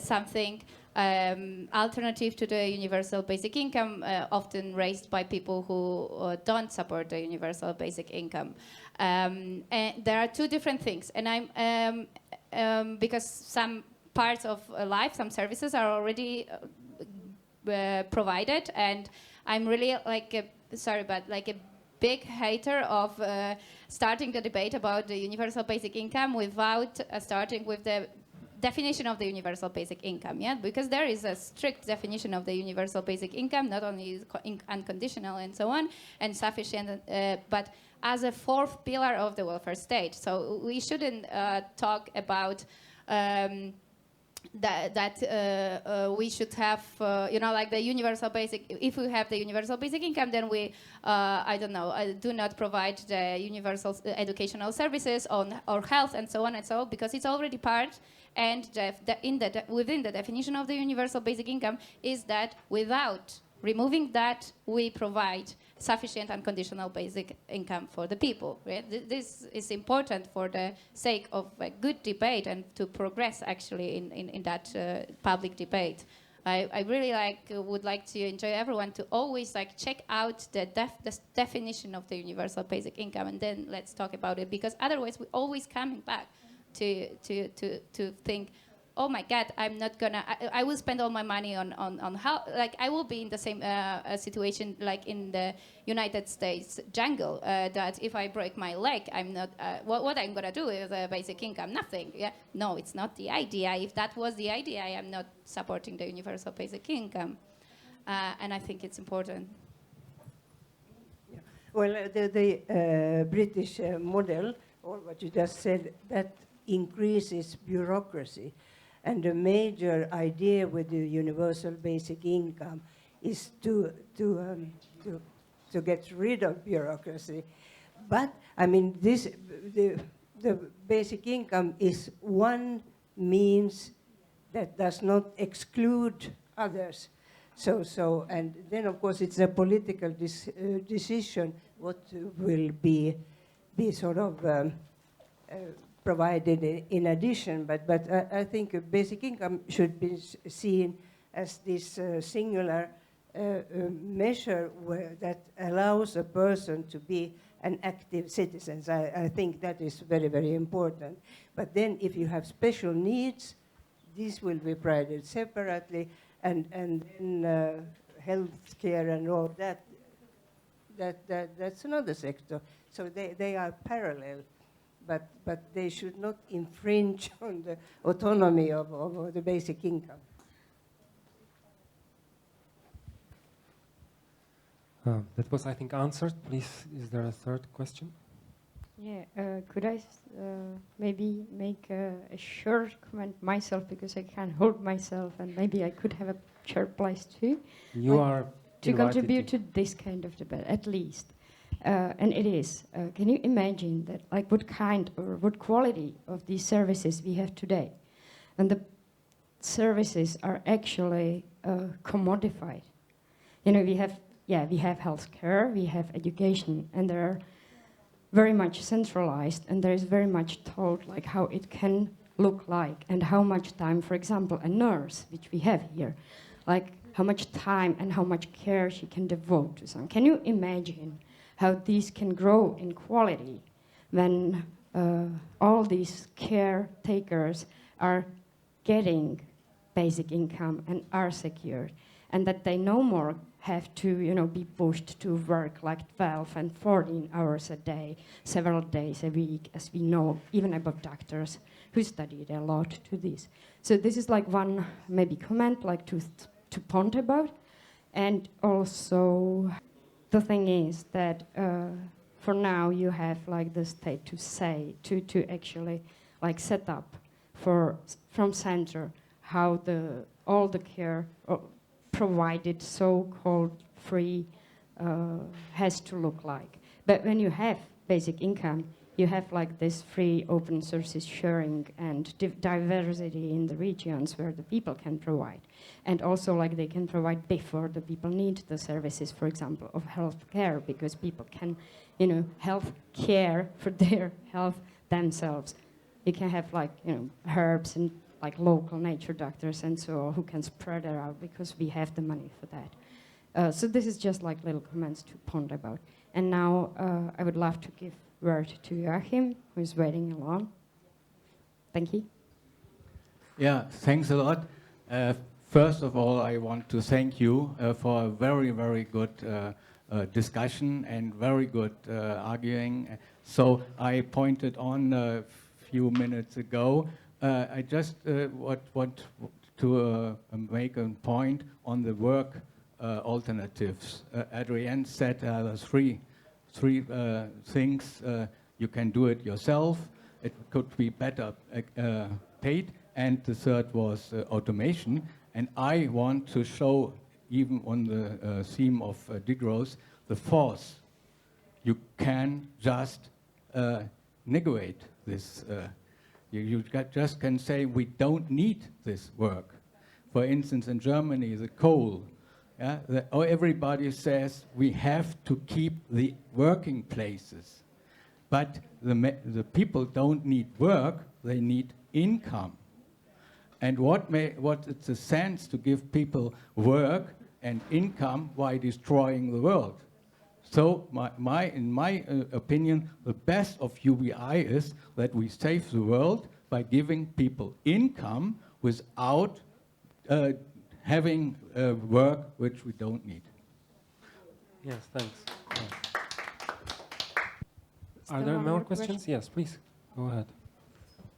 something alternative to the universal basic income, often raised by people who don't support the universal basic income. And there are two different things, and because some parts of life, some services are already provided, and I'm really like a big hater of starting the debate about the universal basic income without starting with the definition of the universal basic income, yeah, because there is a strict definition of the universal basic income, not only unconditional and so on, and sufficient, but as a fourth pillar of the welfare state. So we shouldn't talk about that we should have, like the universal basic. If we have the universal basic income, then we, do not provide the universal educational services or health and so on and so on, because it's already part. And within the definition of the universal basic income is that without removing that, we provide sufficient unconditional basic income for the people. Right? This is important for the sake of a good debate and to progress actually in that public debate. I really would like to enjoy everyone to always check out the definition of the universal basic income, and then let's talk about it, because otherwise we're always coming back to think, oh my God, I'm not gonna. I will spend all my money on how. I will be in the same situation like in the United States jungle. That if I break my leg, I'm not. What I'm gonna do with the basic income? Nothing. Yeah. No, it's not the idea. If that was the idea, I am not supporting the universal basic income, and I think it's important. Yeah. Well, the British model, or what you just said, that increases bureaucracy. And the major idea with the universal basic income is to get rid of bureaucracy. But I mean, the basic income is one means that does not exclude others. So and then of course it's a political decision what will be sort of provided in addition, but I think a basic income should be seen as this singular measure that allows a person to be an active citizen. I think that is very, very important. But then if you have special needs, these will be provided separately, and then health care and all that's another sector. So they are parallel. But they should not infringe on the autonomy of the basic income. That was, I think, answered. Please, is there a third question? Yeah, could I maybe make a short comment myself, because I can't hold myself, and maybe I could have a short place too? You are to contribute to this kind of debate, at least. And it is. Can you imagine that, what kind or what quality of these services we have today? And the services are actually commodified. We have healthcare, we have education, and they're very much centralized, and there is very much told how it can look like, and how much time, for example, a nurse, which we have here, how much time and how much care she can devote to something. Can you imagine how these can grow in quality when all these caretakers are getting basic income and are secured, and that they no more have to be pushed to work 12 and 14 hours a day, several days a week, as we know, even about doctors who studied a lot to this. So this is one maybe comment to point about. And also the thing is that for now you have the state to actually set up from center how all the care provided so-called free has to look like. But when you have basic income, you have like this free open sources sharing and diversity in the regions where the people can provide. And also like they can provide before the people need the services, for example, of health care, because people can, you know, health care for their health themselves. You can have like, you know, herbs and like local nature doctors and so on who can spread it out because we have the money for that. So this is just like little comments to ponder about. And now I would love to give word to Joachim, who is waiting along. Thank you. Yeah, thanks a lot. First of all, I want to thank you for a very, very good discussion and very good arguing. So I pointed on a few minutes ago. I just want to make a point on the work alternatives. Adrienne said three things. You can do it yourself. It could be better paid. And the third was automation. And I want to show, even on the theme of degrowth, the fourth. You can just negate this. You just can say, we don't need this work. For instance, in Germany, the coal. Everybody says we have to keep the working places. But the people don't need work, they need income. And what is the sense to give people work and income while destroying the world? So in my opinion, the best of UBI is that we save the world by giving people income without having work which we don't need. Yes, thanks. Are there more questions? Yes, please. Go ahead.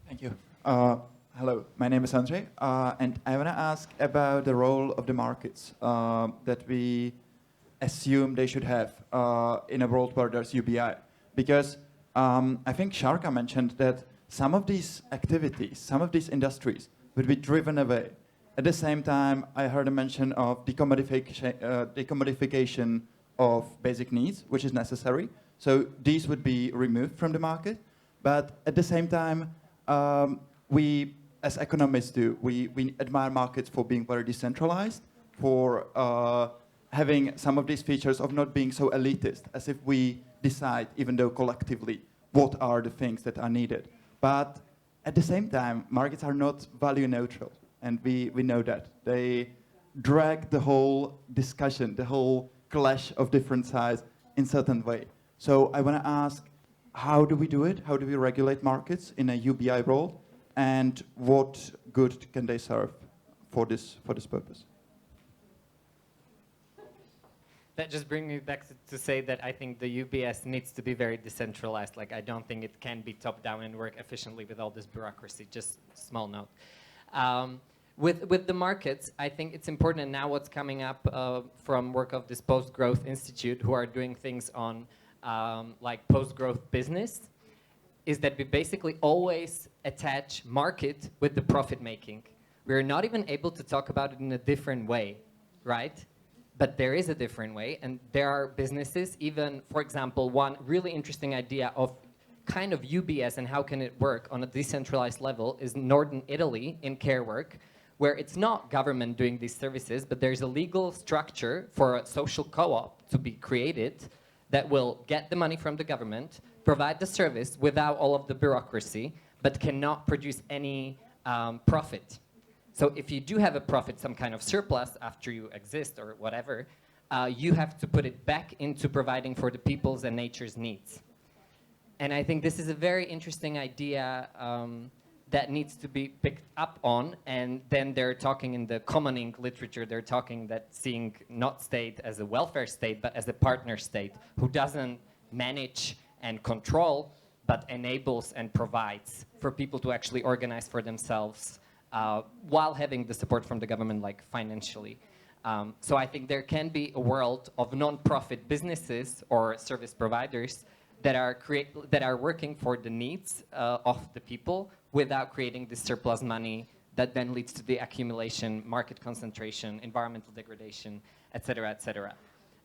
Thank you. Hello, my name is Andre, and I want to ask about the role of the markets that we assume they should have in a world where there's UBI. Because I think Sharka mentioned that some of these activities, some of these industries would be driven away. At the same time, I heard a mention of decommodification of basic needs, which is necessary. So these would be removed from the market. But at the same time, we, as economists do, we admire markets for being very decentralized, for having some of these features of not being so elitist, as if we decide, even though collectively, what are the things that are needed. But at the same time, markets are not value neutral, and we know that. They drag the whole discussion, the whole clash of different sides in certain way. So I want to ask, how do we do it? How do we regulate markets in a UBI world? And what good can they serve for this purpose? That just brings me back to say that I think the UBS needs to be very decentralized. Like, I don't think it can be top-down and work efficiently with all this bureaucracy. Just small note. With the markets, I think it's important, and now what's coming up from work of this Post-Growth Institute, who are doing things on like post-growth business, is that we basically always attach market with the profit-making. We're not even able to talk about it in a different way, right? But there is a different way, and there are businesses, even, for example, one really interesting idea of kind of UBS and how can it work on a decentralized level is Northern Italy in care work, where it's not government doing these services, but there's a legal structure for a social co-op to be created that will get the money from the government, provide the service without all of the bureaucracy, but cannot produce any profit. So if you do have a profit, some kind of surplus after you exist or whatever, you have to put it back into providing for the people's and nature's needs. And I think this is a very interesting idea that needs to be picked up on. And then they're talking in the commoning literature, they're talking that seeing not state as a welfare state, but as a partner state who doesn't manage and control, but enables and provides for people to actually organize for themselves while having the support from the government, like financially. So I think there can be a world of non-profit businesses or service providers that are working for the needs of the people without creating this surplus money that then leads to the accumulation, market concentration, environmental degradation, et cetera, et cetera.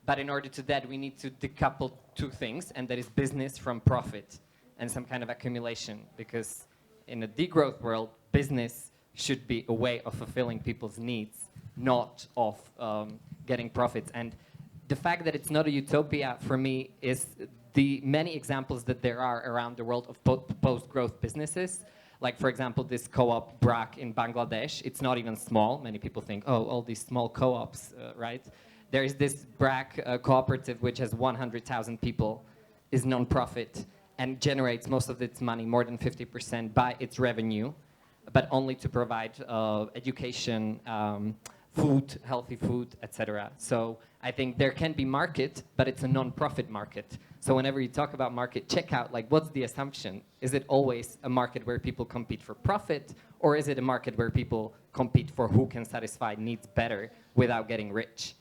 But in order to that, we need to decouple two things, and that is business from profit and some kind of accumulation. Because in a degrowth world, business should be a way of fulfilling people's needs, not of getting profits. And the fact that it's not a utopia for me is the many examples that there are around the world of post-growth businesses. Like, for example, this co-op Prague in Bangladesh. It's not even small. Many people think, oh, all these small co-ops, right? There is this Prague cooperative which has 100,000 people, is non-profit, and generates most of its money, more than 50%, by its revenue, but only to provide education, food, healthy food, etc. So I think there can be market, but it's a non-profit market. So whenever you talk about market, check out, like, what's the assumption? Is it always a market where people compete for profit, or is it a market where people compete for who can satisfy needs better without getting rich?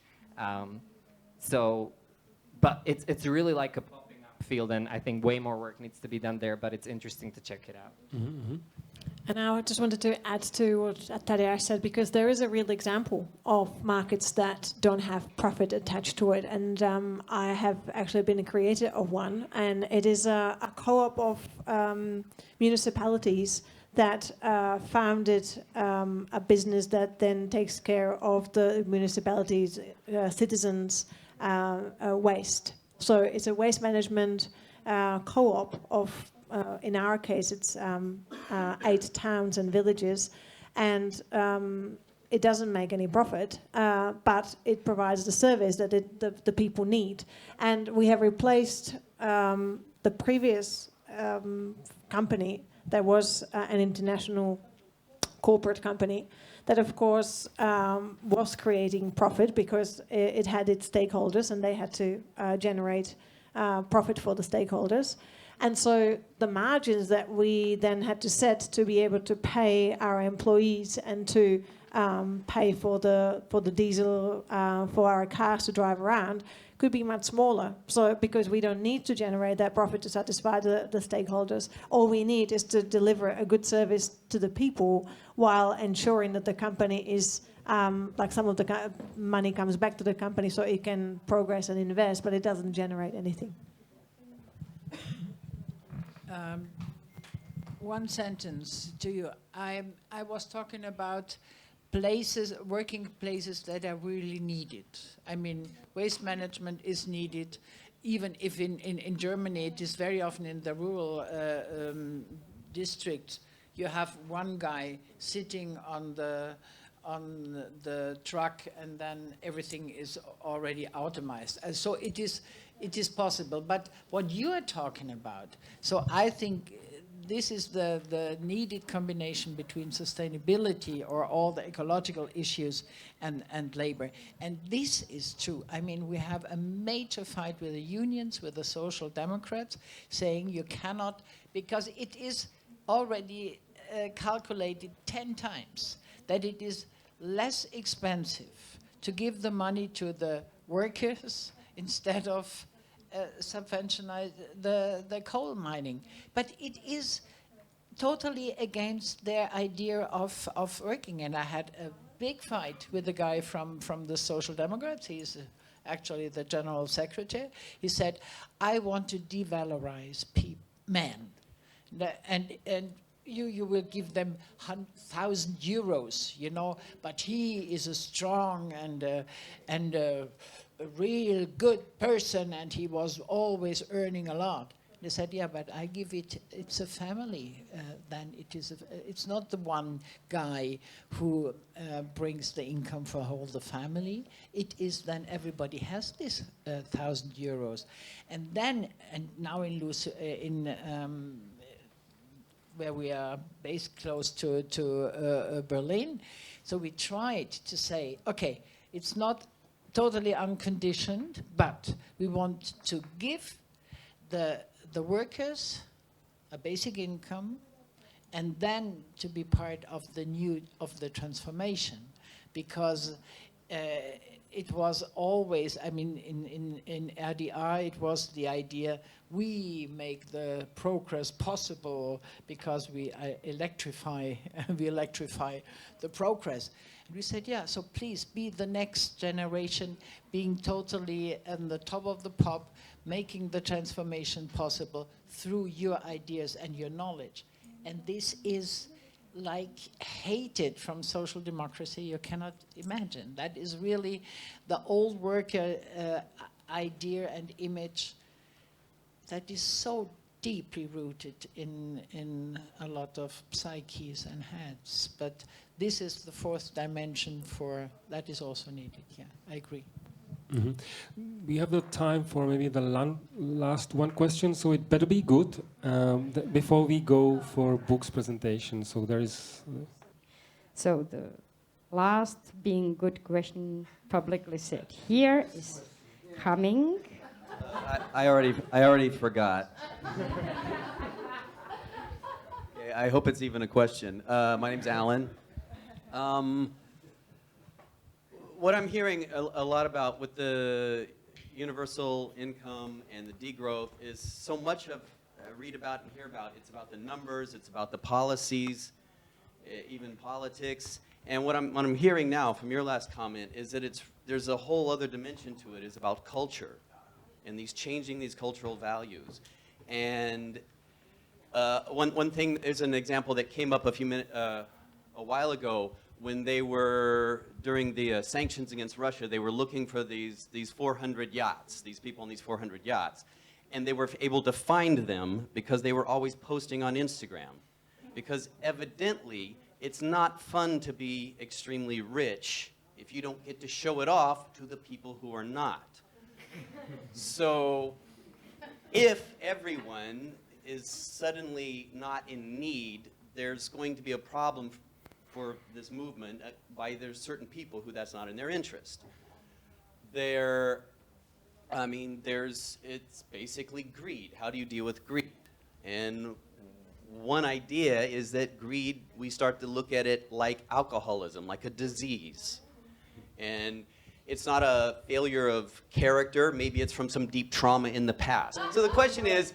But it's really like a popping up field, and I think way more work needs to be done there, but it's interesting to check it out. Mm-hmm. And I just wanted to add to what Tadeusz said, because there is a real example of markets that don't have profit attached to it. And I have actually been a creator of one, and it is a co-op of municipalities that founded a business that then takes care of the municipality's citizens' waste. So it's a waste management co-op of, in our case, it's 8 towns and villages, and it doesn't make any profit, but it provides the service that the people need. And we have replaced the previous company that was an international corporate company that, of course, was creating profit because it had its stakeholders and they had to generate profit for the stakeholders. And so the margins that we then had to set to be able to pay our employees and to pay for the diesel for our cars to drive around could be much smaller. So because we don't need to generate that profit to satisfy the stakeholders, all we need is to deliver a good service to the people while ensuring that the company is, like some of the money comes back to the company so it can progress and invest, but it doesn't generate anything. One sentence to you. I was talking about places, working places that are really needed. I mean, waste management is needed, even if in Germany it is very often in the rural district. You have one guy sitting on the truck, and then everything is already automized. So it is possible. But what you are talking about, so I think this is the needed combination between sustainability or all the ecological issues and labor. And this is true. I mean, we have a major fight with the unions, with the social democrats, saying you cannot, because it is already calculated 10 times that it is less expensive to give the money to the workers instead of subventionize the coal mining. But it is totally against their idea of working. And I had a big fight with the guy from the Social Democrats. He's actually the general secretary. He said, I want to devalorize men. And you will give them 1,000 euros, you know, but he is a strong and a real good person, and he was always earning a lot. They said, yeah, but I give it's a family. Then it's not the one guy who brings the income for the family. It is then everybody has this 1,000 euros. And then, and now where we are based close to Berlin, so we tried to say, okay, it's not totally unconditioned, but we want to give the workers a basic income, and then to be part of the transformation, because it was always, I mean, in RDR, it was the idea we make the progress possible because we electrify the progress. And we said, yeah, so please be the next generation, being totally on the top of the pop, making the transformation possible through your ideas and your knowledge. And this is like hated from social democracy, you cannot imagine. That is really the old worker idea and image that is so deeply rooted in a lot of psyches and heads. But this is the fourth dimension that is also needed, yeah, I agree. Mm-hmm. We have the time for maybe the last one question, so it better be good before we go for books presentation. So there is. So the last being good question publicly said here is coming. I already forgot. Okay, I hope it's even a question. My name's Alan. What I'm hearing a lot about with the universal income and the degrowth is so much of read about and hear about. It's about the numbers, it's about the policies, even politics. And what I'm hearing now from your last comment is that there's a whole other dimension to it. It's about culture and changing these cultural values. And one thing, there's an example that came up a while ago. When they were, during the sanctions against Russia, they were looking for these 400 yachts, these people on these 400 yachts. And they were able to find them because they were always posting on Instagram. Because evidently, it's not fun to be extremely rich if you don't get to show it off to the people who are not. So, if everyone is suddenly not in need, there's going to be a problem for this movement by there's certain people who that's not in their interest. It's basically greed. How do you deal with greed? And one idea is that greed, we start to look at it like alcoholism, like a disease. And it's not a failure of character, maybe it's from some deep trauma in the past. So the question is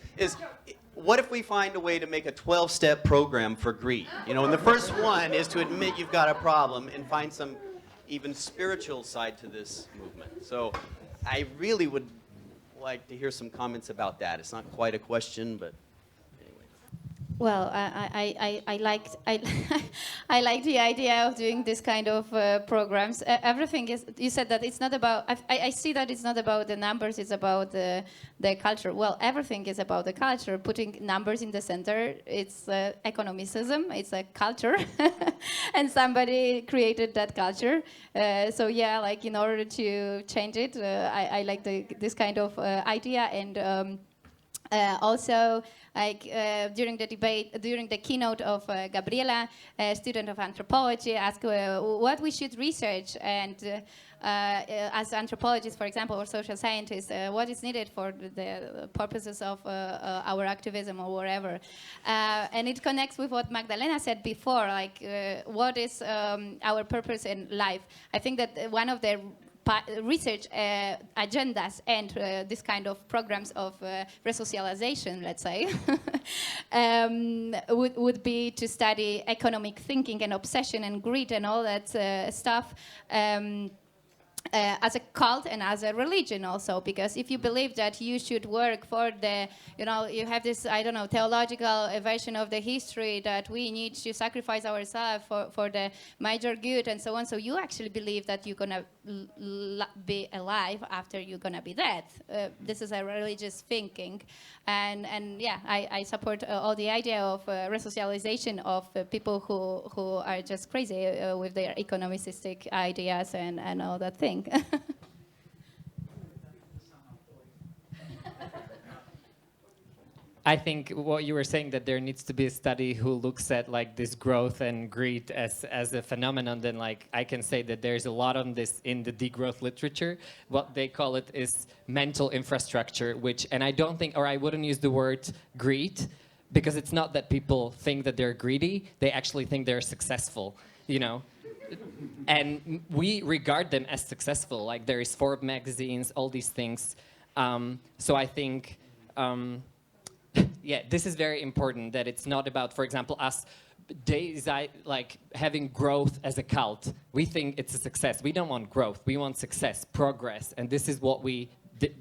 what if we find a way to make a 12-step program for greed? You know, and the first one is to admit you've got a problem and find some even spiritual side to this movement. So I really would like to hear some comments about that. It's not quite a question, but anyway. Well, I liked I like the idea of doing this kind of programs. Everything is. You said that it's not about. I see that it's not about the numbers. It's about the culture. Well, everything is about the culture. Putting numbers in the center. It's economicism. It's a culture, and somebody created that culture. So yeah, like in order to change it, I like this kind of idea and. Also, like during the debate, during the keynote of Gabriela, a student of anthropology, asked what we should research, and as anthropologists, for example, or social scientists, what is needed for the purposes of our activism or whatever. And it connects with what Magdalena said before, like what is our purpose in life. I think that one of the research agendas and this kind of programs of resocialization, let's say, would be to study economic thinking and obsession and greed and all that stuff as a cult and as a religion also, because if you believe that you should work for the, you have this, I don't know, theological version of the history that we need to sacrifice ourselves for the major good and so on, so you actually believe that you're gonna be alive after you're gonna be dead. This is a religious thinking, and yeah, I support all the idea of resocialization of people who are just crazy with their economicistic ideas and all that thing. I think what you were saying, that there needs to be a study who looks at like this growth and greed as a phenomenon, then like I can say that there's a lot on this in the degrowth literature. What they call it is mental infrastructure, and I don't think, or I wouldn't use the word greed, because it's not that people think that they're greedy, they actually think they're successful, and we regard them as successful. Like there is Forbes magazines, all these things. So I think, yeah, this is very important, that it's not about, for example, us like having growth as a cult. We think it's a success. We don't want growth. We want success, progress, and this is what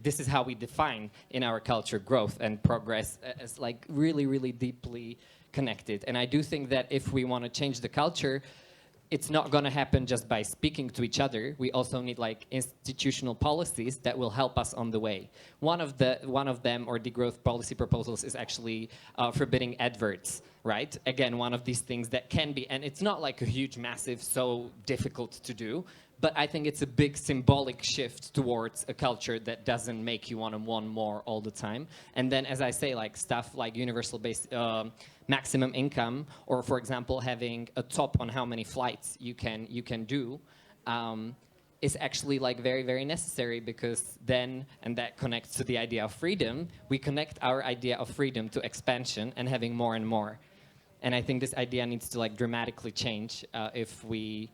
this is how we define in our culture growth and progress as like really, really deeply connected. And I do think that if we want to change the culture, it's not going to happen just by speaking to each other. We also need like institutional policies that will help us on the way. One of them, or degrowth policy proposals, is actually forbidding adverts, right? Again, one of these things that can be, and it's not like a huge, massive, so difficult to do, but I think it's a big symbolic shift towards a culture that doesn't make you want to want more all the time. And then, as I say, like stuff like universal maximum income, or for example, having a top on how many flights you can do, is actually like very, very necessary, because then, and that connects to the idea of freedom, we connect our idea of freedom to expansion and having more and more. And I think this idea needs to like dramatically change if we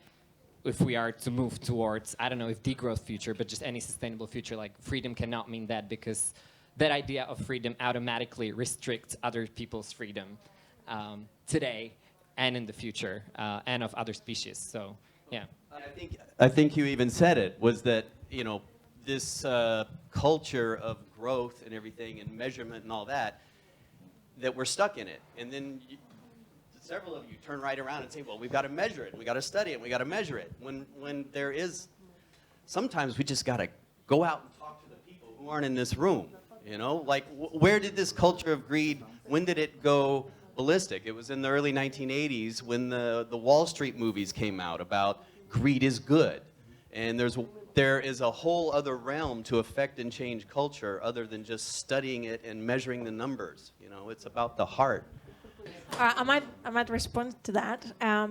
are to move towards, I don't know if degrowth future, but just any sustainable future. Like freedom cannot mean that, because that idea of freedom automatically restricts other people's freedom today and in the future, and of other species. So, yeah. I think you even said it, was that, you know, this culture of growth and everything and measurement and all that, that we're stuck in it. And then several of you turn right around and say, well, we've got to measure it, we got to study it, we got to measure it. When there is, sometimes we just got to go out and talk to the people who aren't in this room, you know? Like, where did this culture of greed, when did it go ballistic? It was in the early 1980s when the Wall Street movies came out about greed is good. And there is a whole other realm to affect and change culture other than just studying it and measuring the numbers. You know, it's about the heart. I might respond to that,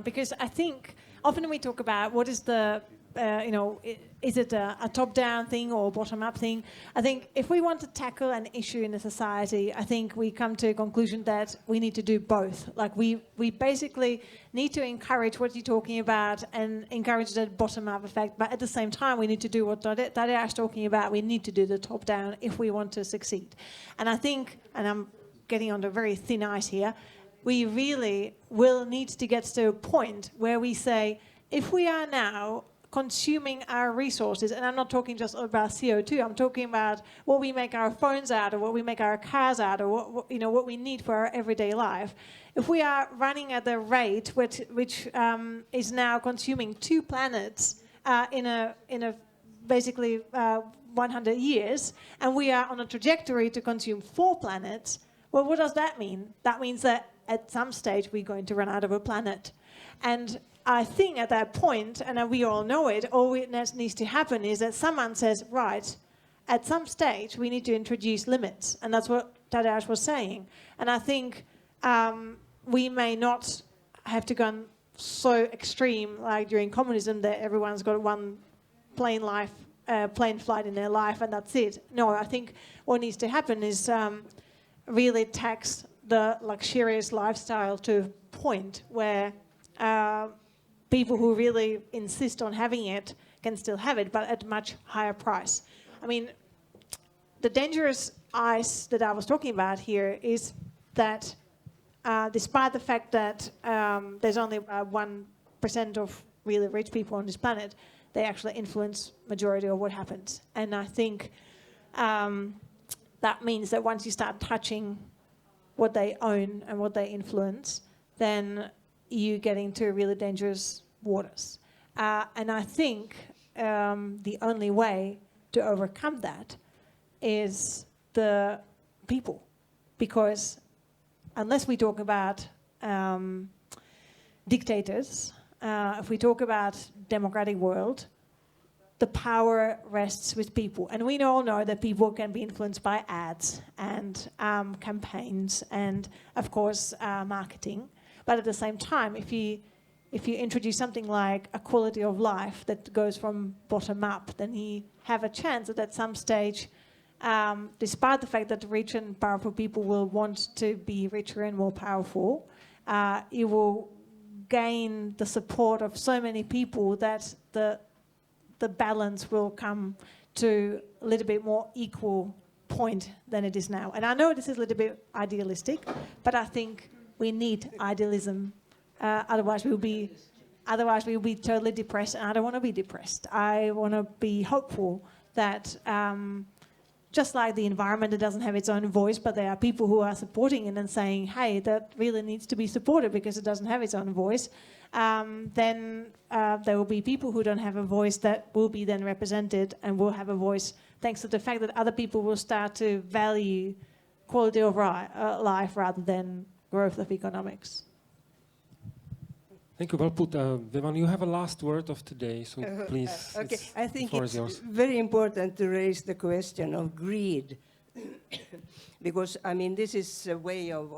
because I think often we talk about what is the, is it a top-down thing or bottom-up thing? I think if we want to tackle an issue in a society, I think we come to a conclusion that we need to do both. Like we basically need to encourage what you're talking about and encourage that bottom-up effect, but at the same time we need to do what Tadeusz is talking about. We need to do the top-down if we want to succeed. And I think, and I'm getting on the very thin ice here, we really will need to get to a point where we say, if we are now consuming our resources, and I'm not talking just about CO2, I'm talking about what we make our phones out of, what we make our cars out of, what we need for our everyday life. If we are running at the rate which is now consuming 2 planets in a basically 100 years, and we are on a trajectory to consume 4 planets, well, what does that mean? That means that at some stage we're going to run out of a planet. And I think at that point, and we all know it, all that needs to happen is that someone says, right, at some stage we need to introduce limits. And that's what Tadeusz was saying. And I think we may not have to go so extreme like during communism that everyone's got one plane flight in their life and that's it. No, I think what needs to happen is really tax the luxurious lifestyle to a point where people who really insist on having it can still have it, but at a much higher price. I mean, the dangerous ice that I was talking about here is that despite the fact that there's only 1% of really rich people on this planet, they actually influence majority of what happens. And I think that means that once you start touching what they own and what they influence, then you get into really dangerous waters. And I think the only way to overcome that is the people. Because unless we talk about dictators, if we talk about democratic world, the power rests with people. And we all know that people can be influenced by ads and campaigns and, of course, marketing. But at the same time, if you introduce something like a quality of life that goes from bottom up, then you have a chance that at some stage, despite the fact that rich and powerful people will want to be richer and more powerful, you will gain the support of so many people that the balance will come to a little bit more equal point than it is now. And I know this is a little bit idealistic, but I think we need idealism. Otherwise we'll be totally depressed, and I don't want to be depressed. I want to be hopeful that just like the environment, it doesn't have its own voice, but there are people who are supporting it and saying, hey, that really needs to be supported because it doesn't have its own voice. Then there will be people who don't have a voice that will be then represented and will have a voice thanks to the fact that other people will start to value quality of life rather than growth of economics. Thank you. Well put. Vivan, you have a last word of today, so please. Okay, I think the floor is it's yours. very important to raise the question of greed. Because, I mean, this is a way of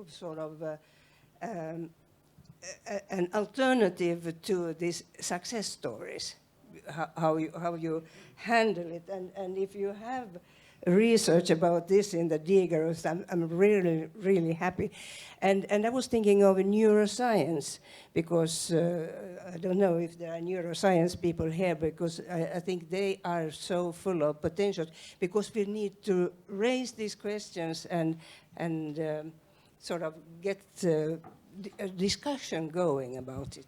sort of an alternative to these success stories, how you handle it. And if you have research about this in the Diggers, I'm really, really happy. And I was thinking of neuroscience, because I don't know if there are neuroscience people here, because I think they are so full of potential, because we need to raise these questions and sort of get a discussion going about it.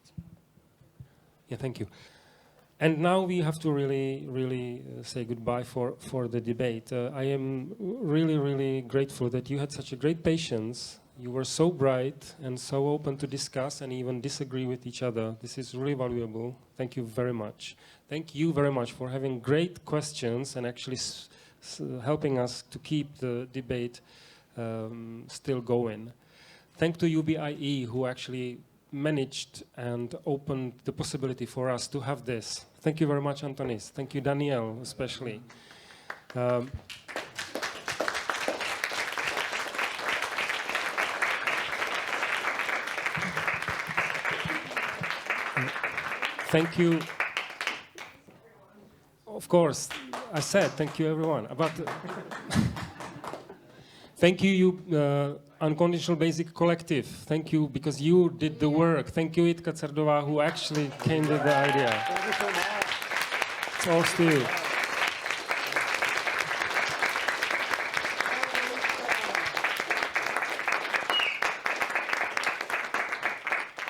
Yeah, thank you. And now we have to really say goodbye for the debate. I am really grateful that you had such a great patience. You were so bright and so open to discuss and even disagree with each other. This is really valuable. Thank you very much. Thank you very much for having great questions and actually helping us to keep the debate still going. Thank to UBIE, who actually managed and opened the possibility for us to have this. Thank you very much, Antonis. Thank you, Danielle, especially. Thank you. Of course, I said thank you, everyone. But thank you, Unconditional Basic Collective. Thank you, because you did the work. Thank you, Jitka Cerdová, who actually came with the idea. Thank you so much. It's all to you.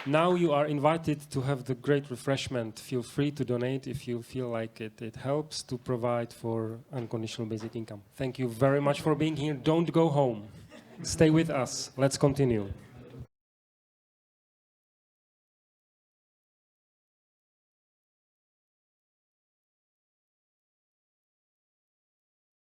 Now you are invited to have the great refreshment. Feel free to donate if you feel like it. It helps to provide for unconditional basic income. Thank you very much for being here. Don't go home. Stay with us. Let's continue.